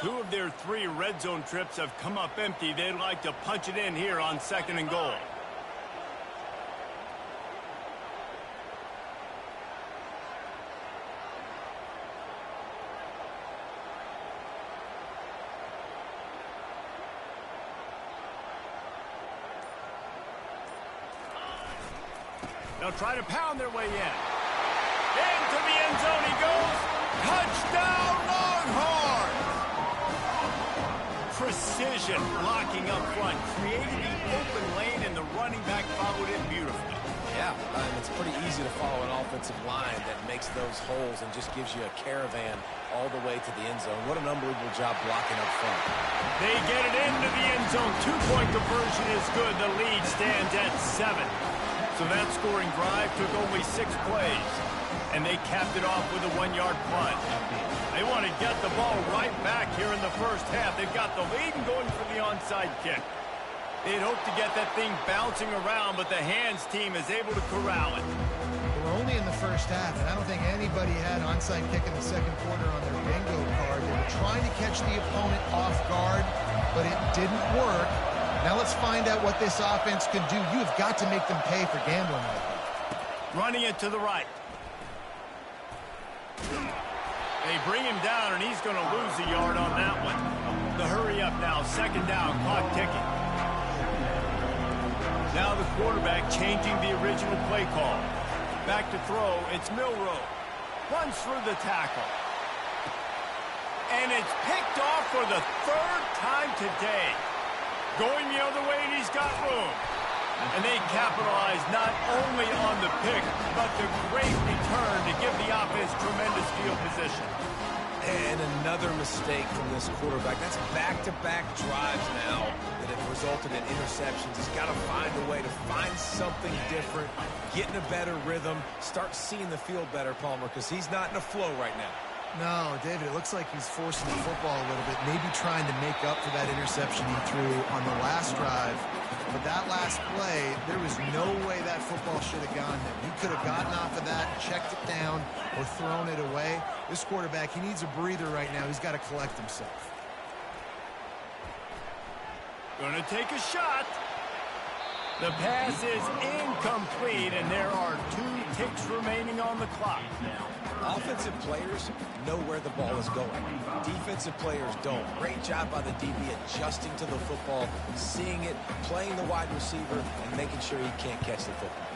2 of their 3 red zone trips have come up empty. They'd like to punch it in here on second and goal. They'll try to pound their way in. Into the end zone he goes. Touchdown, Longhorns! Precision blocking up front. Created the open lane, and the running back followed it beautifully. Yeah, it's pretty easy to follow an offensive line that makes those holes and just gives you a caravan all the way to the end zone. What an unbelievable job blocking up front. They get it into the end zone. 2-point conversion is good. The lead stands at 7. So that scoring drive took only 6 plays, and they capped it off with a 1-yard punt. They want to get the ball right back here in the first half. They've got the lead and going for the onside kick. They'd hope to get that thing bouncing around, but the hands team is able to corral it. We're only in the first half, and I don't think anybody had onside kick in the second quarter on their bingo card. They were trying to catch the opponent off guard, but it didn't work. Now let's find out what this offense can do. You've got to make them pay for gambling like that. Running it to the right. They bring him down, and he's going to lose a yard on that one. The hurry up now, second down, clock ticking. Now the quarterback changing the original play call. Back to throw, it's Milroe. Runs through the tackle. And it's picked off for the 3rd time today. Going the other way, and he's got room. And they capitalize not only on the pick, but the great return to give the offense tremendous field position. And another mistake from this quarterback. That's back-to-back drives now that have resulted in interceptions. He's got to find a way to find something different, get in a better rhythm, start seeing the field better, Palmer, because he's not in a flow right now. No, David, it looks like he's forcing the football a little bit, maybe trying to make up for that interception he threw on the last drive. But that last play, there was no way that football should have gone there. He could have gotten off of that, checked it down, or thrown it away. This quarterback, he needs a breather right now. He's got to collect himself. Gonna take a shot. The pass is incomplete, and there are 2 ticks remaining on the clock. Offensive players know where the ball is going. Defensive players don't. Great job by the DB adjusting to the football, seeing it, playing the wide receiver, and making sure he can't catch the football.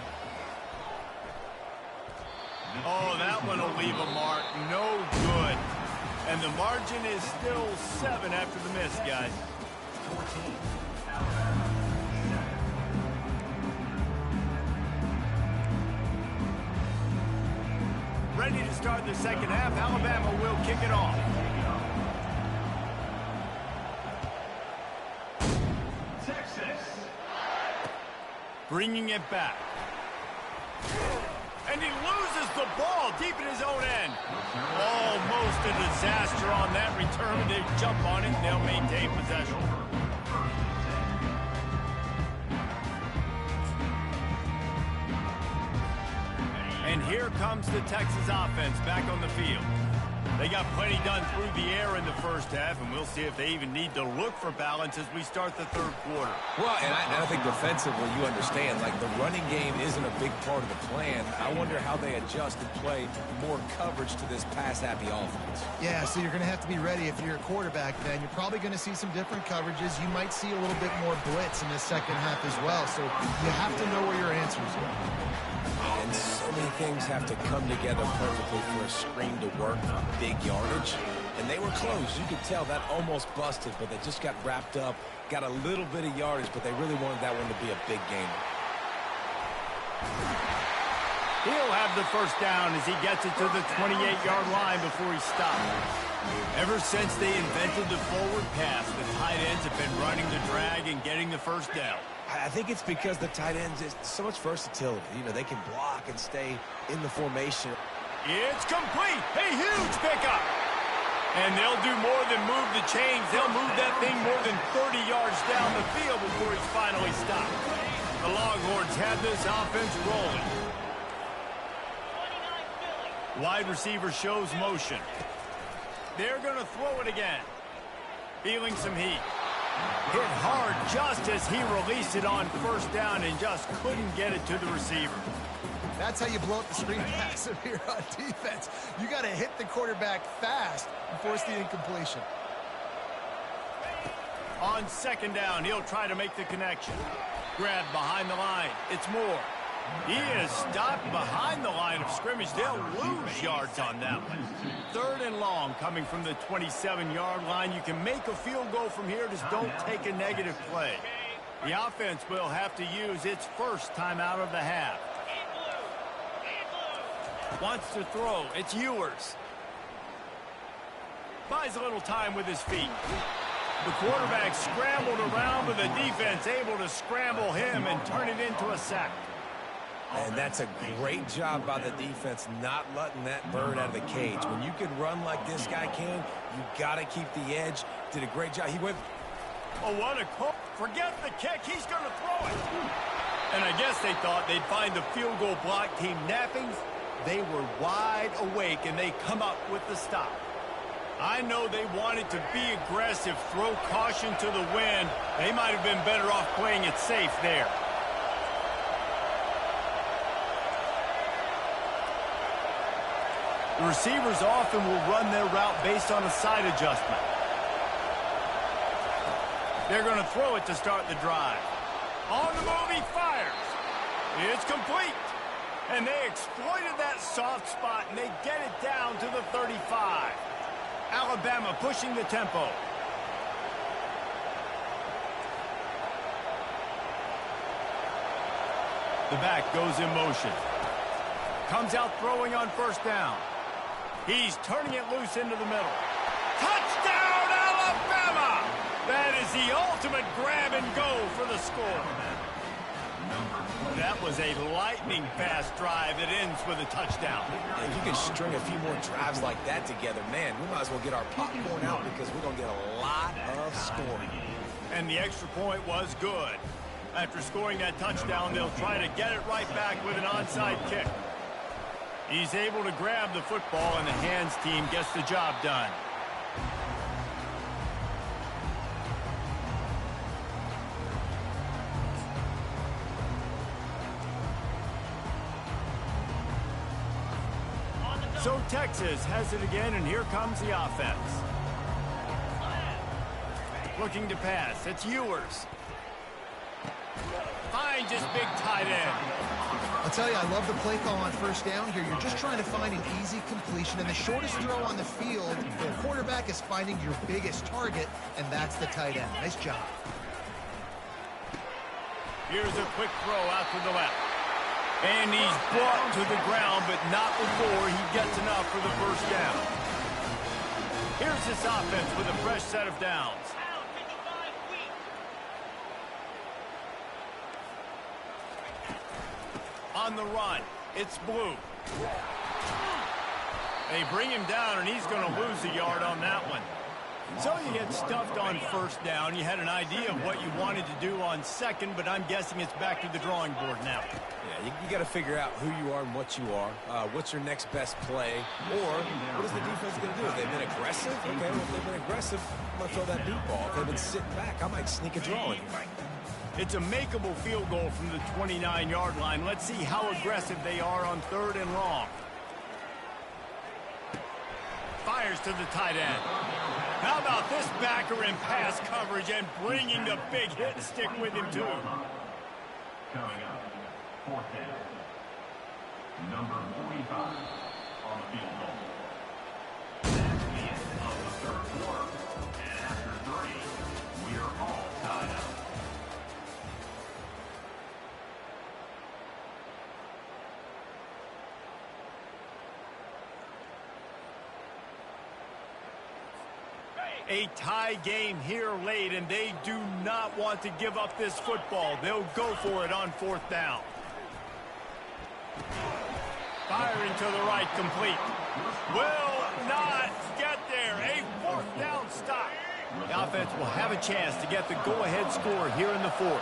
Oh, that one will leave a mark. No good. And the margin is still 7 after the miss, guys. 14. Ready to start the second half. Alabama will kick it off. Texas. Bringing it back. And he loses the ball deep in his own end. Almost a disaster on that return. They jump on it, and they'll maintain possession. And here comes the Texas offense back on the field. They got plenty done through the air in the first half, and we'll see if they even need to look for balance as we start the third quarter. Well, and I think defensively, you understand, like the running game isn't a big part of the plan. I wonder how they adjust and play more coverage to this pass-happy offense. Yeah, so you're going to have to be ready if you're a quarterback, then. You're probably going to see some different coverages. You might see a little bit more blitz in the second half as well, so you have to know where your answers are. And so many things have to come together perfectly for a screen to work on big yardage. And they were close. You could tell that almost busted, but they just got wrapped up, got a little bit of yardage, but they really wanted that one to be a big game. He'll have the first down as he gets it to the 28-yard line before he stops. Ever since they invented the forward pass, the tight ends have been running the drag and getting the first down. I think it's because the tight ends is so much versatility. You know, they can block and stay in the formation. It's complete. A huge pickup. And they'll do more than move the chains. They'll move that thing more than 30 yards down the field before he's finally stopped. The Longhorns have this offense rolling. Wide receiver shows motion. They're going to throw it again. Feeling some heat. Hit hard just as he released it on first down and just couldn't get it to the receiver. That's how you blow up the screen pass if you're on defense. You got to hit the quarterback fast and force the incompletion. On second down, he'll try to make the connection. Grabbed behind the line. It's Moore. He is stopped behind the line of scrimmage. They'll lose yards on that one. Third and long coming from the 27-yard line. You can make a field goal from here. Just don't take a negative play. The offense will have to use its first timeout of the half. Wants to throw. It's Ewers. Buys a little time with his feet. The quarterback scrambled around, but the defense able to scramble him and turn it into a sack. And that's a great job by the defense not letting that bird out of the cage. When you can run like this guy can, you got to keep the edge. Did a great job. He went. Oh, what a call. Forget the kick. He's going to throw it. And I guess they thought they'd find the field goal block team napping. They were wide awake, and they come up with the stop. I know they wanted to be aggressive, throw caution to the wind. They might have been better off playing it safe there. The receivers often will run their route based on a side adjustment. They're going to throw it to start the drive. On the move, he fires. It's complete. And they exploited that soft spot, and they get it down to the 35. Alabama pushing the tempo. The back goes in motion. Comes out throwing on first down. He's turning it loose into the middle. Touchdown, Alabama! That is the ultimate grab and go for the score. That was a lightning-fast drive that ends with a touchdown. If you can string a few more drives like that together, man, we might as well get our popcorn out because we're going to get a lot of scoring. And the extra point was good. After scoring that touchdown, they'll try to get it right back with an onside kick. He's able to grab the football, and the hands team gets the job done. So Texas has it again, and here comes the offense. Looking to pass. It's Ewers. Finds his big tight end. I'll tell you, I love the play call on first down here. You're just trying to find an easy completion, and the shortest throw on the field, the quarterback is finding your biggest target, and that's the tight end. Nice job. Here's a quick throw out to the left. And he's brought to the ground, but not before he gets enough for the first down. Here's this offense with a fresh set of downs. On the run, it's Blue. They bring him down, and he's going to lose a yard on that one. So you get stuffed on first down. You had an idea of what you wanted to do on second, but I'm guessing it's back to the drawing board now. Yeah, you got to figure out who you are and what you are. What's your next best play? Or what is the defense going to do? If they've been aggressive? Okay, well, if they've been aggressive, I'm going to throw that deep ball. If they've been sitting back, I might sneak a draw in here. It's a makeable field goal from the 29-yard line. Let's see how aggressive they are on 3rd and long. Fires to the tight end. How about this backer in pass coverage and bringing the big hit and stick with him, too? Coming up, 4th down. Number 45 on the field goal. That's the end of the 3rd quarter. And after 3, we are all tied up. A tie game here late, and they do not want to give up this football. They'll go for it on 4th down. Firing to the right, complete. Will not get there. A 4th down stop. The offense will have a chance to get the go-ahead score here in the 4th.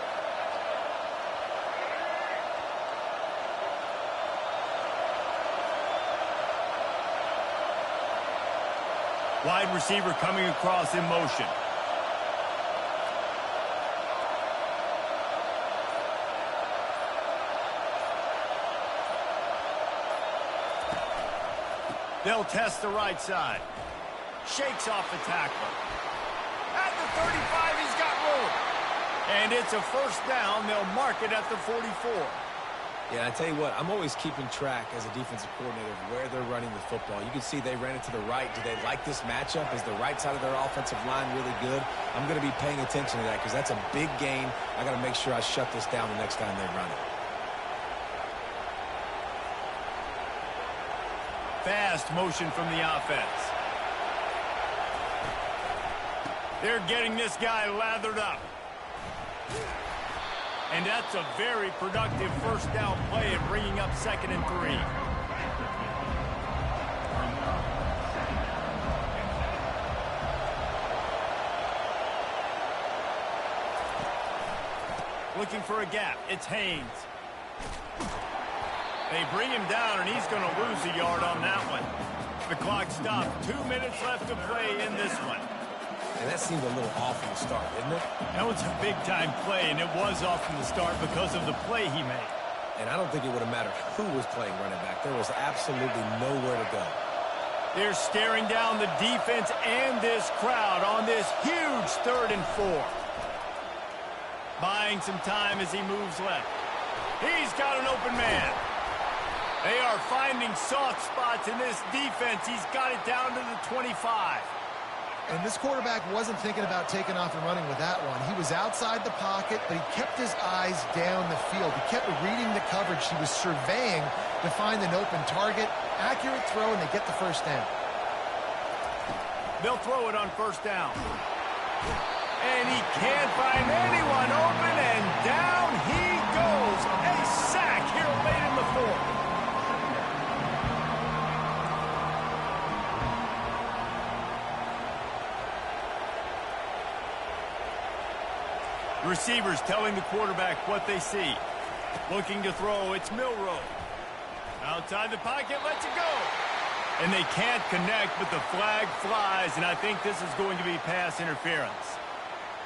Wide receiver coming across in motion. They'll test the right side. Shakes off the tackle. At the 35, he's got room. And it's a first down. They'll mark it at the 44. Yeah, I tell you what, I'm always keeping track as a defensive coordinator of where they're running the football. You can see they ran it to the right. Do they like this matchup? Is the right side of their offensive line really good? I'm going to be paying attention to that because that's a big gain. I got to make sure I shut this down the next time they run it. Fast motion from the offense. They're getting this guy lathered up. And that's a very productive first down play and bringing up 2nd and 3. Looking for a gap. It's Haynes. They bring him down, and he's going to lose a yard on that one. The clock stopped. 2 minutes left to play in this one. And that seemed a little off from the start, didn't it? That was a big-time play, and it was off from the start because of the play he made. And I don't think it would have mattered who was playing running back. There was absolutely nowhere to go. They're staring down the defense and this crowd on this huge 3rd and 4. Buying some time as he moves left. He's got an open man. They are finding soft spots in this defense. He's got it down to the 25. And this quarterback wasn't thinking about taking off and running with that one. He was outside the pocket, but he kept his eyes down the field. He kept reading the coverage. He was surveying to find an open target. Accurate throw, and they get the first down. They'll throw it on first down. And he can't find anyone open, and down he goes. A sack here late in the 4th. Receivers telling the quarterback what they see. Looking to throw, it's Milroe. Outside the pocket, lets it go. And they can't connect, but the flag flies, and I think this is going to be pass interference.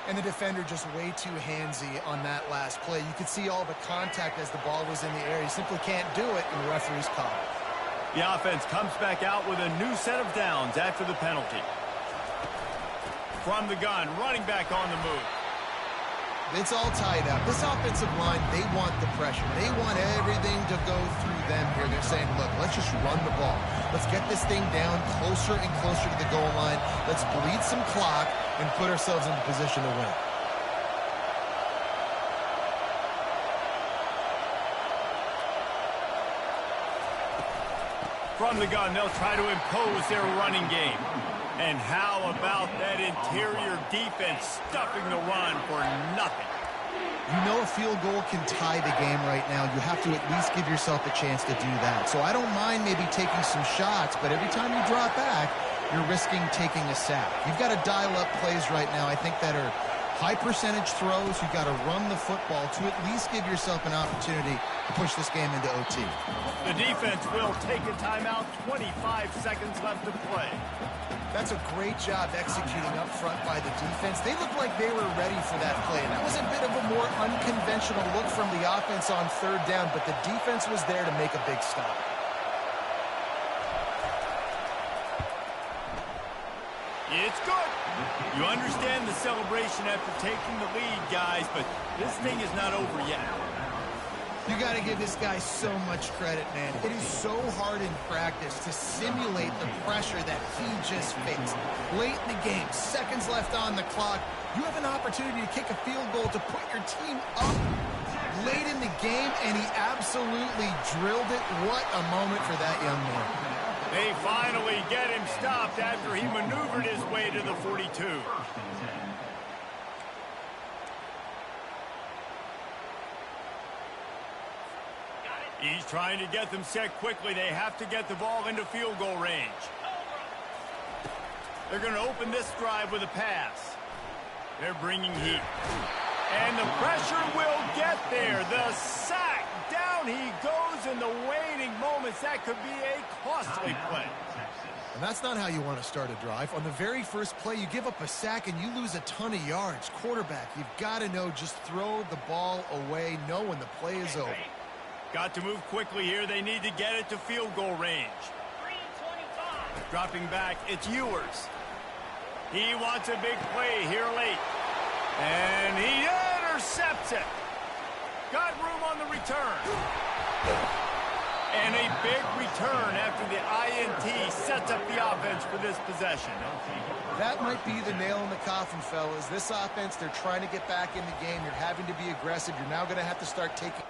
And the defender just way too handsy on that last play. You could see all the contact as the ball was in the air. He simply can't do it, and the referee's called. The offense comes back out with a new set of downs after the penalty. From the gun, running back on the move. It's all tied up. This offensive line, they want the pressure. They want everything to go through them here. They're saying, look, let's just run the ball. Let's get this thing down closer and closer to the goal line. Let's bleed some clock and put ourselves in the position to win. From the gun, they'll try to impose their running game. And how about that interior defense stuffing the run for nothing? You know a field goal can tie the game right now. You have to at least give yourself a chance to do that. So I don't mind maybe taking some shots, but every time you drop back, you're risking taking a sack. You've got to dial up plays right now, I think, that are high percentage throws. You've got to run the football to at least give yourself an opportunity to push this game into OT. The defense will take a timeout. 25 seconds left to play. That's a great job executing up front by the defense. They looked like they were ready for that play. And that was a bit of a more unconventional look from the offense on third down, but the defense was there to make a big stop. It's good. You understand the celebration after taking the lead, guys, but this thing is not over yet. You got to give this guy so much credit, man. It is so hard in practice to simulate the pressure that he just faced. Late in the game, seconds left on the clock, you have an opportunity to kick a field goal to put your team up late in the game, and he absolutely drilled it. What a moment for that young man. They finally get him stopped after he maneuvered his way to the 42. He's trying to get them set quickly. They have to get the ball into field goal range. They're going to open this drive with a pass. They're bringing heat. And the pressure will get there. The sack. Down he goes in the waning moments. That could be a costly play. And that's not how you want to start a drive. On the very first play, you give up a sack and you lose a ton of yards. Quarterback, you've got to know, just throw the ball away, know when the play is over. Got to move quickly here. They need to get it to field goal range. 3:25. Dropping back, it's Ewers. He wants a big play here late. And he intercepts it. Got room on the return. And a big return after the INT sets up the offense for this possession. That might be the nail in the coffin, fellas. This offense, they're trying to get back in the game. You're having to be aggressive. You're now going to have to start taking